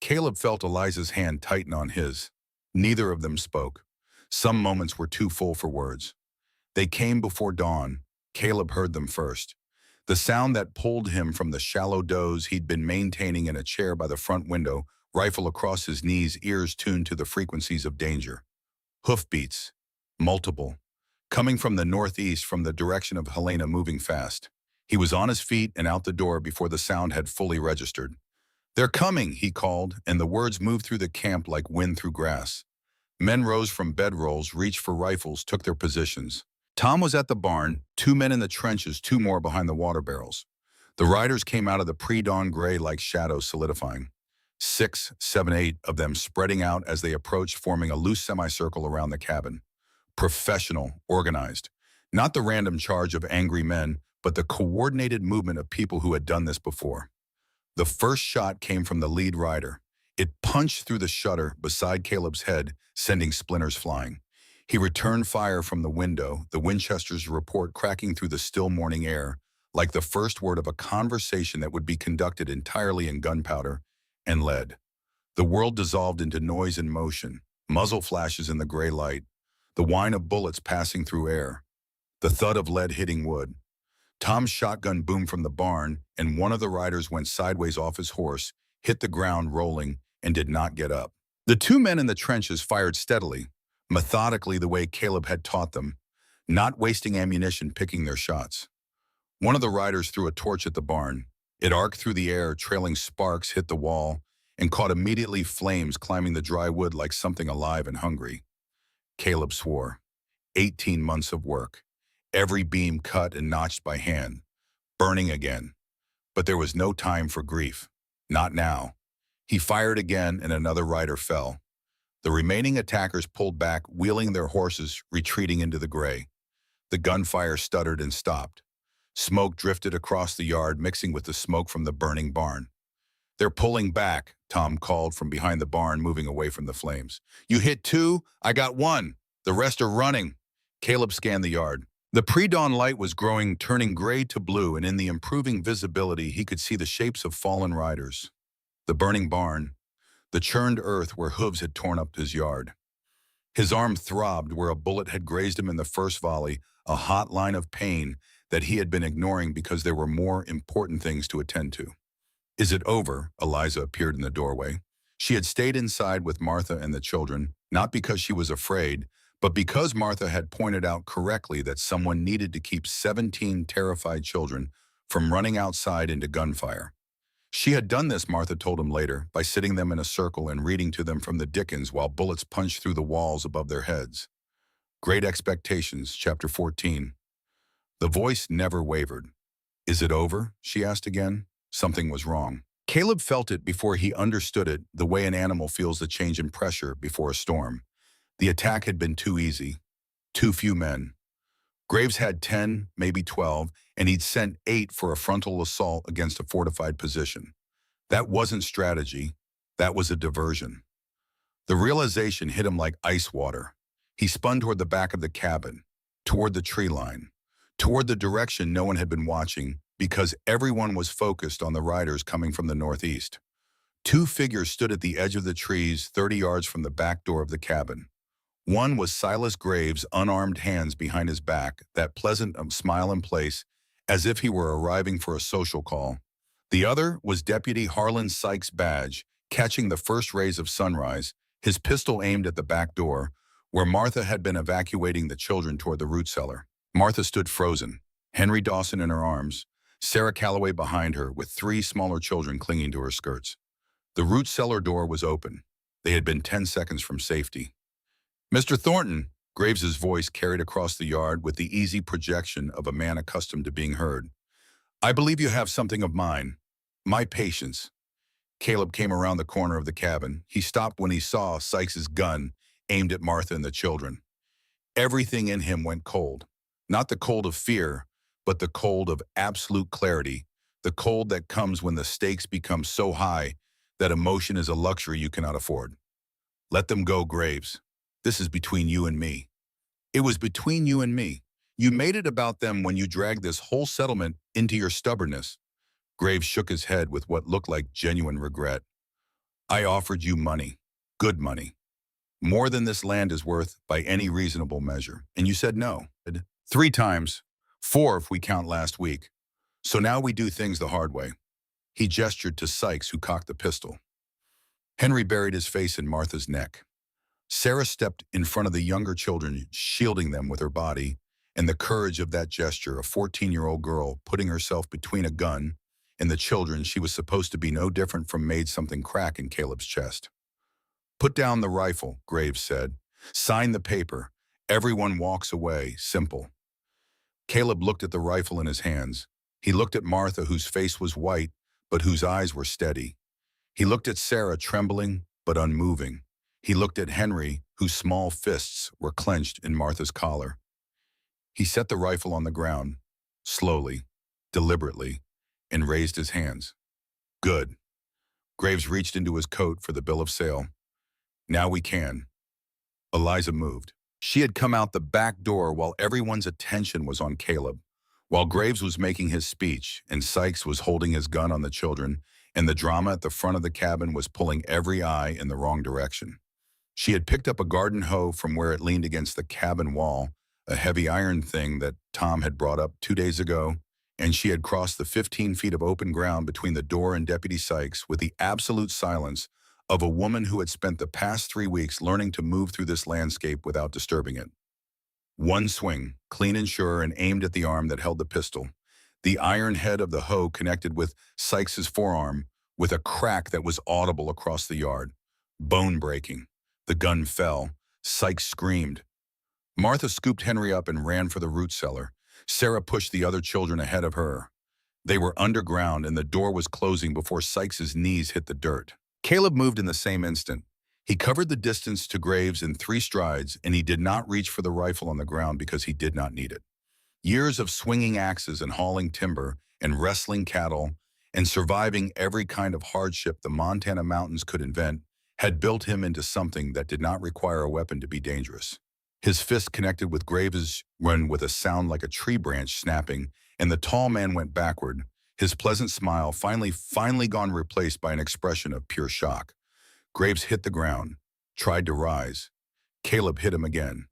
Caleb felt Eliza's hand tighten on his. Neither of them spoke. Some moments were too full for words. They came before dawn. Caleb heard them first. The sound that pulled him from the shallow doze he'd been maintaining in a chair by the front window, rifle across his knees, ears tuned to the frequencies of danger. Hoofbeats. Multiple. coming from the northeast from the direction of Helena, moving fast. He was on his feet and out the door before the sound had fully registered. "They're coming," he called, and the words moved through the camp like wind through grass. Men rose from bedrolls, reached for rifles, took their positions. Tom was at the barn, 2 men in the trenches, 2 more behind the water barrels. The riders came out of the pre-dawn gray like shadows solidifying. 6, 7, 8 of them spreading out as they approached, forming a loose semicircle around the cabin. Professional, organized. Not the random charge of angry men, but the coordinated movement of people who had done this before. The first shot came from the lead rider. It punched through the shutter beside Caleb's head, sending splinters flying. He returned fire from the window, the Winchester's report cracking through the still morning air, like the first word of a conversation that would be conducted entirely in gunpowder and lead. The world dissolved into noise and motion, muzzle flashes in the gray light, the whine of bullets passing through air, the thud of lead hitting wood. Tom's shotgun boomed from the barn, and one of the riders went sideways off his horse, hit the ground rolling, and did not get up. The 2 men in the trenches fired steadily, methodically the way Caleb had taught them, not wasting ammunition picking their shots. One of the riders threw a torch at the barn. It arced through the air, trailing sparks hit the wall, and caught immediately flames climbing the dry wood like something alive and hungry. Caleb swore. 18 months of work. Every beam cut and notched by hand. Burning again. But there was no time for grief. Not now. He fired again and another rider fell. The remaining attackers pulled back, wheeling their horses, retreating into the gray. The gunfire stuttered and stopped. Smoke drifted across the yard, mixing with the smoke from the burning barn. "They're pulling back," Tom called from behind the barn, moving away from the flames. "You hit 2, I got 1. The rest are running." Caleb scanned the yard. The pre-dawn light was growing, turning gray to blue, and in the improving visibility, he could see the shapes of fallen riders. The burning barn, the churned earth where hooves had torn up his yard. His arm throbbed where a bullet had grazed him in the first volley, a hot line of pain that he had been ignoring because there were more important things to attend to. "Is it over?" Eliza appeared in the doorway. She had stayed inside with Martha and the children, not because she was afraid, but because Martha had pointed out correctly that someone needed to keep 17 terrified children from running outside into gunfire. She had done this, Martha told him later, by sitting them in a circle and reading to them from the Dickens while bullets punched through the walls above their heads. Great Expectations, Chapter 14. The voice never wavered. "Is it over?" she asked again. Something was wrong. Caleb felt it before he understood it, the way an animal feels the change in pressure before a storm. The attack had been too easy. Too few men. Graves had 10, maybe 12, and he'd sent 8 for a frontal assault against a fortified position. That wasn't strategy. That was a diversion. The realization hit him like ice water. He spun toward the back of the cabin, toward the tree line, toward the direction no one had been watching, because everyone was focused on the riders coming from the northeast. 2 figures stood at the edge of the trees 30 yards from the back door of the cabin. One was Silas Graves' unarmed hands behind his back, that pleasant smile in place, as if he were arriving for a social call. The other was Deputy Harlan Sykes' badge, catching the first rays of sunrise, his pistol aimed at the back door, where Martha had been evacuating the children toward the root cellar. Martha stood frozen, Henry Dawson in her arms, Sarah Calloway behind her, with 3 smaller children clinging to her skirts. The root cellar door was open. They had been 10 seconds from safety. "Mr. Thornton," Graves's voice carried across the yard with the easy projection of a man accustomed to being heard. "I believe you have something of mine. My patience." Caleb came around the corner of the cabin. He stopped when he saw Sykes's gun aimed at Martha and the children. Everything in him went cold. Not the cold of fear, but the cold of absolute clarity, the cold that comes when the stakes become so high that emotion is a luxury you cannot afford. "Let them go, Graves. This is between you and me." It was between you and me. You made it about them when you dragged this whole settlement into your stubbornness. Graves shook his head with what looked like genuine regret. "I offered you money. Good money. More than this land is worth by any reasonable measure. And you said no. 3 times. 4 if we count last week. So now we do things the hard way." He gestured to Sykes, who cocked the pistol. Henry buried his face in Martha's neck. Sarah stepped in front of the younger children, shielding them with her body, and the courage of that gesture, a 14-year-old girl putting herself between a gun and the children she was supposed to be no different from, made something crack in Caleb's chest. "Put down the rifle," Graves said. "Sign the paper. Everyone walks away. Simple." Caleb looked at the rifle in his hands. He looked at Martha, whose face was white, but whose eyes were steady. He looked at Sarah, trembling but unmoving. He looked at Henry, whose small fists were clenched in Martha's collar. He set the rifle on the ground, slowly, deliberately, and raised his hands. "Good." Graves reached into his coat for the bill of sale. "Now we can." Eliza moved. She had come out the back door while everyone's attention was on Caleb. While Graves was making his speech and Sykes was holding his gun on the children, and the drama at the front of the cabin was pulling every eye in the wrong direction. She had picked up a garden hoe from where it leaned against the cabin wall, a heavy iron thing that Tom had brought up 2 days ago, and she had crossed the 15 feet of open ground between the door and Deputy Sykes with the absolute silence of a woman who had spent the past 3 weeks learning to move through this landscape without disturbing it. One swing, clean and sure, and aimed at the arm that held the pistol. The iron head of the hoe connected with Sykes's forearm with a crack that was audible across the yard. Bone-breaking. The gun fell. Sykes screamed. Martha scooped Henry up and ran for the root cellar. Sarah pushed the other children ahead of her. They were underground and the door was closing before Sykes's knees hit the dirt. Caleb moved in the same instant. He covered the distance to Graves in 3 strides, and he did not reach for the rifle on the ground because he did not need it. Years of swinging axes and hauling timber and wrestling cattle and surviving every kind of hardship the Montana mountains could invent had built him into something that did not require a weapon to be dangerous. His fist connected with Graves' when with a sound like a tree branch snapping, and the tall man went backward, his pleasant smile finally gone, replaced by an expression of pure shock. Graves hit the ground, tried to rise. Caleb hit him again.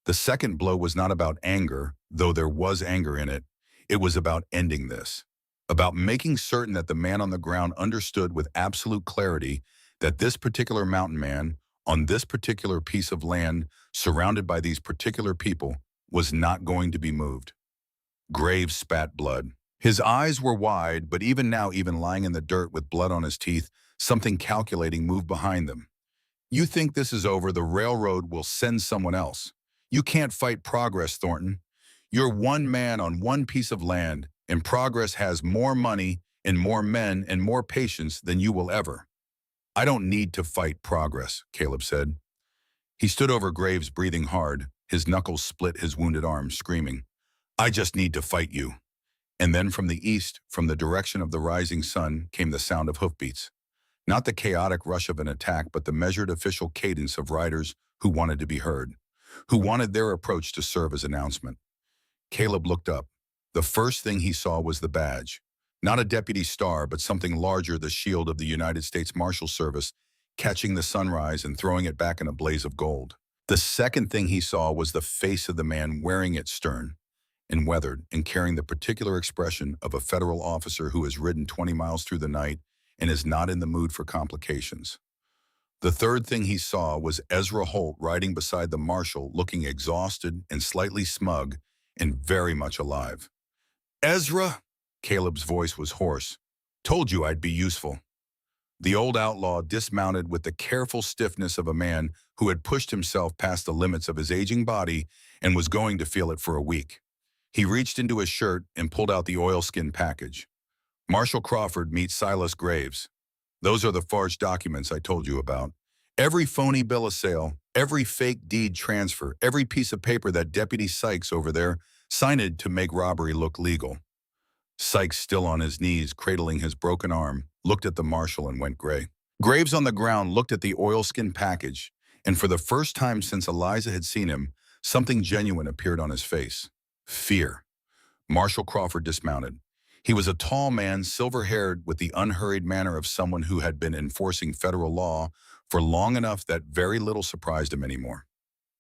The second blow was not about anger, though there was anger in it. It was about ending this, about making certain that the man on the ground understood with absolute clarity that this particular mountain man, on this particular piece of land, surrounded by these particular people, was not going to be moved. Graves spat blood. His eyes were wide, but even now, even lying in the dirt with blood on his teeth, something calculating moved behind them. "You think this is over, the railroad will send someone else. You can't fight progress, Thornton. You're one man on one piece of land, and progress has more money and more men and more patience than you will ever." "I don't need to fight progress," Caleb said. He stood over Graves, breathing hard, his knuckles split his wounded arm, screaming, "I just need to fight you." And then from the east, from the direction of the rising sun, came the sound of hoofbeats. Not the chaotic rush of an attack, but the measured official cadence of riders who wanted to be heard, who wanted their approach to serve as announcement. Caleb looked up. The first thing he saw was the badge. Not a deputy star, but something larger, the shield of the United States Marshal Service, catching the sunrise and throwing it back in a blaze of gold. The second thing he saw was the face of the man wearing it, stern and weathered and carrying the particular expression of a federal officer who has ridden 20 miles through the night and is not in the mood for complications. The third thing he saw was Ezra Holt riding beside the marshal, looking exhausted and slightly smug and very much alive. "Ezra," Caleb's voice was hoarse, "told you I'd be useful." The old outlaw dismounted with the careful stiffness of a man who had pushed himself past the limits of his aging body and was going to feel it for a week. He reached into his shirt and pulled out the oilskin package. "Marshal Crawford meets Silas Graves. Those are the forged documents I told you about. Every phony bill of sale, every fake deed transfer, every piece of paper that Deputy Sykes over there signed to make robbery look legal." Sykes, still on his knees, cradling his broken arm, looked at the marshal and went gray. Graves on the ground looked at the oilskin package, and for the first time since Eliza had seen him, something genuine appeared on his face. Fear. Marshal Crawford dismounted. He was a tall man, silver-haired, with the unhurried manner of someone who had been enforcing federal law for long enough that very little surprised him anymore.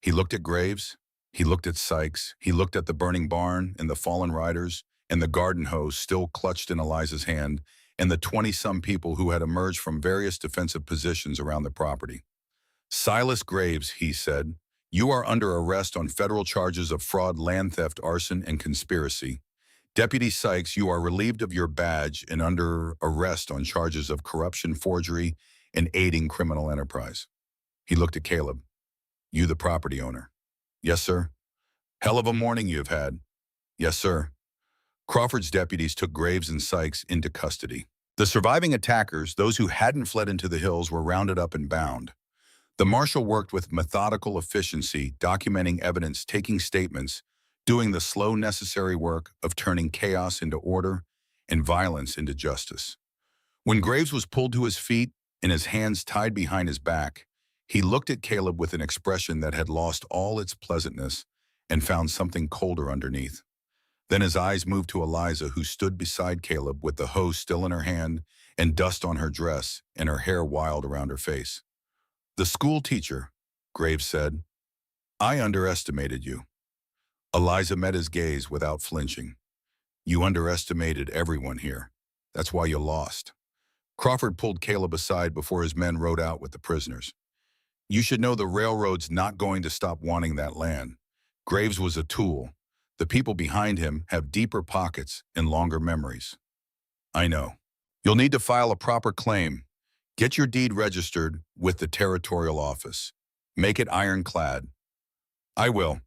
He looked at Graves, he looked at Sykes, he looked at the burning barn and the fallen riders, and the garden hose still clutched in Eliza's hand, and the 20-some people who had emerged from various defensive positions around the property. Silas Graves, he said, you are under arrest on federal charges of fraud, land theft, arson, and conspiracy. Deputy Sykes, you are relieved of your badge and under arrest on charges of corruption, forgery, and aiding criminal enterprise. He looked at Caleb. You the property owner? Yes, sir. Hell of a morning you've had. Yes, sir. Crawford's deputies took Graves and Sykes into custody. The surviving attackers, those who hadn't fled into the hills, were rounded up and bound. The marshal worked with methodical efficiency, documenting evidence, taking statements, doing the slow, necessary work of turning chaos into order and violence into justice. When Graves was pulled to his feet and his hands tied behind his back, he looked at Caleb with an expression that had lost all its pleasantness and found something colder underneath. Then his eyes moved to Eliza, who stood beside Caleb with the hoe still in her hand and dust on her dress and her hair wild around her face. The school teacher, Graves said, I underestimated you. Eliza met his gaze without flinching. You underestimated everyone here. That's why you lost. Crawford pulled Caleb aside before his men rode out with the prisoners. You should know the railroad's not going to stop wanting that land. Graves was a tool. The people behind him have deeper pockets and longer memories. I know. You'll need to file a proper claim. Get your deed registered with the territorial office. Make it ironclad. I will.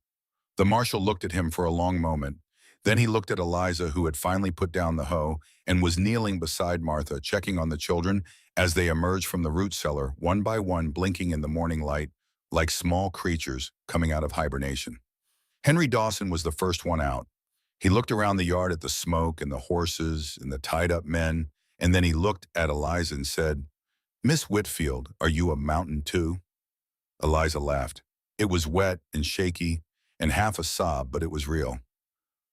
The marshal looked at him for a long moment. Then he looked at Eliza, who had finally put down the hoe and was kneeling beside Martha, checking on the children as they emerged from the root cellar, one by one, blinking in the morning light like small creatures coming out of hibernation. Henry Dawson was the first one out. He looked around the yard at the smoke and the horses and the tied-up men, and then he looked at Eliza and said, Miss Whitfield, are you a mountain too? Eliza laughed. It was wet and shaky and half a sob, but it was real.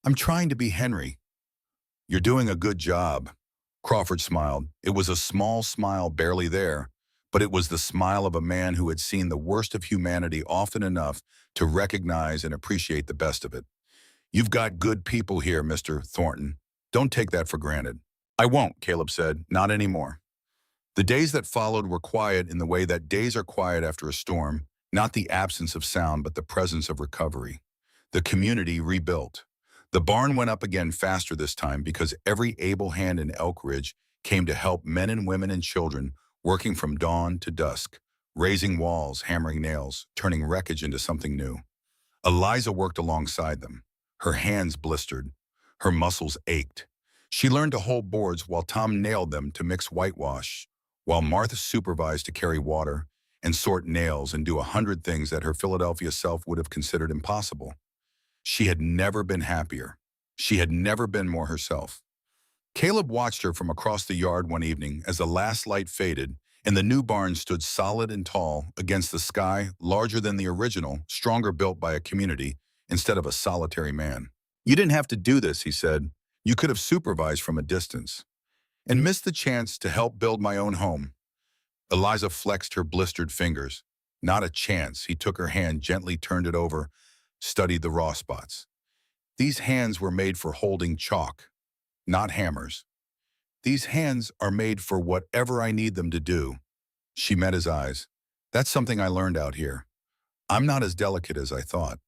I'm trying to be Henry. You're doing a good job. Crawford smiled. It was a small smile, barely there, but it was the smile of a man who had seen the worst of humanity often enough to recognize and appreciate the best of it. You've got good people here, Mr. Thornton. Don't take that for granted. I won't, Caleb said. Not anymore. The days that followed were quiet in the way that days are quiet after a storm, not the absence of sound, but the presence of recovery. The community rebuilt. The barn went up again faster this time because every able hand in Elk Ridge came to help, men and women and children working from dawn to dusk, raising walls, hammering nails, turning wreckage into something new. Eliza worked alongside them. Her hands blistered. Her muscles ached. She learned to hold boards while Tom nailed them to mix whitewash, while Martha supervised to carry water and sort nails and do 100 things that her Philadelphia self would have considered impossible. She had never been happier. She had never been more herself. Caleb watched her from across the yard one evening as the last light faded and the new barn stood solid and tall against the sky, larger than the original, stronger, built by a community instead of a solitary man. You didn't have to do this, he said. You could have supervised from a distance and missed the chance to help build my own home. Eliza flexed her blistered fingers. Not a chance. He took her hand, gently turned it over, studied the raw spots. These hands were made for holding chalk, not hammers. These hands are made for whatever I need them to do. She met his eyes. That's something I learned out here. I'm not as delicate as I thought.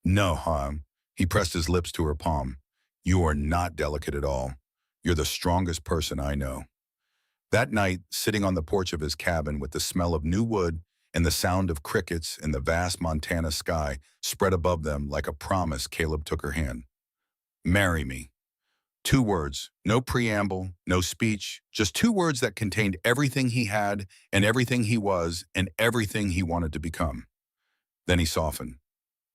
No, hon. He pressed his lips to her palm. You are not delicate at all. You're the strongest person I know. That night, sitting on the porch of his cabin with the smell of new wood and the sound of crickets and the vast Montana sky spread above them like a promise, Caleb took her hand. Marry me. 2 words, no preamble, no speech, just 2 words that contained everything he had and everything he was and everything he wanted to become. Then he softened.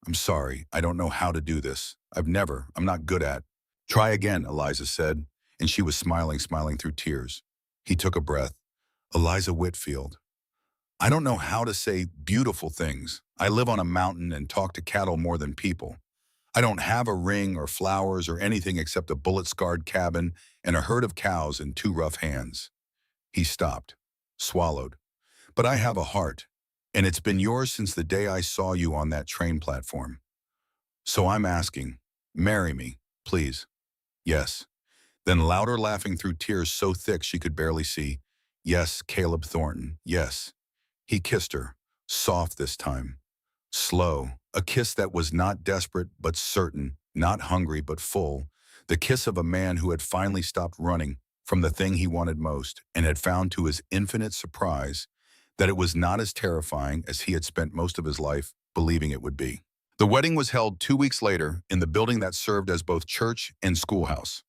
I'm sorry, I don't know how to do this. I'm not good at. Try again, Eliza said, and she was smiling through tears. He took a breath. Eliza Whitfield. I don't know how to say beautiful things. I live on a mountain and talk to cattle more than people. I don't have a ring or flowers or anything except a bullet-scarred cabin and a herd of cows and 2 rough hands. He stopped, swallowed. But I have a heart, and it's been yours since the day I saw you on that train platform. So I'm asking, marry me, please. Yes. Then louder, laughing through tears so thick she could barely see. Yes, Caleb Thornton, yes. He kissed her, Soft this time. Slow. A kiss that was not desperate but certain, not hungry but full. The kiss of a man who had finally stopped running from the thing he wanted most and had found to his infinite surprise that it was not as terrifying as he had spent most of his life believing it would be. The wedding was held 2 weeks later in the building that served as both church and schoolhouse.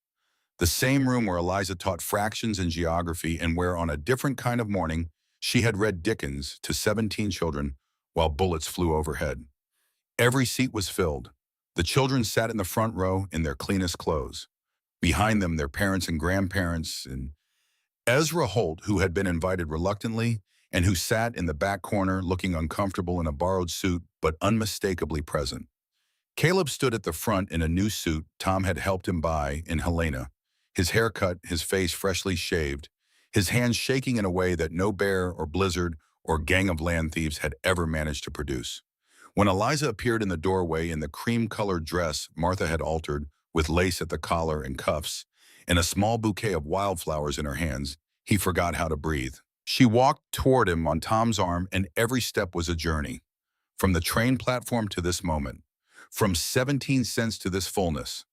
The same room where Eliza taught fractions and geography and where on a different kind of morning she had read Dickens to 17 children while bullets flew overhead. Every seat was filled. The children sat in the front row in their cleanest clothes. Behind them, their parents and grandparents, and Ezra Holt, who had been invited reluctantly and who sat in the back corner looking uncomfortable in a borrowed suit but unmistakably present. Caleb stood at the front in a new suit Tom had helped him buy in Helena, his hair cut, his face freshly shaved, his hands shaking in a way that no bear or blizzard or gang of land thieves had ever managed to produce. When Eliza appeared in the doorway in the cream-colored dress Martha had altered, with lace at the collar and cuffs, and a small bouquet of wildflowers in her hands, he forgot how to breathe. She walked toward him on Tom's arm, and every step was a journey. From the train platform to this moment, from 17 cents to this fullness,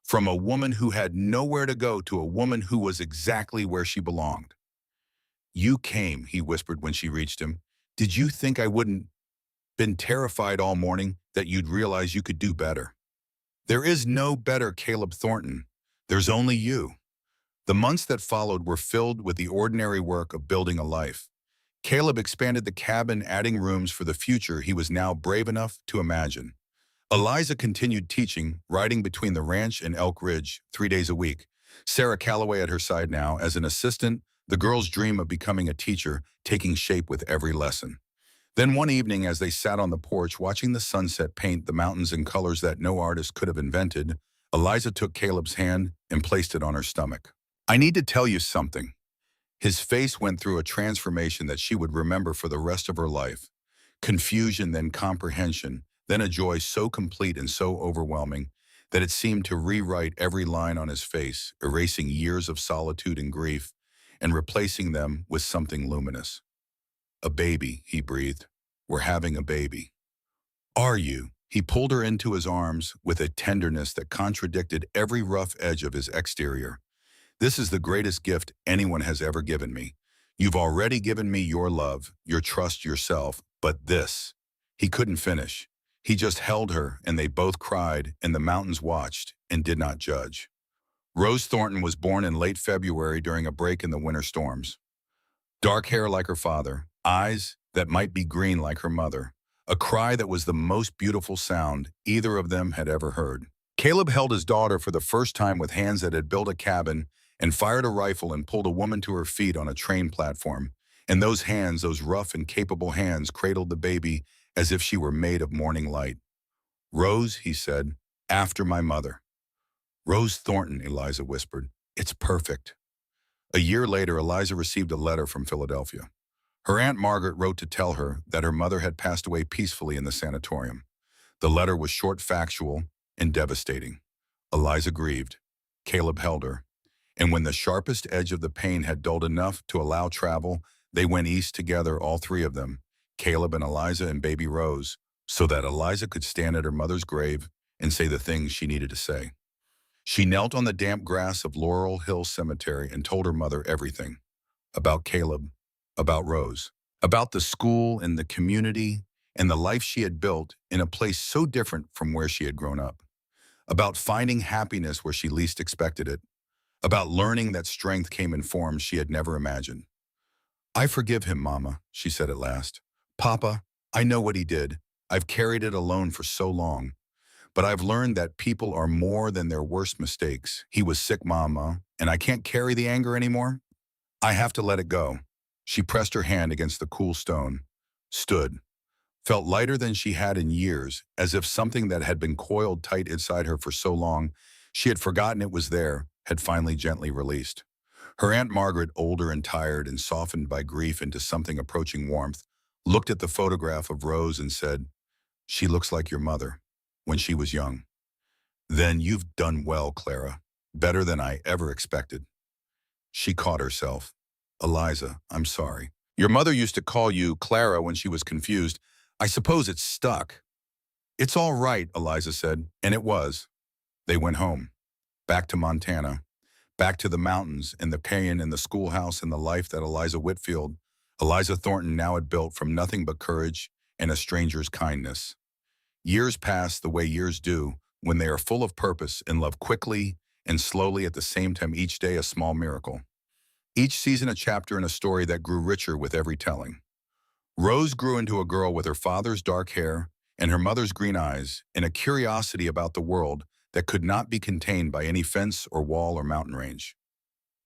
from a woman who had nowhere to go to a woman who was exactly where she belonged. "You came," he whispered when she reached him. "Did you think I wouldn't? Been terrified all morning that you'd realize you could do better." "There is no better, Caleb Thornton. There's only you." The months that followed were filled with the ordinary work of building a life. Caleb expanded the cabin, adding rooms for the future he was now brave enough to imagine. Eliza continued teaching, riding between the ranch and Elk Ridge 3 days a week. Sarah Calloway at her side now as an assistant, the girl's dream of becoming a teacher taking shape with every lesson. Then one evening, as they sat on the porch watching the sunset paint the mountains in colors that no artist could have invented, Eliza took Caleb's hand and placed it on her stomach. "I need to tell you something." His face went through a transformation that she would remember for the rest of her life. Confusion, then comprehension, then a joy so complete and so overwhelming that it seemed to rewrite every line on his face, erasing years of solitude and grief and replacing them with something luminous. "A baby," he breathed. "We're having a baby." "Are you?" He pulled her into his arms with a tenderness that contradicted every rough edge of his exterior. "This is the greatest gift anyone has ever given me. You've already given me your love, your trust, yourself, but this." He couldn't finish. He just held her, and they both cried, and the mountains watched and did not judge. Rose Thornton was born in late February during a break in the winter storms. Dark hair like her father, eyes that might be green like her mother, a cry that was the most beautiful sound either of them had ever heard. Caleb held his daughter for the first time with hands that had built a cabin and fired a rifle and pulled a woman to her feet on a train platform. And those hands, those rough and capable hands, cradled the baby as if she were made of morning light. "Rose," he said, "after my mother." "Rose Thornton," Eliza whispered. "It's perfect." A year later, Eliza received a letter from Philadelphia. Her Aunt Margaret wrote to tell her that her mother had passed away peacefully in the sanatorium. The letter was short, factual, and devastating. Eliza grieved. Caleb held her. And when the sharpest edge of the pain had dulled enough to allow travel, they went east together, all three of them, Caleb and Eliza and baby Rose, so that Eliza could stand at her mother's grave and say the things she needed to say. She knelt on the damp grass of Laurel Hill Cemetery and told her mother everything. About Caleb, about Rose, about the school and the community and the life she had built in a place so different from where she had grown up. About finding happiness where she least expected it. About learning that strength came in forms she had never imagined. "I forgive him, Mama," she said at last. "Papa, I know what he did. I've carried it alone for so long. But I've learned that people are more than their worst mistakes. He was sick, Mama, and I can't carry the anger anymore. I have to let it go." She pressed her hand against the cool stone, stood, felt lighter than she had in years, as if something that had been coiled tight inside her for so long she had forgotten it was there, had finally gently released. Her Aunt Margaret, older and tired and softened by grief into something approaching warmth, looked at the photograph of Rose and said, "She looks like your mother, when she was young." "Then you've done well, Clara. Better than I ever expected." She caught herself. "Eliza, I'm sorry." Your mother used to call you Clara when she was confused. I suppose it's stuck. It's all right, Eliza said, and it was. They went home, back to Montana, back to the mountains and the canyon and the schoolhouse and the life that Eliza Thornton now had built from nothing but courage and a stranger's kindness. Years passed the way years do when they are full of purpose and love quickly and slowly at the same time, each day a small miracle. Each season a chapter in a story that grew richer with every telling. Rose grew into a girl with her father's dark hair and her mother's green eyes and a curiosity about the world that could not be contained by any fence or wall or mountain range.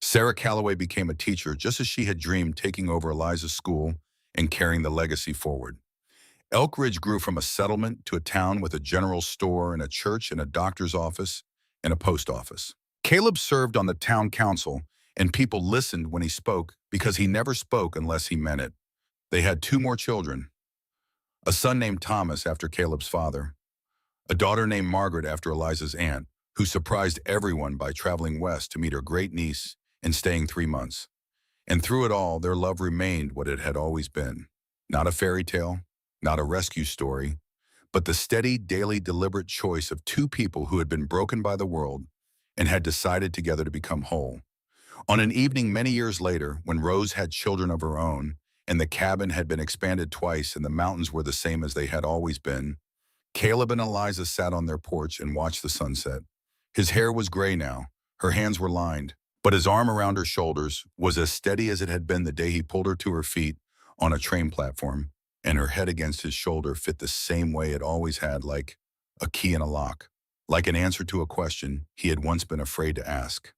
Sarah Calloway became a teacher just as she had dreamed, taking over Eliza's school and carrying the legacy forward. Elk Ridge grew from a settlement to a town with a general store and a church and a doctor's office and a post office. Caleb served on the town council, and people listened when he spoke because he never spoke unless he meant it. They had two more children, a son named Thomas after Caleb's father, a daughter named Margaret after Eliza's aunt, who surprised everyone by traveling west to meet her great niece and staying 3 months. And through it all, their love remained what it had always been. Not a fairy tale, not a rescue story, but the steady, daily, deliberate choice of two people who had been broken by the world and had decided together to become whole. On an evening many years later, when Rose had children of her own, and the cabin had been expanded twice and the mountains were the same as they had always been, Caleb and Eliza sat on their porch and watched the sunset. His hair was gray now, her hands were lined, but his arm around her shoulders was as steady as it had been the day he pulled her to her feet on a train platform, and her head against his shoulder fit the same way it always had, like a key in a lock, like an answer to a question he had once been afraid to ask.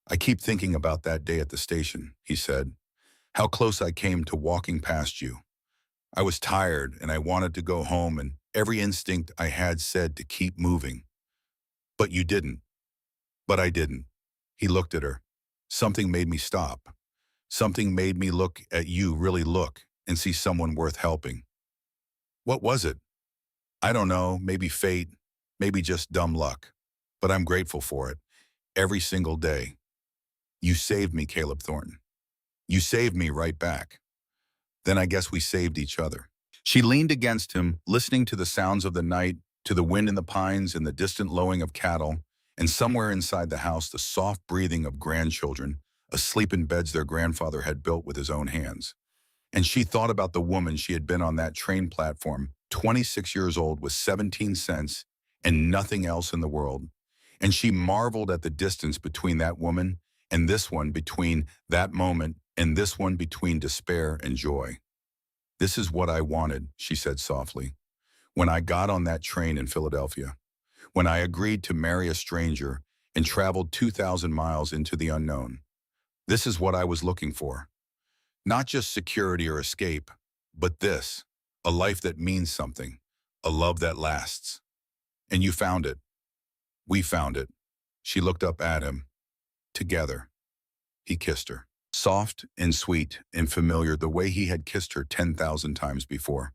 I keep thinking about that day at the station, he said, how close I came to walking past you. I was tired and I wanted to go home, and every instinct I had said to keep moving. But you didn't. But I didn't. He looked at her. Something made me stop. Something made me look at you, really look, and see someone worth helping. What was it? I don't know, maybe fate, maybe just dumb luck. But I'm grateful for it, every single day. You saved me, Caleb Thornton. You saved me right back. Then I guess we saved each other. She leaned against him, listening to the sounds of the night, to the wind in the pines and the distant lowing of cattle, and somewhere inside the house the soft breathing of grandchildren, asleep in beds their grandfather had built with his own hands. And she thought about the woman she had been on that train platform, 26 years old with 17 cents and nothing else in the world. And she marveled at the distance between that woman and this one, between that moment and this one, between despair and joy. This is what I wanted, she said softly, when I got on that train in Philadelphia, when I agreed to marry a stranger and traveled 2,000 miles into the unknown. This is what I was looking for. Not just security or escape, but this, a life that means something, a love that lasts. And you found it. We found it. She looked up at him. Together. He kissed her. Soft and sweet and familiar, the way he had kissed her 10,000 times before.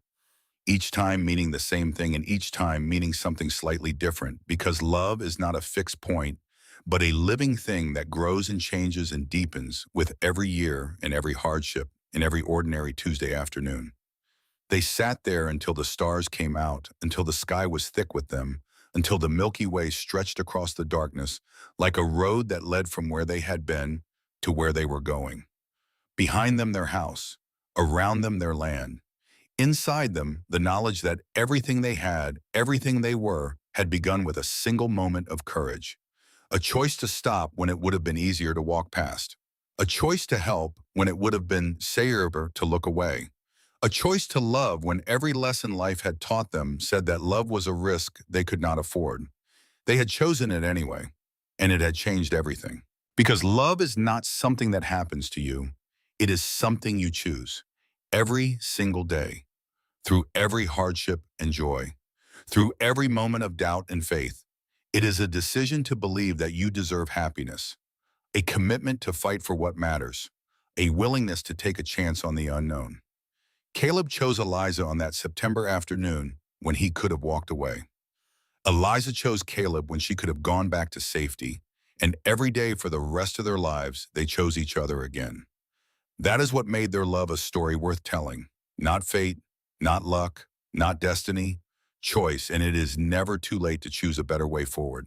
Each time meaning the same thing, and each time meaning something slightly different, because love is not a fixed point, but a living thing that grows and changes and deepens with every year and every hardship and every ordinary Tuesday afternoon. They sat there until the stars came out, until the sky was thick with them, until the Milky Way stretched across the darkness like a road that led from where they had been to where they were going. Behind them, their house. Around them, their land. Inside them, the knowledge that everything they had, everything they were, had begun with a single moment of courage. A choice to stop when it would have been easier to walk past. A choice to help when it would have been safer to look away. A choice to love when every lesson life had taught them said that love was a risk they could not afford. They had chosen it anyway, and it had changed everything. Because love is not something that happens to you. It is something you choose every single day, through every hardship and joy, through every moment of doubt and faith. It is a decision to believe that you deserve happiness, a commitment to fight for what matters, a willingness to take a chance on the unknown. Caleb chose Eliza on that September afternoon when he could have walked away. Eliza chose Caleb when she could have gone back to safety, and every day for the rest of their lives, they chose each other again. That is what made their love a story worth telling. Not fate, not luck, not destiny, choice, and it is never too late to choose a better way forward.